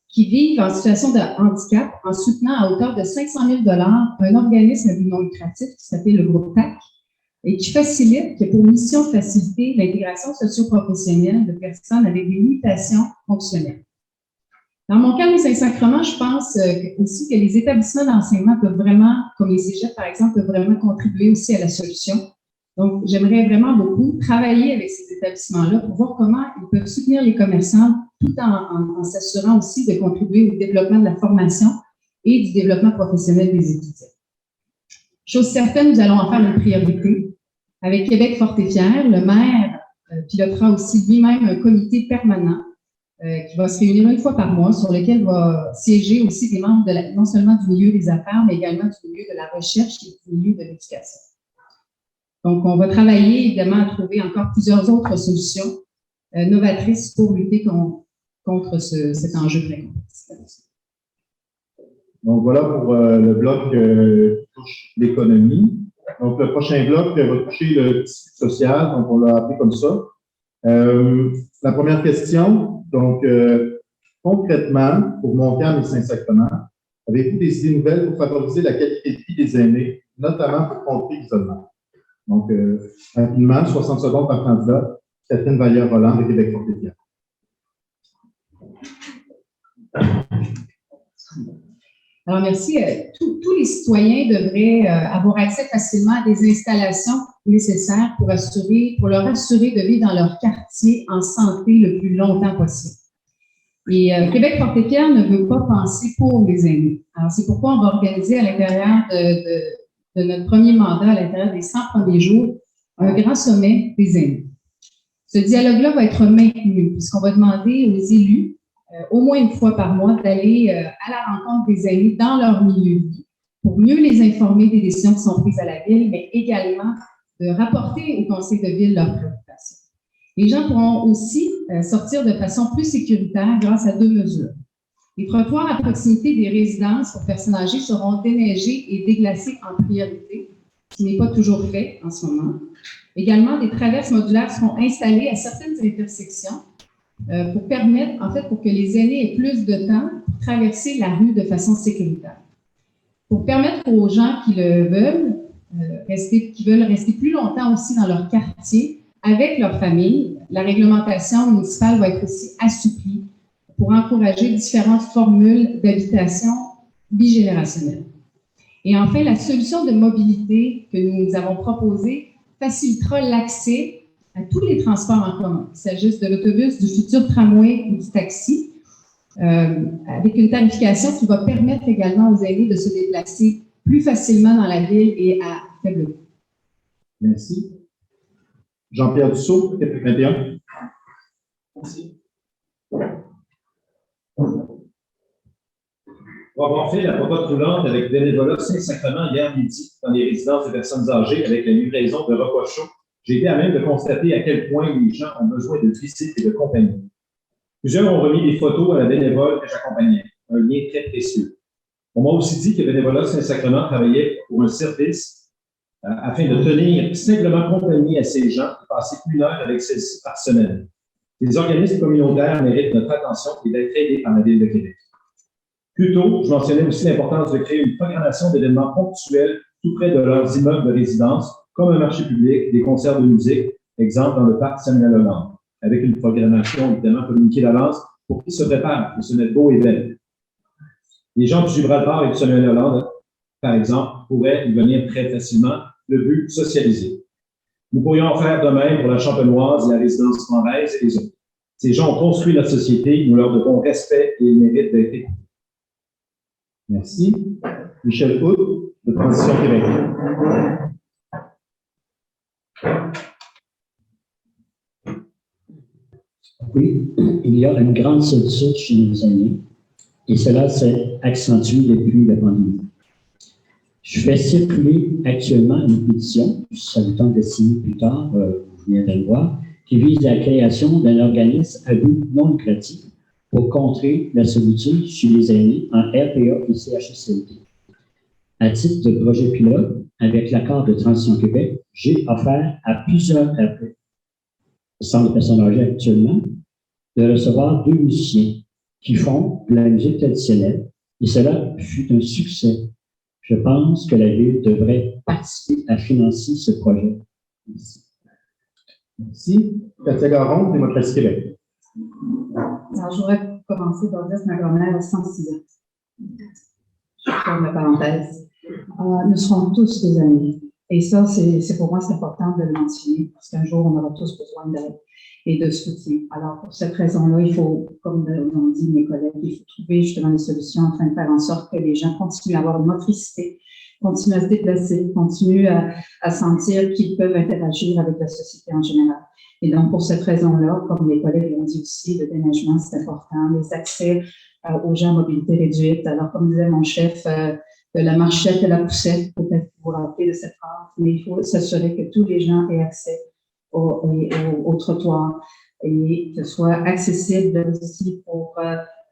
qui vivent en situation de handicap en soutenant à hauteur de 500 000 un organisme à but non lucratif qui s'appelle le groupe TAC et qui a pour mission de faciliter l'intégration socio-professionnelle de personnes avec des limitations fonctionnelles. Dans mon cas, les Saint-Sacrements, je pense aussi que les établissements d'enseignement peuvent vraiment, comme les cégeps par exemple, peuvent vraiment contribuer aussi à la solution. Donc, j'aimerais vraiment beaucoup travailler avec ces établissements-là pour voir comment ils peuvent soutenir les commerçants tout en s'assurant aussi de contribuer au développement de la formation et du développement professionnel des étudiants. Chose certaine, nous allons en faire une priorité. Avec Québec Fort et Fier, le maire pilotera aussi lui-même un comité permanent qui va se réunir une fois par mois, sur lequel va siéger aussi des membres non seulement du milieu des affaires, mais également du milieu de la recherche et du milieu de l'éducation. Donc, on va travailler évidemment à trouver encore plusieurs autres solutions novatrices pour lutter contre cet enjeu très complexe. Donc, voilà pour le bloc qui touche l'économie. Donc, le prochain bloc va toucher le tissu social, donc on l'a appelé comme ça. La première question, donc, concrètement, pour Montcalm et Saint-Sacrement, avez-vous des idées nouvelles pour favoriser la qualité de vie des aînés, notamment pour contrer l'isolement? Donc, rapidement, 60 secondes par candidat, Catherine Vallière-Roland de Québec Fort et Fier. Alors, merci. Tous les citoyens devraient avoir accès facilement à des installations nécessaires pour leur assurer de vivre dans leur quartier en santé le plus longtemps possible. Et Québec Fort et Fier ne veut pas penser pour les aînés. Alors, c'est pourquoi on va organiser à l'intérieur de notre premier mandat, à l'intérieur des 100 premiers jours, un grand sommet des aînés. Ce dialogue-là va être maintenu, puisqu'on va demander aux élus, au moins une fois par mois, d'aller à la rencontre des aînés dans leur milieu de vie pour mieux les informer des décisions qui sont prises à la ville, mais également de rapporter au conseil de ville leurs préoccupations. Les gens pourront aussi sortir de façon plus sécuritaire grâce à 2 mesures. Les trottoirs à proximité des résidences pour personnes âgées seront déneigés et déglacés en priorité. ce qui n'est pas toujours fait en ce moment. Également, des traverses modulaires seront installées à certaines intersections pour permettre, en fait, pour que les aînés aient plus de temps pour traverser la rue de façon sécuritaire. Pour permettre aux gens qui le veulent, qui veulent rester plus longtemps aussi dans leur quartier avec leur famille, la réglementation municipale va être aussi assouplie pour encourager différentes formules d'habitation bigénérationnelle. Et enfin, la solution de mobilité que nous avons proposée facilitera l'accès à tous les transports en commun, qu'il s'agisse de l'autobus, du futur tramway ou du taxi, avec une tarification qui va permettre également aux aînés de se déplacer plus facilement dans la ville et à faible coût. Merci. Jean-Pierre Dussault, Québec 21. Merci. Pour avoir fait la popote roulante avec bénévolat Saint-Sacrement hier midi dans les résidences de personnes âgées avec la livraison de repas chauds, j'ai été à même de constater à quel point les gens ont besoin de visite et de compagnie. Plusieurs ont remis des photos à la bénévole que j'accompagnais, un lien très précieux. On m'a aussi dit que Bénévolat Saint-Sacrement travaillait pour un service afin de tenir simplement compagnie à ces gens et passer 1 heure avec celles-ci par semaine. Les organismes communautaires méritent notre attention et d'être aidés par la Ville de Québec. Plus tôt, je mentionnais aussi l'importance de créer une programmation d'événements ponctuels tout près de leurs immeubles de résidence, comme un marché public, des concerts de musique, exemple dans le parc Samuel Hollande, avec une programmation évidemment communiquée d'avance pour qu'ils se préparent et se mettent beau et belle. Les gens du Gibraltar et du Samuel Hollande, par exemple, pourraient y venir très facilement, le but socialiser. Nous pourrions en faire de même pour la Champenoise, la résidence Franraise et les autres. Ces gens ont construit la société, nous leur devons respect et ils méritent d'être écoutés. Merci. Michel Houd, de Transition Québec. Oui, il y a une grande solitude chez nos aînés et cela s'est accentué depuis la pandémie. Je fais circuler actuellement une pétition, ça vous tente de signer plus tard, vous viendrez le voir, qui vise la création d'un organisme à but non lucratif pour contrer la solitude chez les aînés en RPA et CHSLD. À titre de projet pilote, avec l'accord de Transition Québec, j'ai offert à plusieurs RPA, centres de personnes âgées actuellement, de recevoir 2 musiciens qui font de la musique traditionnelle et cela fut un succès. Je pense que la Ville devrait participer à financer ce projet. Merci. Merci. Katia Garon, Démocratie Québec. Alors, je voudrais commencer par dire que ma grand-mère a 106 ans. Je ferme la parenthèse. Nous serons tous des amis. Et ça, c'est pour moi, c'est important de le mentionner parce qu'un jour, on aura tous besoin d'aide et de soutien. Alors, pour cette raison-là, il faut, comme l'ont dit mes collègues, il faut trouver justement des solutions afin de faire en sorte que les gens continuent à avoir une motricité, continuent à se déplacer, continuent à sentir qu'ils peuvent interagir avec la société en général. Et donc, pour cette raison-là, comme les collègues l'ont dit aussi, le déneigement, c'est important, les accès aux gens à mobilité réduite. Alors, comme disait mon chef, de la marchette à la poussette, peut-être vous vous rappelez de cette phrase, mais il faut s'assurer que tous les gens aient accès au trottoir et que ce soit accessible aussi pour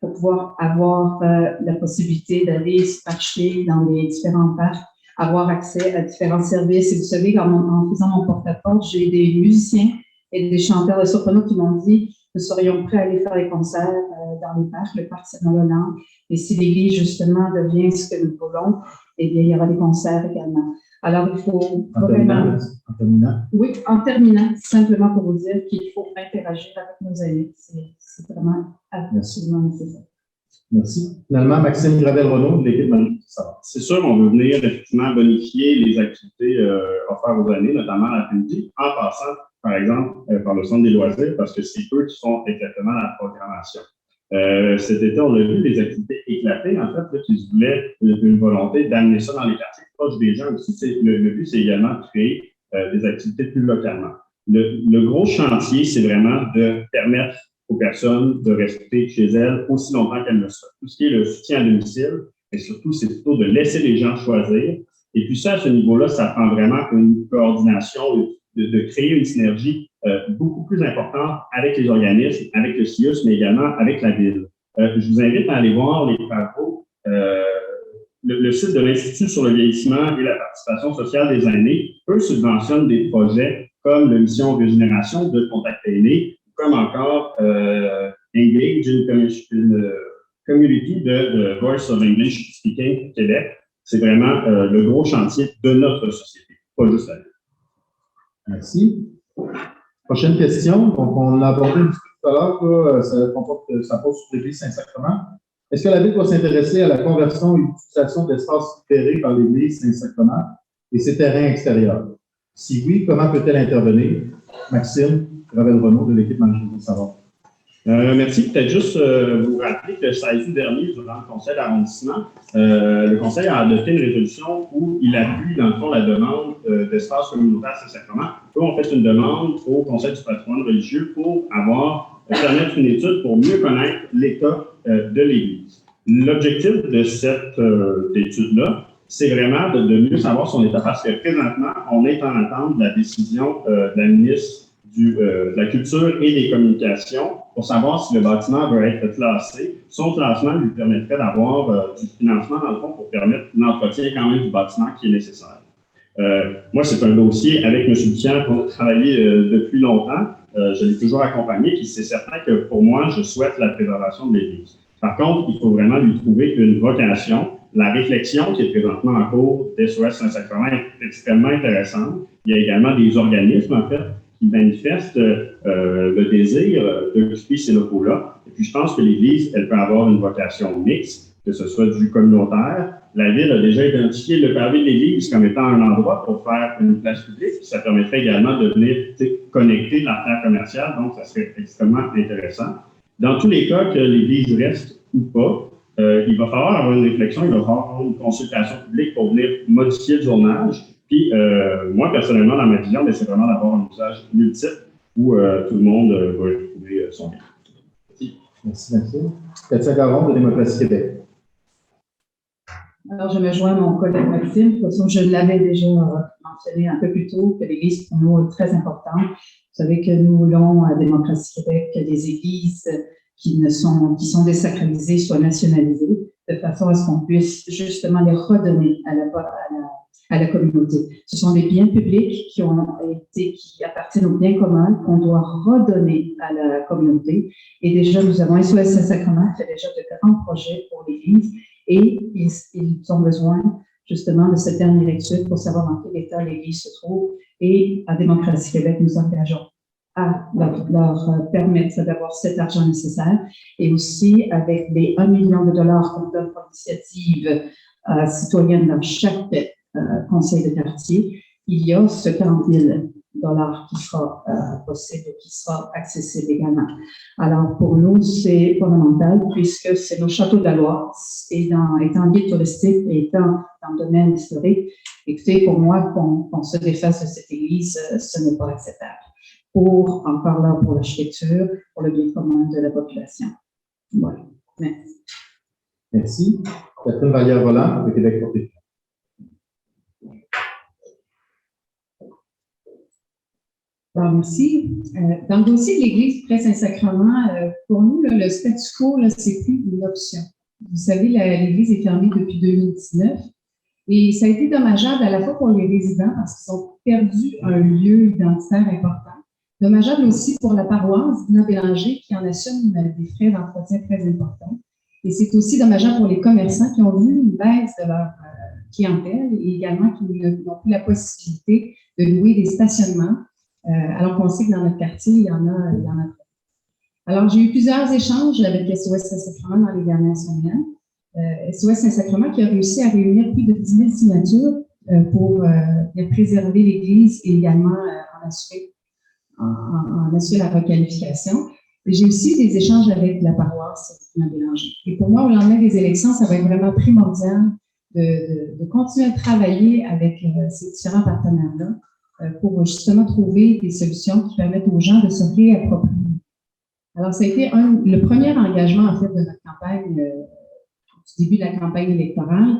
pouvoir avoir la possibilité d'aller se marcher dans les différents parcs, avoir accès à différents services. Et vous savez, en faisant mon porte-à-porte, j'ai des musiciens et des chanteurs de soprano qui m'ont dit nous serions prêts à aller faire des concerts dans les parcs, le parc Saint-Hollande. Et si l'église, justement, devient ce que nous voulons, eh bien, il y aura des concerts également. Alors, il faut vraiment... En terminant. Oui, en terminant, simplement pour vous dire qu'il faut interagir avec nos aînés. C'est vraiment absolument nécessaire. Merci. Finalement, Maxime Gravel-Renaud, de l'équipe Marie. C'est sûr, on veut venir effectivement bonifier les activités offertes aux aînés, notamment l'après-midi, en passant, par exemple, par le centre des loisirs, parce que c'est eux qui font exactement la programmation. Cet été, on a vu des activités éclatées, en fait, là, qui se voulaient une volonté d'amener ça dans les quartiers proches des gens aussi. Le but, c'est également de créer des activités plus localement. Le gros chantier, c'est vraiment de permettre aux personnes de rester chez elles aussi longtemps qu'elles le souhaitent. Tout ce qui est le soutien à domicile, et surtout, c'est plutôt de laisser les gens choisir. Et puis ça, à ce niveau-là, ça prend vraiment une coordination, de créer une synergie beaucoup plus importante avec les organismes, avec le CIUS, mais également avec la Ville. Je vous invite à aller voir les travaux le site de l'Institut sur le vieillissement et la participation sociale des aînés, eux subventionnent des projets comme la mission Régénération de Contact Aînés, comme encore Engage in Community de Voice of English Speaking Québec. C'est vraiment le gros chantier de notre société, pas juste la ville. Merci. Prochaine question. Donc, on l'a abordé un petit peu tout à l'heure, ça pose sur l'Église Saint-Sacrement. Est-ce que la Ville doit s'intéresser à la conversion et l'utilisation d'espaces libérés par l'Église Saint-Sacrement et ses terrains extérieurs? Si oui, comment peut-elle intervenir? Maxime Gravel-Renaud de l'équipe Marie-Josée Savard. Merci. Peut-être juste vous rappeler que le 16 août dernier, durant le conseil d'arrondissement, le conseil a adopté une résolution où il appuie, dans le fond, la demande d'espace communautaire Saint-Sacrement. Eux ont fait une demande au conseil du patrimoine religieux pour permettre une étude pour mieux connaître l'état de l'Église. L'objectif de cette étude-là, c'est vraiment de mieux savoir son état parce que présentement, on est en attente de la décision de la ministre de la Culture et des Communications pour savoir si le bâtiment va être classé. Son classement lui permettrait d'avoir du financement, dans le fond, pour permettre l'entretien quand même du bâtiment qui est nécessaire. Moi, c'est un dossier avec M. Buchan qu'on a travaillé depuis longtemps. Je l'ai toujours accompagné, puis c'est certain que pour moi, je souhaite la préservation de l'Église. Par contre, il faut vraiment lui trouver une vocation. La réflexion qui est présentement en cours d'SOS Saint-Sacrement est extrêmement intéressante. Il y a également des organismes, en fait, qui manifestent le désir d'occuper ces locaux-là. Et puis, je pense que l'Église, elle peut avoir une vocation mixte, que ce soit du communautaire. La Ville a déjà identifié le pavé de l'Église comme étant un endroit pour faire une place publique. Ça permettrait également de venir connecter l'artère commerciale, donc ça serait extrêmement intéressant. Dans tous les cas, que l'Église reste ou pas, il va falloir avoir une réflexion, il va falloir avoir une consultation publique pour venir modifier le zonage. Puis, moi, personnellement, dans ma vision, c'est vraiment d'avoir un usage multiple où tout le monde va trouver son bien. Merci, Maxime. Katia Garon de Démocratie Québec. Alors, je me joins à mon collègue Maxime. De toute façon, je l'avais déjà mentionné un peu plus tôt, que l'Église, pour nous, est très importante. Vous savez que nous voulons, à Démocratie Québec, que des églises qui sont désacralisées soient nationalisées, de façon à ce qu'on puisse justement les redonner à la communauté. Ce sont des biens publics qui appartiennent au bien commun, qu'on doit redonner à la communauté. Et déjà, nous avons SOS Saint-Sacrement fait déjà de grands projets pour l'Église et ils ont besoin justement de cette dernière étude pour savoir dans quel état l'Église se trouve. Et à Démocratie Québec, nous engageons à leur permettre d'avoir cet argent nécessaire et aussi avec les 1 million de dollars qu'on donne pour l'initiative citoyenne dans chaque conseil de quartier, il y a ce 40 000 dollars qui sera possible et qui sera accessible également. Alors, pour nous, c'est fondamental puisque c'est nos châteaux de la Loire, étant guide touristique et étant dans le domaine historique. Écoutez, pour moi, qu'on se défasse de cette église, ce n'est pas acceptable. Encore là, pour l'architecture, pour le bien commun de la population. Voilà. Merci. Merci. Catherine Vallière-Volant, de Québec Protection. Bon, merci. Dans le dossier de l'Église Près Saint-Sacrement, pour nous, le statu quo, c'est plus une option. Vous savez, l'Église est fermée depuis 2019 et ça a été dommageable à la fois pour les résidents parce qu'ils ont perdu un lieu identitaire important. Dommageable aussi pour la paroisse Dina Bélanger qui en assume des frais d'entretien très importants. Et c'est aussi dommageable pour les commerçants qui ont vu une baisse de leur clientèle et également qui n'ont plus la possibilité de louer des stationnements, alors qu'on sait que dans notre quartier, il y en a. Alors, j'ai eu plusieurs échanges avec SOS Saint-Sacrement dans les dernières semaines. SOS Saint-Sacrement qui a réussi à réunir plus de 10 000 signatures pour préserver l'Église et également en assurer la requalification. Et j'ai aussi des échanges avec la paroisse Dina Bélanger. Et pour moi, au lendemain des élections, ça va être vraiment primordial de continuer à travailler avec ces différents partenaires-là pour justement trouver des solutions qui permettent aux gens de se réapproprier. Alors, ça a été le premier engagement, en fait, de notre campagne, du début de la campagne électorale.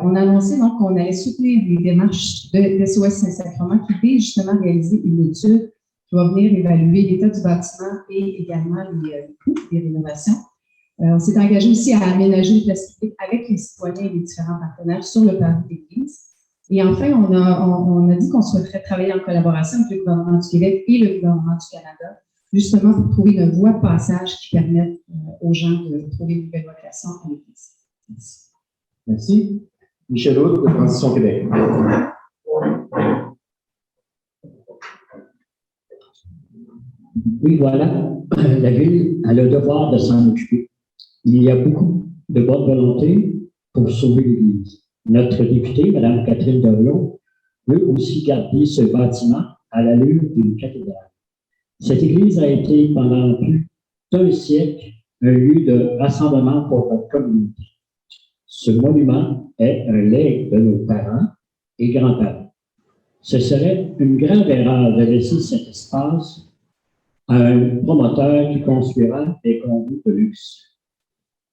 On a annoncé donc qu'on allait soutenir les démarches de SOS Saint-Sacrement qui visent justement à réaliser une étude qui va venir évaluer l'état du bâtiment et également les coûts des rénovations. On s'est engagé aussi à aménager le place publique avec les citoyens et les différents partenaires sur le parvis d'église. Et enfin, on a dit qu'on souhaiterait travailler en collaboration avec le gouvernement du Québec et le gouvernement du Canada, justement pour trouver une voie de passage qui permette aux gens de trouver une nouvelle vocation à l'Église. Merci. Merci. Michel Aude, de Transition Québec. Oui, voilà. La Ville a le devoir de s'en occuper. Il y a beaucoup de bonne volonté pour sauver l'Église. Notre députée, Mme Catherine Dorion, veut aussi garder ce bâtiment à l'allure d'une cathédrale. Cette Église a été pendant plus d'un siècle un lieu de rassemblement pour notre communauté. Ce monument est un legs de nos parents et grands-parents. Ce serait une grave erreur de laisser cet espace à un promoteur qui construira des condos de luxe.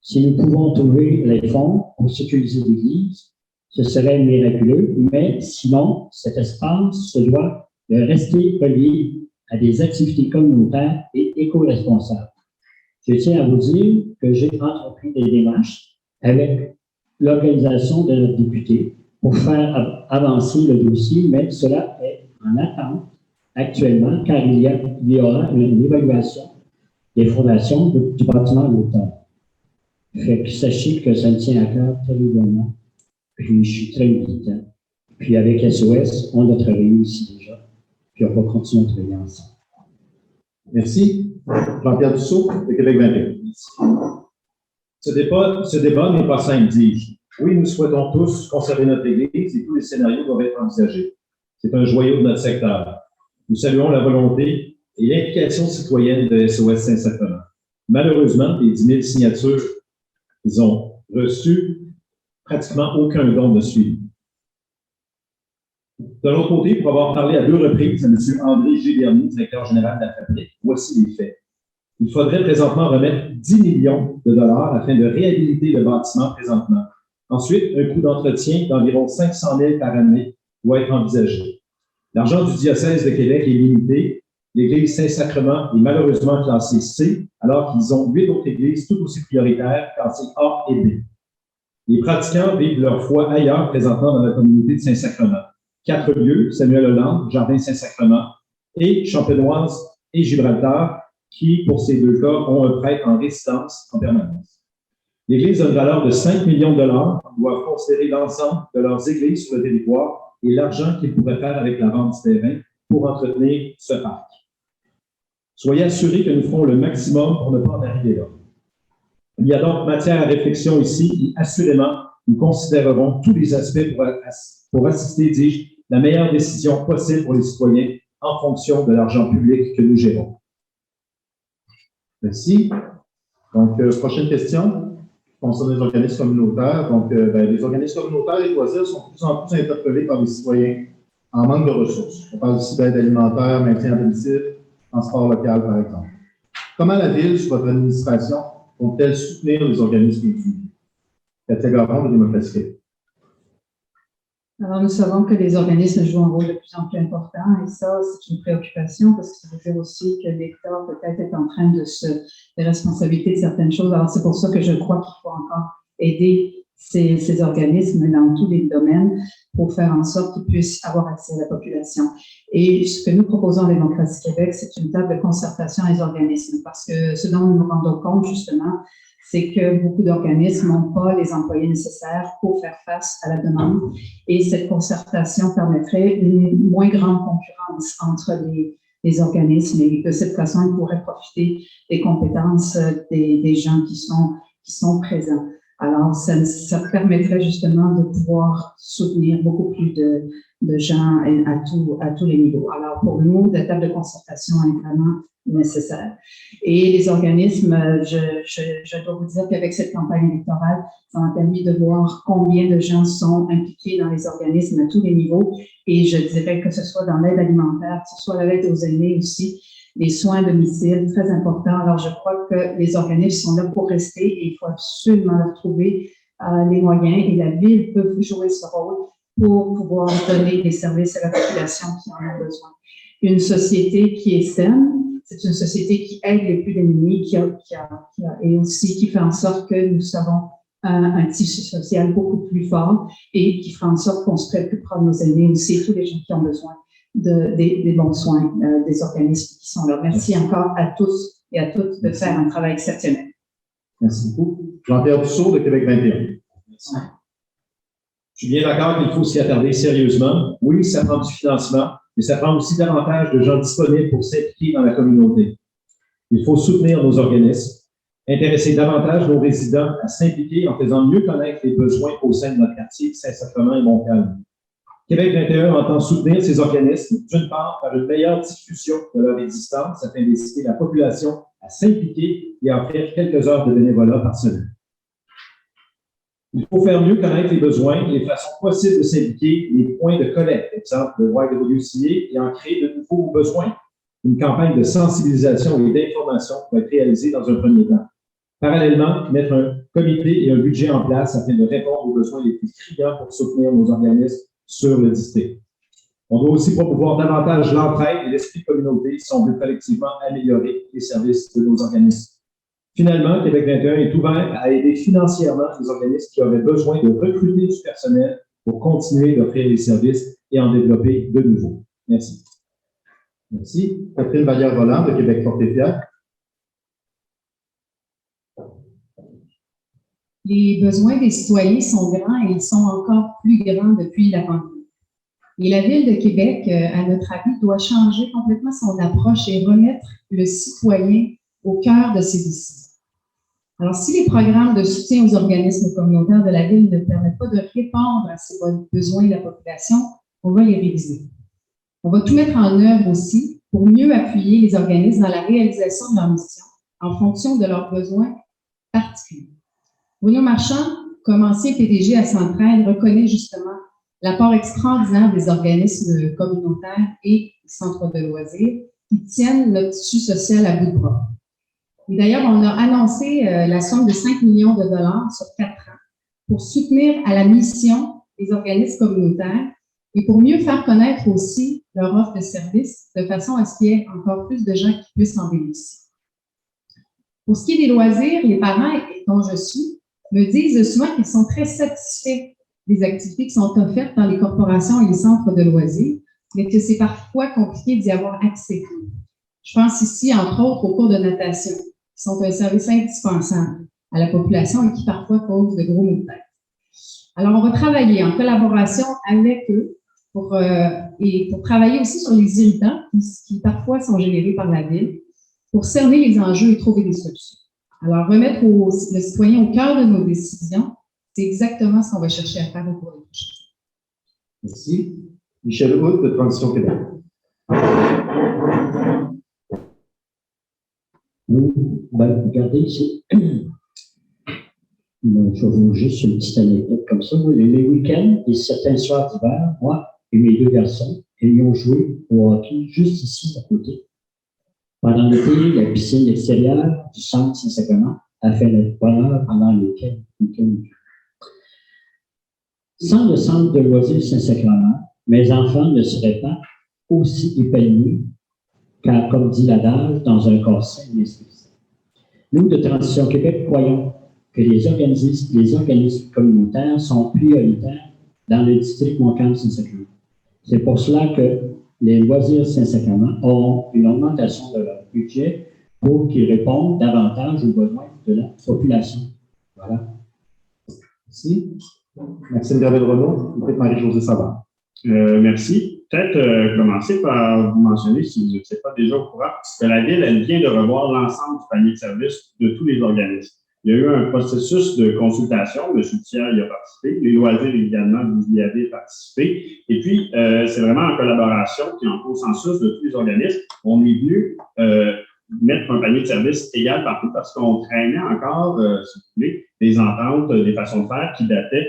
Si nous pouvons trouver les fonds pour sécuriser l'Église, ce serait miraculeux, mais sinon, cet espace se doit de rester relié à des activités communautaires et éco-responsables. Je tiens à vous dire que j'ai entrepris des démarches avec l'organisation de notre député pour faire avancer le dossier, mais cela est en attente actuellement, car il y aura une évaluation des fondations du bâtiment à l'automne. Fait que sachez que ça me tient à cœur terriblement. Puis je suis très militant. Puis avec SOS, on a travaillé aussi déjà. Puis on va continuer à travailler ensemble. Merci. Jean-Pierre Dussault, de Québec 21. Ce débat n'est pas simple, dis-je. Oui, nous souhaitons tous conserver notre Église et tous les scénarios doivent être envisagés. C'est un joyau de notre secteur. Nous saluons la volonté et l'implication citoyenne de SOS Saint-Sacrement. Malheureusement, les 10 000 signatures qu'ils ont reçues, pratiquement aucun don de suivi. De l'autre côté, pour avoir parlé à 2 reprises à M. André G. Bernier, directeur général de la fabrique, voici les faits. Il faudrait présentement remettre 10 millions de dollars afin de réhabiliter le bâtiment présentement. Ensuite, un coût d'entretien d'environ 500 000 par année doit être envisagé. L'argent du diocèse de Québec est limité. L'Église Saint-Sacrement est malheureusement classée C, alors qu'ils ont 8 autres églises tout aussi prioritaires, classées A et B. Les pratiquants vivent leur foi ailleurs présentement dans la communauté de Saint-Sacrement. 4 lieux, Samuel Hollande, Jardin Saint-Sacrement et Champenoise et Gibraltar, qui, pour ces 2 cas, ont un prêtre en résidence en permanence. L'Église d'une valeur de 5 millions de dollars doit considérer l'ensemble de leurs églises sur le territoire et l'argent qu'ils pourraient faire avec la vente du terrain pour entretenir ce parc. Soyez assurés que nous ferons le maximum pour ne pas en arriver là. Il y a donc matière à réflexion ici et assurément, nous considérerons tous les aspects pour assister, dis-je, la meilleure décision possible pour les citoyens en fonction de l'argent public que nous gérons. Merci. Donc, prochaine question concernant les organismes communautaires. Donc, les organismes communautaires et loisirs sont de plus en plus interpellés par les citoyens en manque de ressources. On parle ici d'aide alimentaire, maintien à domicile, transport local, par exemple. Comment la Ville, sous votre administration, vont-elles soutenir les organismes unis? Cathy Garon de Démocratie Québec. Alors, nous savons que les organismes jouent un rôle de plus en plus important et ça, c'est une préoccupation parce que ça veut dire aussi que l'État peut-être est en train de se responsabiliser de certaines choses. Alors, c'est pour ça que je crois qu'il faut encore aider ces organismes dans tous les domaines pour faire en sorte qu'ils puissent avoir accès à la population. Et ce que nous proposons à Démocratie Québec, c'est une table de concertation des organismes parce que ce dont nous nous rendons compte, justement, c'est que beaucoup d'organismes n'ont pas les employés nécessaires pour faire face à la demande. Et cette concertation permettrait une moins grande concurrence entre les organismes. Et de cette façon, ils pourraient profiter des compétences des gens qui sont présents. Alors, ça permettrait justement de pouvoir soutenir beaucoup plus de gens à tous les niveaux. Alors, pour nous, la table de concertation est vraiment nécessaire. Et les organismes, je dois vous dire qu'avec cette campagne électorale, ça m'a permis de voir combien de gens sont impliqués dans les organismes à tous les niveaux. Et je dirais que ce soit dans l'aide alimentaire, que ce soit l'aide aux aînés aussi, les soins à domicile, très important. Alors, je crois que les organismes sont là pour rester et il faut absolument leur trouver les moyens et la Ville peut jouer ce rôle pour pouvoir donner des services à la population qui en a besoin. Une société qui est saine, c'est une société qui aide les plus démunis, et aussi qui fait en sorte que nous avons un tissu social beaucoup plus fort et qui fera en sorte qu'on se préoccupera de nos aînés aussi, tous les gens qui ont besoin des bons soins des organismes qui sont là. Merci encore à tous et à toutes de faire un travail exceptionnel. Merci beaucoup. Jean-Pierre Dussault de Québec 21. Merci. Je suis bien d'accord qu'il faut s'y attarder sérieusement. Oui, ça prend du financement, mais ça prend aussi davantage de gens disponibles pour s'impliquer dans la communauté. Il faut soutenir nos organismes, intéresser davantage nos résidents à s'impliquer en faisant mieux connaître les besoins au sein de notre quartier, Saint-Sacrement et Montcalm. Québec 21 entend soutenir ces organismes, d'une part, par une meilleure diffusion de leur existence, afin d'inciter la population à s'impliquer et à offrir quelques heures de bénévolat par semaine. Il faut faire mieux connaître les besoins, les façons possibles de s'impliquer, les points de collecte, exemple le YWCA, et en créer de nouveaux besoins. Une campagne de sensibilisation et d'information va être réalisée dans un premier temps. Parallèlement, mettre un comité et un budget en place afin de répondre aux besoins les plus criants pour soutenir nos organismes sur le district. On doit aussi promouvoir davantage l'entraide et l'esprit de communauté si on veut collectivement améliorer les services de nos organismes. Finalement, Québec 21 est ouvert à aider financièrement les organismes qui auraient besoin de recruter du personnel pour continuer d'offrir les services et en développer de nouveaux. Merci. Merci. Catherine Vallière-Volant de Québec Fort et Fier. Les besoins des citoyens sont grands et ils sont encore plus grands depuis la pandémie. Et la Ville de Québec, à notre avis, doit changer complètement son approche et remettre le citoyen au cœur de ses décisions. Alors, si les programmes de soutien aux organismes communautaires de la Ville ne permettent pas de répondre à ces besoins de la population, on va les réviser. On va tout mettre en œuvre aussi pour mieux appuyer les organismes dans la réalisation de leur mission en fonction de leurs besoins particuliers. Bruno Marchand, comme ancien PDG à Centraide, reconnaît justement l'apport extraordinaire des organismes communautaires et centres de loisirs qui tiennent notre tissu social à bout de bras. Et d'ailleurs, on a annoncé la somme de 5 millions de dollars sur 4 ans pour soutenir à la mission les organismes communautaires et pour mieux faire connaître aussi leur offre de services de façon à ce qu'il y ait encore plus de gens qui puissent en bénéficier. Pour ce qui est des loisirs, les parents dont je suis me disent souvent qu'ils sont très satisfaits des activités qui sont offertes dans les corporations et les centres de loisirs, mais que c'est parfois compliqué d'y avoir accès. Je pense ici, entre autres, aux cours de natation, qui sont un service indispensable à la population et qui parfois causent de gros maux de tête. Alors, on va travailler en collaboration avec eux pour travailler aussi sur les irritants qui parfois sont générés par la Ville, pour cerner les enjeux et trouver des solutions. Alors, remettre le citoyen au cœur de nos décisions, c'est exactement ce qu'on va chercher à faire au cours des prochaines années. Merci. Michel Hood de Transition Québec. Oui, ben, regardez ici. Je vais vous juste une petite anecdote comme ça. Les week-ends et certains soirs d'hiver, moi et mes 2 garçons, ils ont joué au hockey juste ici à côté. Pendant l'été, la piscine extérieure du centre Saint-Sacrement a fait notre bonheur pendant le week-end. Sans le centre de loisirs Saint-Sacrement, mes enfants ne seraient pas aussi épanouis car, comme dit l'adage, dans un corps sain et esprit. Nous, de Transition Québec, croyons que les organismes communautaires sont prioritaires dans le district Montcalm-Saint-Sacrement. C'est pour cela que les loisirs Saint-Sacrement auront une augmentation de leur budget pour qu'ils répondent davantage aux besoins de la population. Voilà. Merci. Maxime Gervais-Renaud, peut-être Marie-Josée Savard. Merci. Peut-être commencer par vous mentionner, si vous n'êtes pas déjà au courant, que la Ville, elle vient de revoir l'ensemble du panier de services de tous les organismes. Il y a eu un processus de consultation, M. Thiers y a participé, les loisirs également, vous y avez participé, et puis c'est vraiment en collaboration et en consensus de tous les organismes, on est venu mettre un panier de services égal partout parce qu'on craignait encore, si vous voulez, des ententes, des façons de faire qui dataient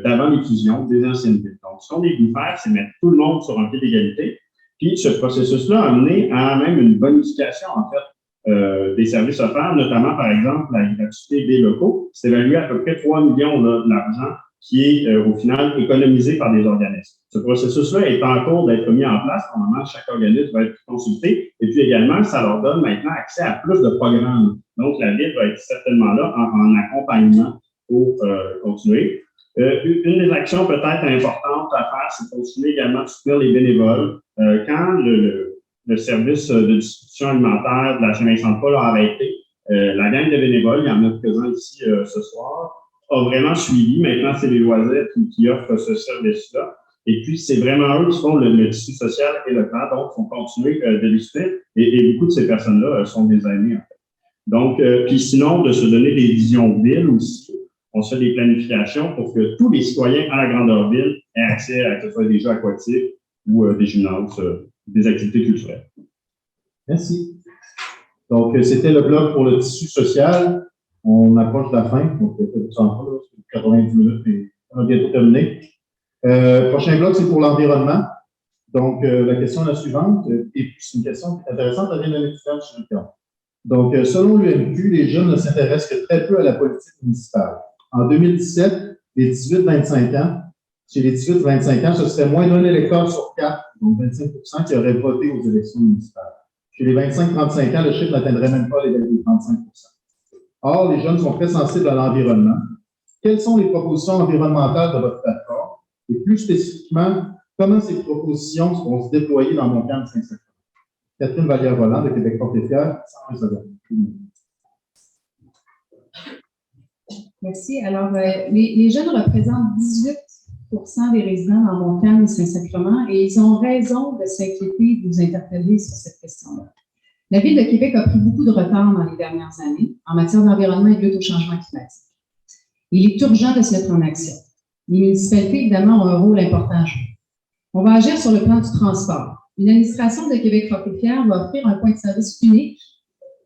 d'avant les fusions des anciennes villes. Donc, ce qu'on est venu faire, c'est mettre tout le monde sur un pied d'égalité. Puis, ce processus-là a amené à même une bonification, en fait, des services offerts, notamment, par exemple, la gratuité des locaux. C'est évalué à peu près 3 millions là, de l'argent qui est au final économisé par des organismes. Ce processus-là est en cours d'être mis en place. Normalement, chaque organisme va être consulté. Et puis également, ça leur donne maintenant accès à plus de programmes. Donc, la Ville va être certainement là en accompagnement pour continuer. Une des actions peut-être importantes à faire, c'est continuer également de soutenir les bénévoles. Quand le service de distribution alimentaire de la Saint-Vincent-de-Paul a arrêté, la gang de bénévoles, il y en a présents ici ce soir, a vraiment suivi. Maintenant, c'est les loisirs qui offrent ce service-là. Et puis, c'est vraiment eux qui font le tissu social et local, donc il faut continuer de les soutenir. Et beaucoup de ces personnes-là sont des amis, en fait. Donc, puis sinon, de se donner des visions villes aussi. On se fait des planifications pour que tous les citoyens à la grandeur ville aient accès à que ce soit des jeux aquatiques ou des gymnases, des activités culturelles. Merci. Donc, c'était le bloc pour le tissu social. On approche de la fin, donc ça en prend 90 minutes et on a bientôt terminé. Prochain bloc, c'est pour l'environnement. Donc, la question est la suivante, et puis c'est une question intéressante, elle vient d'un étudiant sur le terrain. Donc, selon l'UMQ, les jeunes ne s'intéressent que très peu à la politique municipale. En 2017, les 18-25 ans, chez les 18-25 ans, ce serait moins d'un électeur sur 4, donc 25 qui auraient voté aux élections municipales. Chez les 25-35 ans, le chiffre n'atteindrait même pas les 35 Or, les jeunes sont très sensibles à l'environnement. Quelles sont les propositions environnementales de votre plateforme? Et plus spécifiquement, comment ces propositions vont se déployer dans mon camp de Saint-Sacrement? Catherine Vallière-Volant de Québec Porte et Fier, 101 secondes. Merci. Alors, les jeunes représentent 18% des résidents dans Montcalm et Saint-Sacrement et ils ont raison de s'inquiéter et de vous interpeller sur cette question-là. La Ville de Québec a pris beaucoup de retard dans les dernières années en matière d'environnement et de lutte au changement climatique. Il est urgent de se mettre en action. Les municipalités, évidemment, ont un rôle important à jouer. On va agir sur le plan du transport. Une administration de Québec Porte et Fier va offrir un point de service unique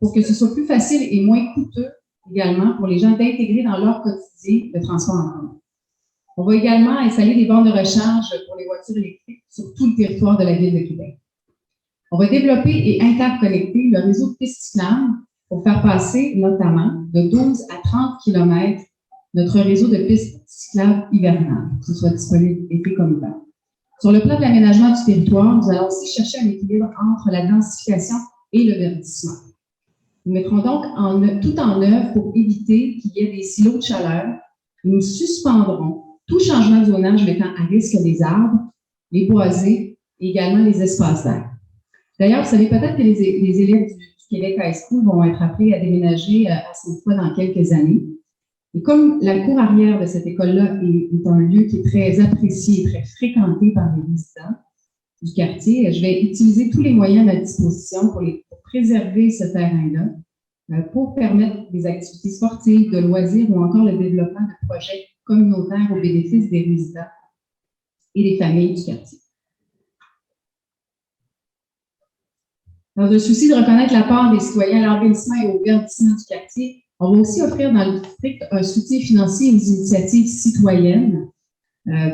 pour que ce soit plus facile et moins coûteux également pour les gens d'intégrer dans leur quotidien le transport en commun. On va également installer des bornes de recharge pour les voitures électriques sur tout le territoire de la Ville de Québec. On va développer et interconnecter le réseau de pistes cyclables pour faire passer notamment de 12 à 30 km notre réseau de pistes cyclables hivernales, que ce soit disponible été comme hiver. Sur le plan de l'aménagement du territoire, nous allons aussi chercher un équilibre entre la densification et le verdissement. Nous mettrons donc tout en œuvre pour éviter qu'il y ait des silos de chaleur et nous suspendrons tout changement de zonage mettant à risque les arbres, les boisés et également les espaces verts. D'ailleurs, vous savez peut-être que les élèves du Québec High School vont être appelés à déménager à Sainte-Foy dans quelques années. Et comme la cour arrière de cette école-là est un lieu qui est très apprécié et très fréquenté par les résidents du quartier, je vais utiliser tous les moyens à ma disposition pour préserver ce terrain-là, pour permettre des activités sportives, de loisirs ou encore le développement de projets communautaires au bénéfice des résidents et des familles du quartier. Dans un souci de reconnaître la part des citoyens à l'embellissement et au verdissement du quartier, on va aussi offrir dans le district un soutien financier aux initiatives citoyennes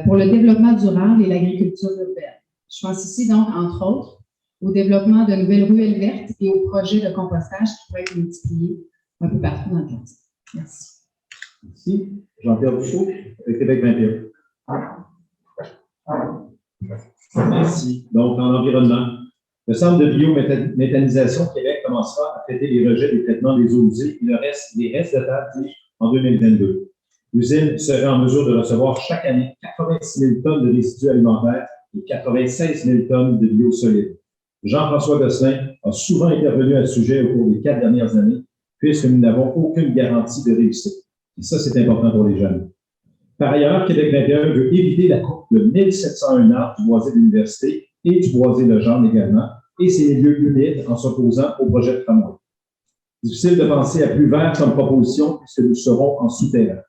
pour le développement durable et l'agriculture urbaine. Je pense ici donc, entre autres, au développement de nouvelles ruelles vertes et aux projets de compostage qui pourraient être multipliés un peu partout dans le quartier. Merci. Merci. Jean-Pierre Bouchot, Québec 21. Merci. Donc, en environnement, le Centre de biométhanisation Québec commencera à traiter les rejets des traitements des eaux usées et des restes de terre en 2022. L'usine serait en mesure de recevoir chaque année 86 000 tonnes de résidus alimentaires et 96 000 tonnes de biosolides. Jean-François Gosselin a souvent intervenu à ce sujet au cours des 4 dernières années, puisque nous n'avons aucune garantie de réussite. Et ça, c'est important pour les jeunes. Par ailleurs, Québec 21 veut éviter la coupe de 1701 arbres du boisé de l'université et du boisé Legendre également, et ses lieux humides en s'opposant au projet de tramway. Difficile de penser à plus vert comme proposition puisque nous serons en souterrain.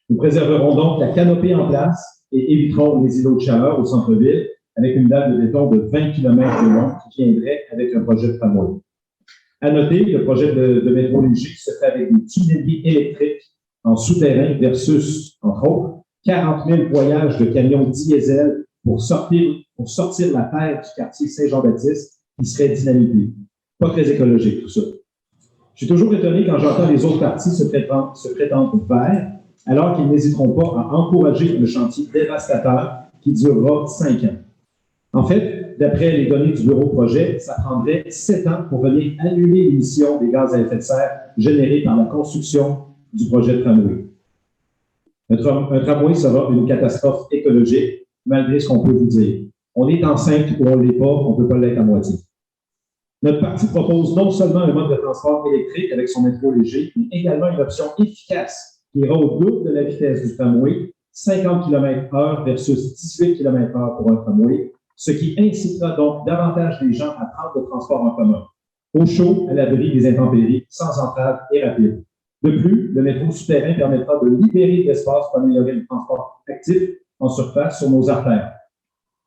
Nous préserverons donc la canopée en place et éviterons les îlots de chaleur au centre-ville avec une dalle de béton de 20 km de long qui viendrait avec un projet de tramway. À noter, le projet de métro léger se fait avec des tunneliers électriques en souterrain versus, entre autres, 40 000 voyages de camions diesel pour sortir la terre du quartier Saint-Jean-Baptiste qui serait dynamité. Pas très écologique, tout ça. Je suis toujours étonné quand j'entends les autres partis se prétendre verts alors qu'ils n'hésiteront pas à encourager le chantier dévastateur qui durera 5 ans. En fait, d'après les données du bureau projet, ça prendrait 7 ans pour venir annuler l'émission des gaz à effet de serre générés par la construction du projet de tramway. Un tramway sera une catastrophe écologique, malgré ce qu'on peut vous dire. On est enceinte ou on ne l'est pas, on ne peut pas l'être à moitié. Notre parti propose non seulement un mode de transport électrique avec son métro léger, mais également une option efficace qui ira au double de la vitesse du tramway, 50 km/h versus 18 km/h pour un tramway, ce qui incitera donc davantage les gens à prendre le transport en commun, au chaud, à l'abri des intempéries, sans entrave et rapide. De plus, le métro souterrain permettra de libérer de l'espace pour améliorer le transport actif en surface sur nos artères.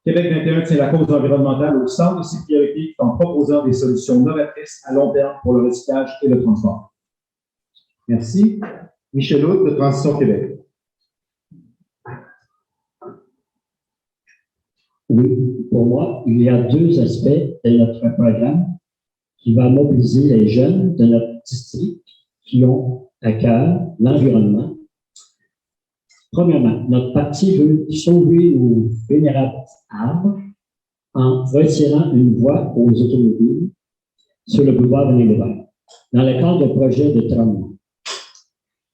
Québec 21 tient la cause environnementale au centre de ses priorités en proposant des solutions novatrices à long terme pour le recyclage et le transport. Merci. Michel Houde, de Transition Québec. Oui, pour moi, il y a 2 aspects de notre programme qui va mobiliser les jeunes de notre district qui ont à cœur l'environnement. Premièrement, notre parti veut sauver nos vénérables arbres en retirant une voie aux automobiles sur le boulevard René-Lévesque, dans le cadre de projets de tramway.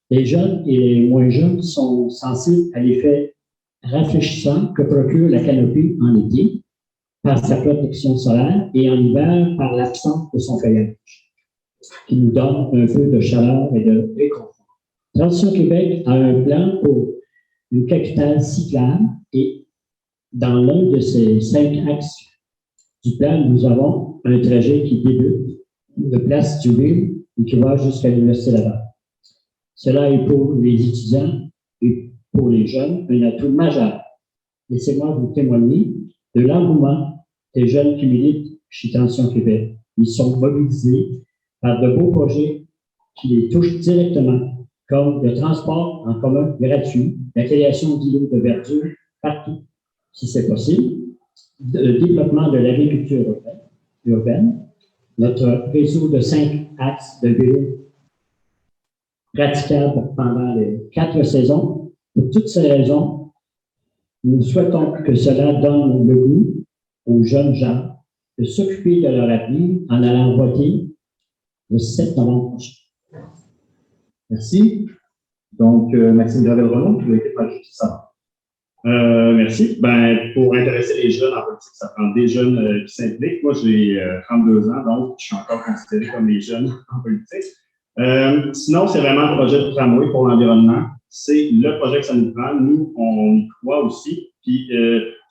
Les jeunes et les moins jeunes sont sensibles à l'effet rafraîchissant que procure la canopée en été par sa protection solaire et en hiver par l'absence de son feuillage, qui nous donne un peu de chaleur et de réconfort. Transition Québec a un plan pour une capitale cyclable et dans l'un de ces 5 axes du plan, nous avons un trajet qui débute de Place du Ville et qui va jusqu'à l'Université Laval. Cela est pour les étudiants et pour les jeunes un atout majeur. Laissez-moi vous témoigner de l'engouement des jeunes qui militent chez Transition Québec. Ils sont mobilisés par de beaux projets qui les touchent directement, comme le transport en commun gratuit, la création d'îlots de verdure partout, si c'est possible, le développement de l'agriculture urbaine, notre réseau de 5 axes de vélo praticable pendant les 4 saisons. Pour toutes ces raisons, nous souhaitons que cela donne le goût aux jeunes gens de s'occuper de leur avenir en allant voter le 7 novembre prochain. Merci. Donc, Maxime Gravel-Renaud, de l'équipe Justice. Merci. Pour intéresser les jeunes en politique, ça prend des jeunes qui s'impliquent. Moi, j'ai 32 ans, donc je suis encore considéré comme les jeunes en politique. Sinon, c'est vraiment le projet de tramway pour l'environnement. C'est le projet que ça nous prend. Nous, on y croit aussi. Puis,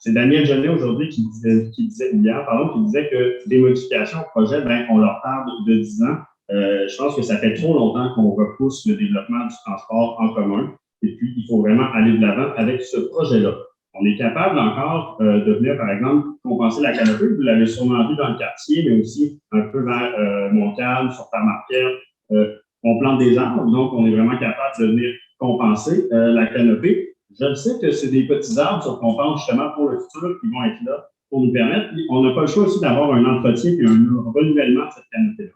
c'est Daniel Genet aujourd'hui qui disait que des modifications au projet, on leur tarde de 10 ans. Je pense que ça fait trop longtemps qu'on repousse le développement du transport en commun. Et puis, il faut vraiment aller de l'avant avec ce projet-là. On est capable encore de venir, par exemple, compenser la canopée. Vous l'avez sûrement vu dans le quartier, mais aussi un peu vers Montcalm, sur Marquette. On plante des arbres, donc on est vraiment capable de venir compenser la canopée. Je sais que c'est des petits arbres sur qu'on pense justement pour le futur qui vont être là pour nous permettre. Puis on n'a pas le choix aussi d'avoir un entretien et un renouvellement de cette canopée-là.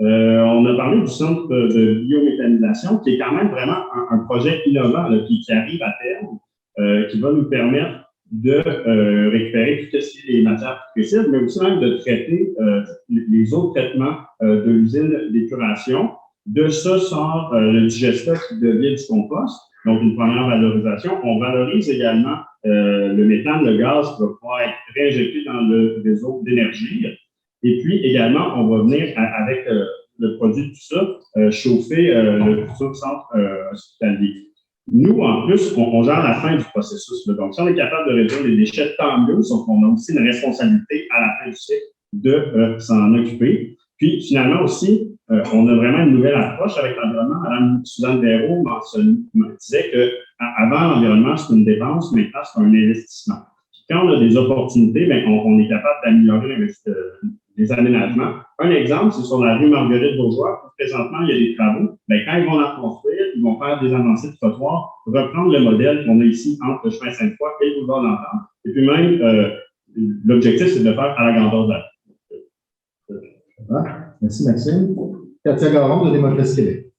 On a parlé du centre de biométhanisation, qui est quand même vraiment un projet innovant là, qui arrive à terme, qui va nous permettre de récupérer tout ce qui est les matières précises, mais aussi même de traiter les autres traitements de l'usine d'épuration. De ça sort le digestat qui devient du compost, donc une première valorisation. On valorise également le méthane, le gaz qui va pouvoir être réinjecté dans le réseau d'énergie. Et puis, également, on va venir avec le produit de tout ça, chauffer le futur centre hospitalier. Nous, en plus, on gère la fin du processus. Là. Donc, si on est capable de réduire les déchets, tant mieux, sauf qu'on a aussi une responsabilité à la fin du cycle de s'en occuper. Puis, finalement aussi, on a vraiment une nouvelle approche avec l'environnement. Madame Suzanne Béraud disait qu'avant, l'environnement, c'est une dépense, mais maintenant, c'est un investissement. Puis, quand on a des opportunités, on est capable d'améliorer les aménagements. Un exemple, c'est sur la rue Marguerite-Bourgeois. Présentement, il y a des travaux. Quand ils vont la construire, ils vont faire des avancées de trottoir, reprendre le modèle qu'on a ici entre le chemin Sainte-Foy et le boulevard d'Antan. Et puis même, l'objectif, c'est de le faire à la grandeur de la rue. Merci, Maxime. Katia Garon, de Démocratie Québec.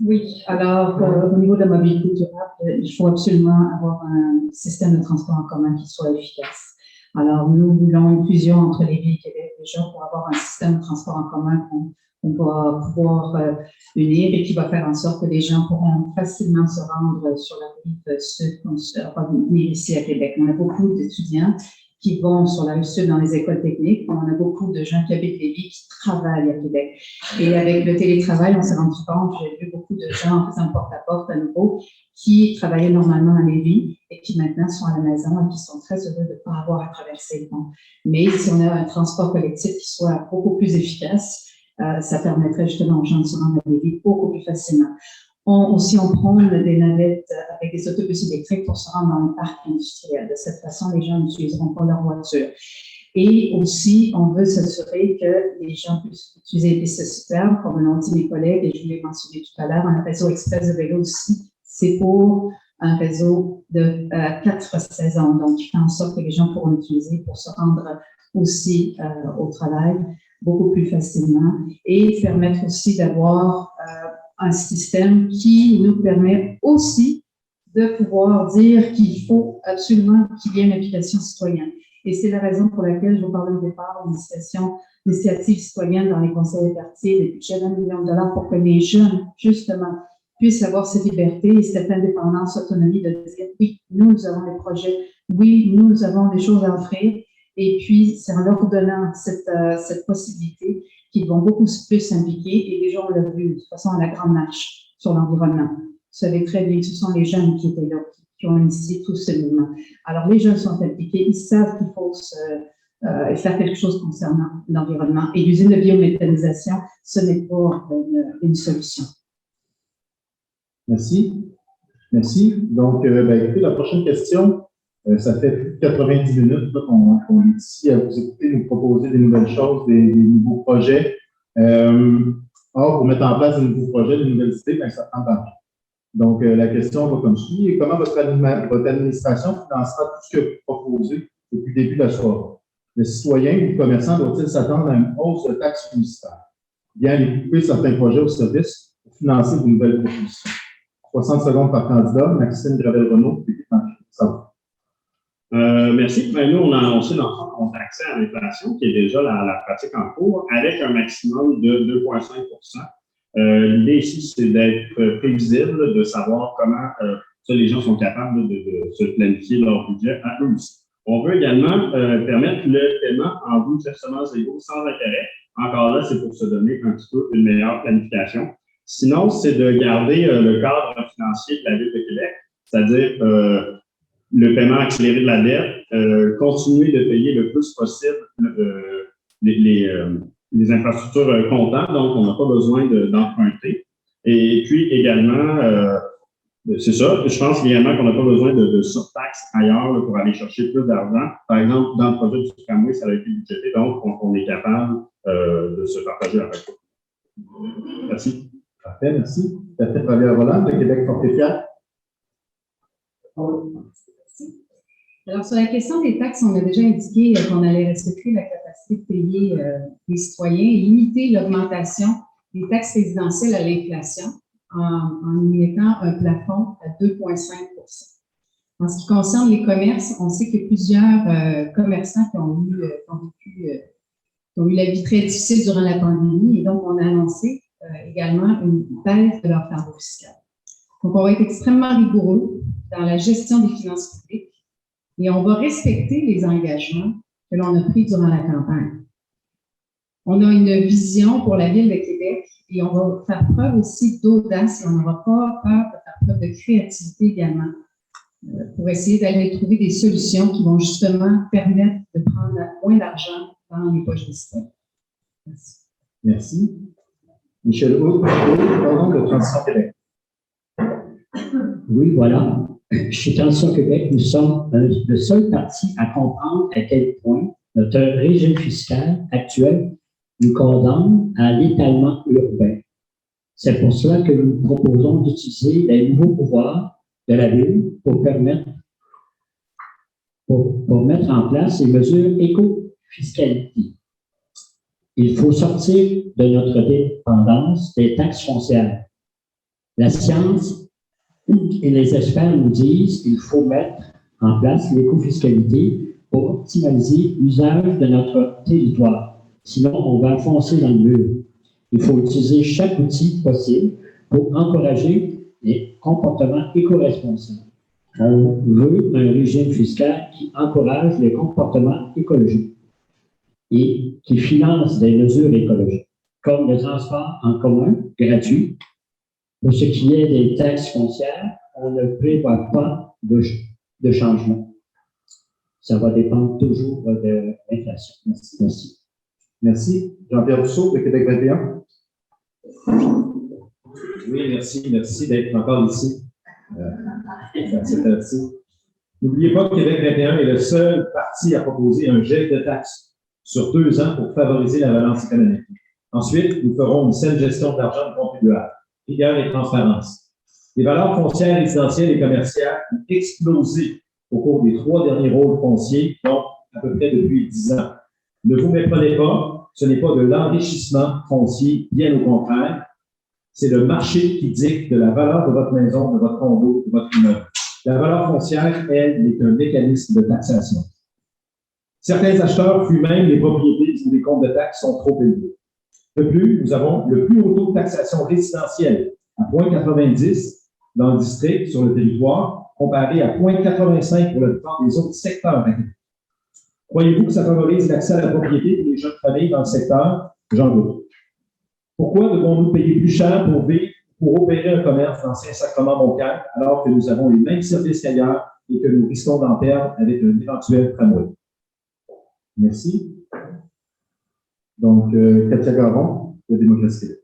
Oui, alors au niveau de la mobilité durable, il faut absolument avoir un système de transport en commun qui soit efficace. Alors, nous voulons une fusion entre Lévis et Québec déjà pour avoir un système de transport en commun qu'on va pouvoir unir et qui va faire en sorte que les gens pourront facilement se rendre sur la rive sud, venir ici à Québec. On a beaucoup d'étudiants qui vont sur la rive sud dans les écoles techniques. On a beaucoup de gens qui habitent Lévis qui travaillent à Québec. Et avec le télétravail, on s'est rendu compte, j'ai vu beaucoup de gens en faisant porte-à-porte à nouveau qui travaillaient normalement à Lévis et qui maintenant sont à la maison et qui sont très heureux de ne pas avoir à traverser le pont. Mais si on a un transport collectif qui soit beaucoup plus efficace, ça permettrait justement aux gens de se rendre à Lévis beaucoup plus facilement. On prend des navettes avec des autobus électriques pour se rendre dans le parc industriel. De cette façon, les gens n'utiliseront pas leur voiture. Et aussi, on veut s'assurer que les gens puissent utiliser des systèmes, comme l'ont dit mes collègues, et je l'ai mentionné tout à l'heure, un réseau express de vélo aussi, c'est pour un réseau de 4 saisons, donc qui fait en sorte que les gens pourront l'utiliser pour se rendre aussi au travail beaucoup plus facilement et permettre aussi d'avoir un système qui nous permet aussi de pouvoir dire qu'il faut absolument qu'il y ait une implication citoyenne. Et c'est la raison pour laquelle je vous parlais au départ d'initiative citoyenne dans les conseils de quartier, des budgets d'1 million de dollars pour que les jeunes, justement, puissent avoir cette liberté et cette indépendance, autonomie de dire oui, nous avons des projets, oui, nous avons des choses à offrir. Et puis, c'est en leur donnant cette possibilité qu'ils vont beaucoup plus s'impliquer. Et les gens, on l'a vu de toute façon à la grande marche sur l'environnement. Vous savez très bien que ce sont les jeunes qui étaient là, qui ont initié tout ce mouvement. Alors, les jeunes sont impliqués, ils savent qu'il faut faire quelque chose concernant l'environnement. Et l'usine de biométhanisation, ce n'est pas une solution. Merci. Merci. Donc, écoutez, la prochaine question, ça fait plus de 90 minutes qu'on est ici à vous écouter, nous proposer des nouvelles choses, des nouveaux projets. Or, pour mettre en place de nouveaux projets, de nouvelles idées, bien, ça prend temps. Donc, la question va comme suit. Comment votre administration financera tout ce que vous proposez depuis le début de la soirée? Le citoyen ou le commerçant doit-il s'attendre à une hausse de taxes publicitaires? Bien, aller couper certains projets au service pour financer de nouvelles propositions. 60 secondes par candidat. Maxime Gravel-Renaud, équipe marché. Ça va. Merci. Ben, nous, on a annoncé dans le fond qu'on a accès à l'inflation, qui est déjà la pratique en cours, avec un maximum de 2,5 L'idée ici, c'est d'être prévisible, de savoir comment les gens sont capables de se planifier leur budget à eux aussi. On veut également permettre le paiement en bout de versements égaux sans intérêt. Encore là, c'est pour se donner un petit peu une meilleure planification. Sinon, c'est de garder le cadre financier de la Ville de Québec, c'est-à-dire le paiement accéléré de la dette, continuer de payer le plus possible les infrastructures comptables, donc on n'a pas besoin d'emprunter. Et puis également, c'est ça, je pense également qu'on n'a pas besoin de surtaxes ailleurs là, pour aller chercher plus d'argent. Par exemple, dans le projet du tramway, ça a été budgété, donc on est capable de se partager la facture. Merci. Parfait, merci. Patrick Vallière-Volant de Québec Fortifiant. Alors, sur la question des taxes, on a déjà indiqué qu'on allait respecter la capacité de payer les citoyens et limiter l'augmentation des taxes résidentielles à l'inflation en y mettant un plafond à 2,5 En ce qui concerne les commerces, on sait que plusieurs commerçants qui ont eu la vie très difficile durant la pandémie et donc on a annoncé également une baisse de leur fardeau fiscal. Donc, on va être extrêmement rigoureux dans la gestion des finances publiques et on va respecter les engagements que l'on a pris durant la campagne. On a une vision pour la Ville de Québec et on va faire preuve aussi d'audace et on n'aura pas peur de faire preuve de créativité également pour essayer d'aller trouver des solutions qui vont justement permettre de prendre moins d'argent dans les poches des citoyens. Merci. Merci. Michel Houd, de Transition Québec. Oui, voilà. Chez Transition Québec, nous sommes le seul parti à comprendre à quel point notre régime fiscal actuel nous condamne à l'étalement urbain. C'est pour cela que nous proposons d'utiliser les nouveaux pouvoirs de la Ville pour mettre en place les mesures éco-fiscalité. Il faut sortir de notre dépendance des taxes foncières. La science et les experts nous disent qu'il faut mettre en place l'écofiscalité pour optimaliser l'usage de notre territoire. Sinon, on va foncer dans le mur. Il faut utiliser chaque outil possible pour encourager les comportements éco-responsables. On veut un régime fiscal qui encourage les comportements écologiques et qui finance des mesures écologiques, comme le transport en commun gratuit. Pour ce qui est des taxes foncières, on ne prévoit pas de changement. Ça va dépendre toujours de l'inflation. Merci. Merci. Jean-Pierre Rousseau, de Québec 21. Oui, merci d'être encore ici. N'oubliez pas que Québec 21 est le seul parti à proposer un gel de taxes sur 2 ans pour favoriser la relance économique. Ensuite, nous ferons une saine gestion de l'argent du contribuable, rigueur et transparence. Les valeurs foncières résidentielles et commerciales ont explosé au cours des 3 derniers rôles fonciers, donc à peu près depuis 10 ans. Ne vous méprenez pas, ce n'est pas de l'enrichissement foncier, bien au contraire. C'est le marché qui dicte de la valeur de votre maison, de votre condo, de votre immeuble. La valeur foncière, elle, est un mécanisme de taxation. Certains acheteurs fuient même les propriétés où les comptes de taxes sont trop élevés. De plus, nous avons le plus haut taux de taxation résidentielle à 0,90 dans le district, sur le territoire, comparé à 0,85 pour la plupart des autres secteurs. Croyez-vous que ça favorise l'accès à la propriété pour les jeunes familles dans le secteur? J'en doute. Pourquoi devons-nous payer plus cher pour opérer un commerce dans Saint-Sacrement-Montcalm alors que nous avons les mêmes services qu'ailleurs et que nous risquons d'en perdre avec un éventuel tramway? Merci. Donc, Katia Garon, de Démocratie Québec.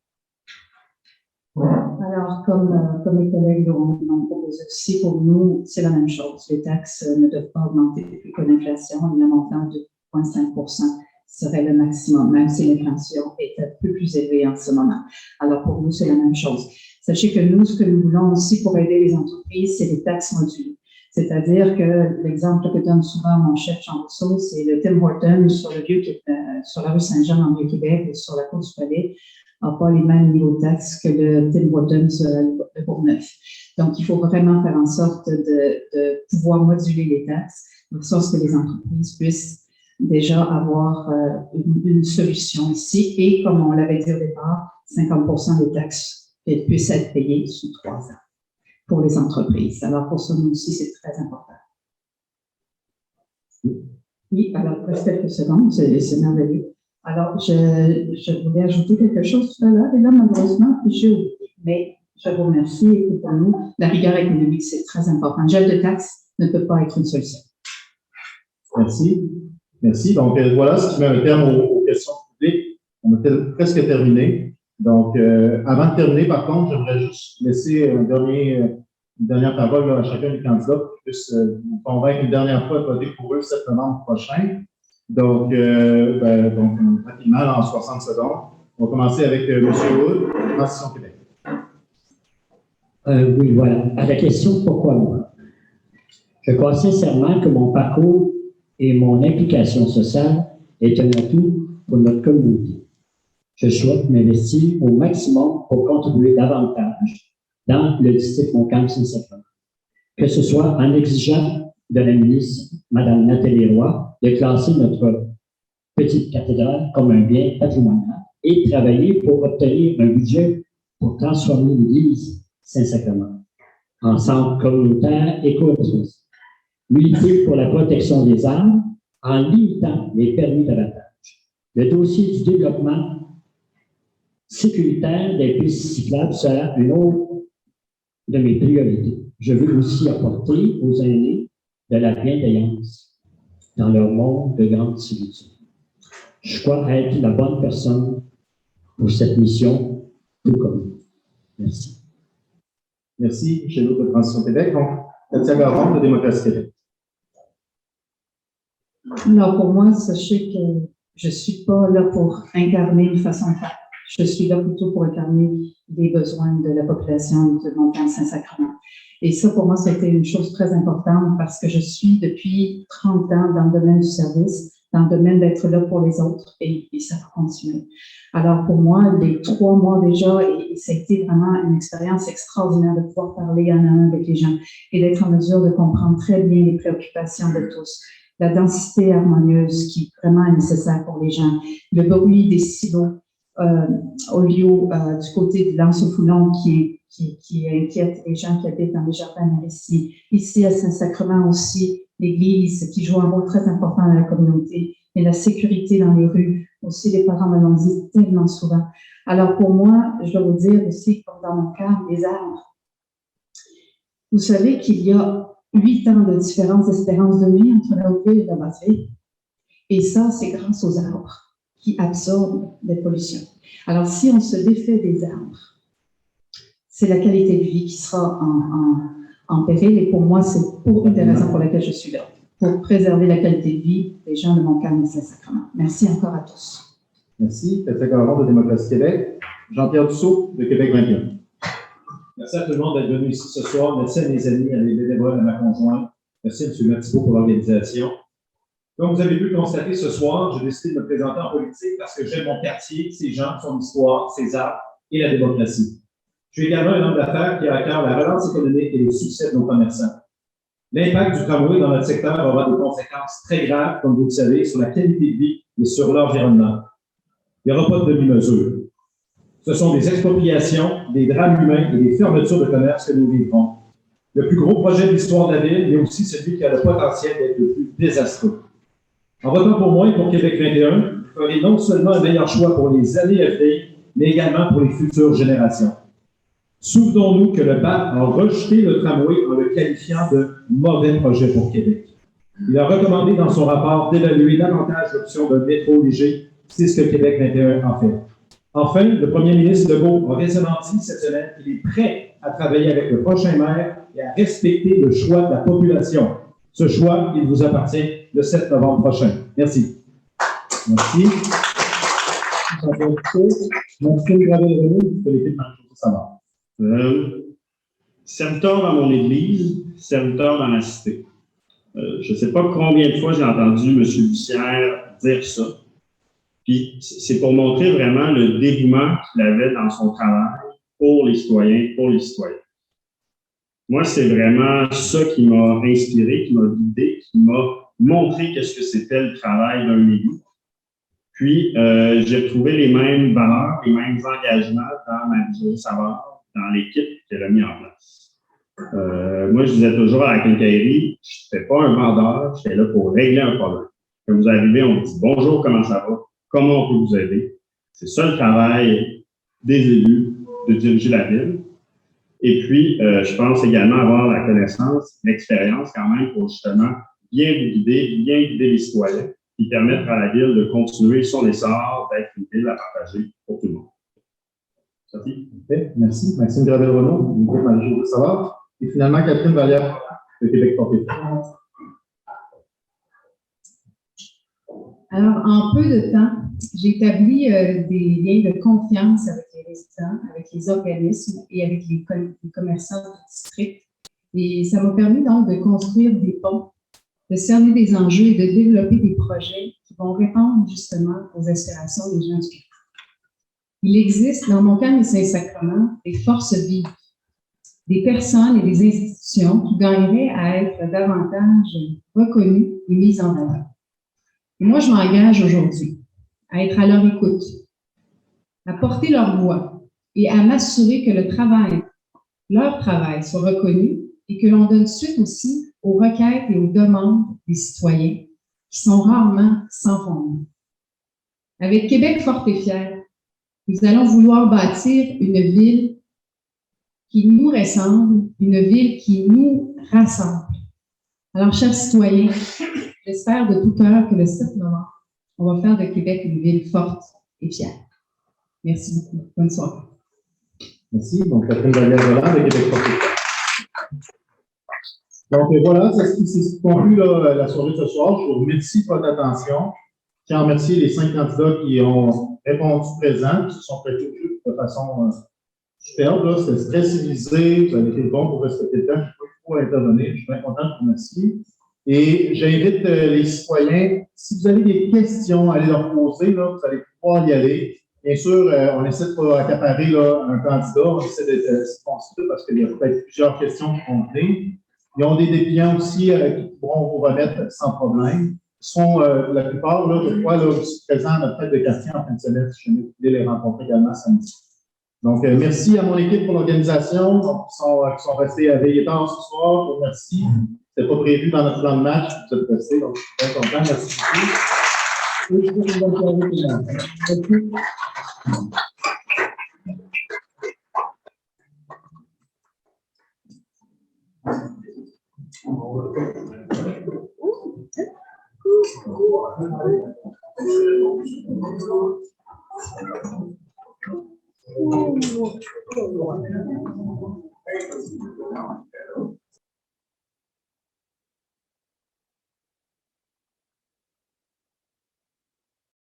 Alors, comme mes collègues l'ont proposé aussi, pour nous, c'est la même chose. Les taxes ne doivent pas augmenter plus que l'inflation. Le montant de 2,5% serait le maximum, même si l'inflation est un peu plus élevée en ce moment. Alors, pour nous, c'est la même chose. Sachez que nous, ce que nous voulons aussi pour aider les entreprises, c'est les taxes modulées. C'est-à-dire que l'exemple que donne souvent mon chef Jean Rousseau, c'est le Tim Hortons sur la rue Saint-Jean en Vieux-Québec et sur la côte du Palais n'a pas les mêmes niveaux de taxes que le Tim Hortons de Bourgneuf. Donc, il faut vraiment faire en sorte de pouvoir moduler les taxes, de sorte que les entreprises puissent déjà avoir une solution ici. Et comme on l'avait dit au départ, 50% des taxes puissent être payées sous 3 ans pour les entreprises. Alors, pour ça, nous aussi, c'est très important. Oui, alors, il reste quelques secondes, c'est merveilleux. Alors, je voulais ajouter quelque chose tout à l'heure, et là, malheureusement, j'ai oublié. Mais je vous remercie, et pour nous, la rigueur économique, c'est très important. Le gel de taxes ne peut pas être une solution. Merci. Merci. Donc, voilà ce qui met un terme aux questions publiques. On a presque terminé. Donc, avant de terminer, par contre, j'aimerais juste laisser une dernière parole là, à chacun des candidats pour qu'ils puissent vous convaincre une dernière fois de voter pour eux le 7 novembre prochain. Donc, rapidement, en 60 secondes. On va commencer avec M. Wood, Transition Québec. Oui, voilà. À la question « Pourquoi moi ?» Je crois sincèrement que mon parcours et mon implication sociale est un atout pour notre communauté. Je souhaite m'investir au maximum pour contribuer davantage dans le district Montcalm-Saint-Sacrement, que ce soit en exigeant de la ministre, Mme Nathalie Roy, de classer notre petite cathédrale comme un bien patrimonial et travailler pour obtenir un budget pour transformer l'église Saint-Sacrement en centre communautaire éco-responsable. Lutter pour la protection des arbres en limitant les permis d'abattage. Le dossier du développement sécuritaire des pistes cyclables sera une autre de mes priorités. Je veux aussi apporter aux aînés de la bienveillance dans leur monde de grande solitude. Je crois être la bonne personne pour cette mission, tout comme vous. Merci. Merci, chez nous de Transition Québec. Donc, Katia Garon de Démocratie Québec. Alors, pour moi, sachez que je ne suis pas là pour incarner une façon de faire. Je suis là plutôt pour incarner les besoins de la population de Montcalm-Saint-Sacrement. Et ça, pour moi, c'était une chose très importante parce que je suis depuis 30 ans dans le domaine du service. dans le domaine d'être là pour les autres et ça va continuer. Alors pour moi, les 3 mois déjà, et ça a été vraiment une expérience extraordinaire de pouvoir parler un à un avec les gens et d'être en mesure de comprendre très bien les préoccupations de tous. La densité harmonieuse qui vraiment est nécessaire pour les gens, le bruit des silos audio du côté de l'Anse-au-Foulon qui inquiète les gens qui habitent dans les jardins ici à Saint-Sacrement aussi, l'Église qui joue un rôle très important dans la communauté, et la sécurité dans les rues, aussi les parents me l'ont dit tellement souvent. Alors pour moi, je dois vous dire aussi, comme dans mon cas, les arbres. Vous savez qu'il y a 8 ans de différence d'espérance de vie entre la Haute-Ville et la Basse-Ville. Et ça, c'est grâce aux arbres qui absorbent les pollutions. Alors, si on se défait des arbres, c'est la qualité de vie qui sera en péril. Et pour moi, c'est une des raisons pour lesquelles je suis là, pour préserver la qualité de vie des gens de Montcalm et Saint-Sacrement. Merci encore à tous. Merci. Secrétaire de Démocratie Québec, Jean-Pierre Dussault, de Québec 21. Merci à tout le monde d'être venu ici ce soir. Merci à mes amis, à mes bénévoles, à ma conjointe. Merci à M. Mathieu pour l'organisation. Comme vous avez pu le constater ce soir, j'ai décidé de me présenter en politique parce que j'aime mon quartier, ses gens, son histoire, ses arts et la démocratie. Je suis également un homme d'affaires qui a à cœur la relance économique et le succès de nos commerçants. L'impact du tramway dans notre secteur aura des conséquences très graves, comme vous le savez, sur la qualité de vie et sur l'environnement. Il n'y aura pas de demi-mesure. Ce sont des expropriations, des drames humains et des fermetures de commerce que nous vivrons. Le plus gros projet de l'histoire de la ville, mais aussi celui qui a le potentiel d'être le plus désastreux. En votant pour moi et pour Québec 21, vous ferez non seulement un meilleur choix pour les années à venir, mais également pour les futures générations. Souvenons-nous que le BAP a rejeté le tramway en le qualifiant de mauvais projet pour Québec. Il a recommandé dans son rapport d'évaluer davantage l'option d'un métro léger. C'est ce que Québec 21 a fait. Enfin, le premier ministre Legault a récemment dit cette semaine qu'il est prêt à travailler avec le prochain maire et à respecter le choix de la population. Ce choix, il vous appartient le 7 novembre prochain. Merci. Merci. Merci, Gravel-Renaud, de l'équipe Marie-Josée Savard. Serviteur dans mon église, serviteur dans la cité. Je ne sais pas combien de fois j'ai entendu M. Bussière dire ça. Puis c'est pour montrer vraiment le dévouement qu'il avait dans son travail pour les citoyens, pour les citoyens. Moi, c'est vraiment ça qui m'a inspiré, qui m'a guidé, qui m'a montré qu'est-ce que c'était le travail d'un élu. Puis, j'ai retrouvé les mêmes valeurs, les mêmes engagements dans Marie-Josée Savard, dans l'équipe qu'elle a mis en place. Moi, je disais toujours à la quincaillerie, je n'étais pas un vendeur, j'étais là pour régler un problème. Quand vous arrivez, on vous dit « Bonjour, comment ça va? Comment on peut vous aider? » C'est ça le travail des élus, de diriger la ville. Et puis, je pense également avoir la connaissance, l'expérience quand même pour justement bien vous guider, bien guider les citoyens, et permettre à la ville de continuer son essor, d'être une ville à partager pour tout le monde. Sophie? Okay, merci. Maxime Gravel-Renaud, du groupe Marie-Josée Savard. Et finalement, Catherine Vallière, de Québec Porté. Alors, en peu de temps, j'ai établi des liens de confiance avec les résidents, avec les organismes et avec les commerçants du district. Et ça m'a permis donc de construire des ponts, de cerner des enjeux et de développer des projets qui vont répondre justement aux aspirations des gens du Québec. Il existe dans Montcalm et Saint-Sacrement des forces vives, des personnes et des institutions qui gagneraient à être davantage reconnues et mises en valeur. Et moi, je m'engage aujourd'hui à être à leur écoute, à porter leur voix et à m'assurer que leur travail soit reconnu et que l'on donne suite aussi aux requêtes et aux demandes des citoyens qui sont rarement sans fondement. Avec Québec fort et fier, nous allons vouloir bâtir une ville qui nous ressemble, une ville qui nous rassemble. Alors, chers citoyens, j'espère de tout cœur que le 7 novembre, on va faire de Québec une ville forte et fière. Merci beaucoup. Bonne soirée. Merci. Donc, Catherine Vallière-Roland de Québec Porté. Donc, voilà, c'est ce qui conclut la soirée de ce soir. Je vous remercie pour votre attention. Je tiens à remercier les 5 candidats qui ont répondu présents, qui se sont prêtés au jeu de façon superbe. C'était très civilisé. Vous avez été bon pour respecter le temps. Je n'ai pas eu trop à intervenir. Je suis bien content de vous remercier. Et j'invite les citoyens, si vous avez des questions, à aller leur poser, là, vous allez pouvoir y aller. Bien sûr, on essaie de ne pas accaparer là, un candidat, on essaie d'être responsable parce qu'il y a peut-être plusieurs questions qui vont venir. Ils ont des dépliants aussi qui pourront vous remettre sans problème. Ils sont la plupart, là, je crois, là, présents à notre fête de quartier en fin de semaine, si jamais vous voulez les rencontrer également samedi. Donc, merci à mon équipe pour l'organisation, qui sont restés à veiller tard ce soir. Je vous remercie. Ce n'était pas prévu dans notre plan de match, vous êtes restés, donc je suis très content. Merci beaucoup. Et je vous souhaite une bonne soirée, tout le monde. Merci.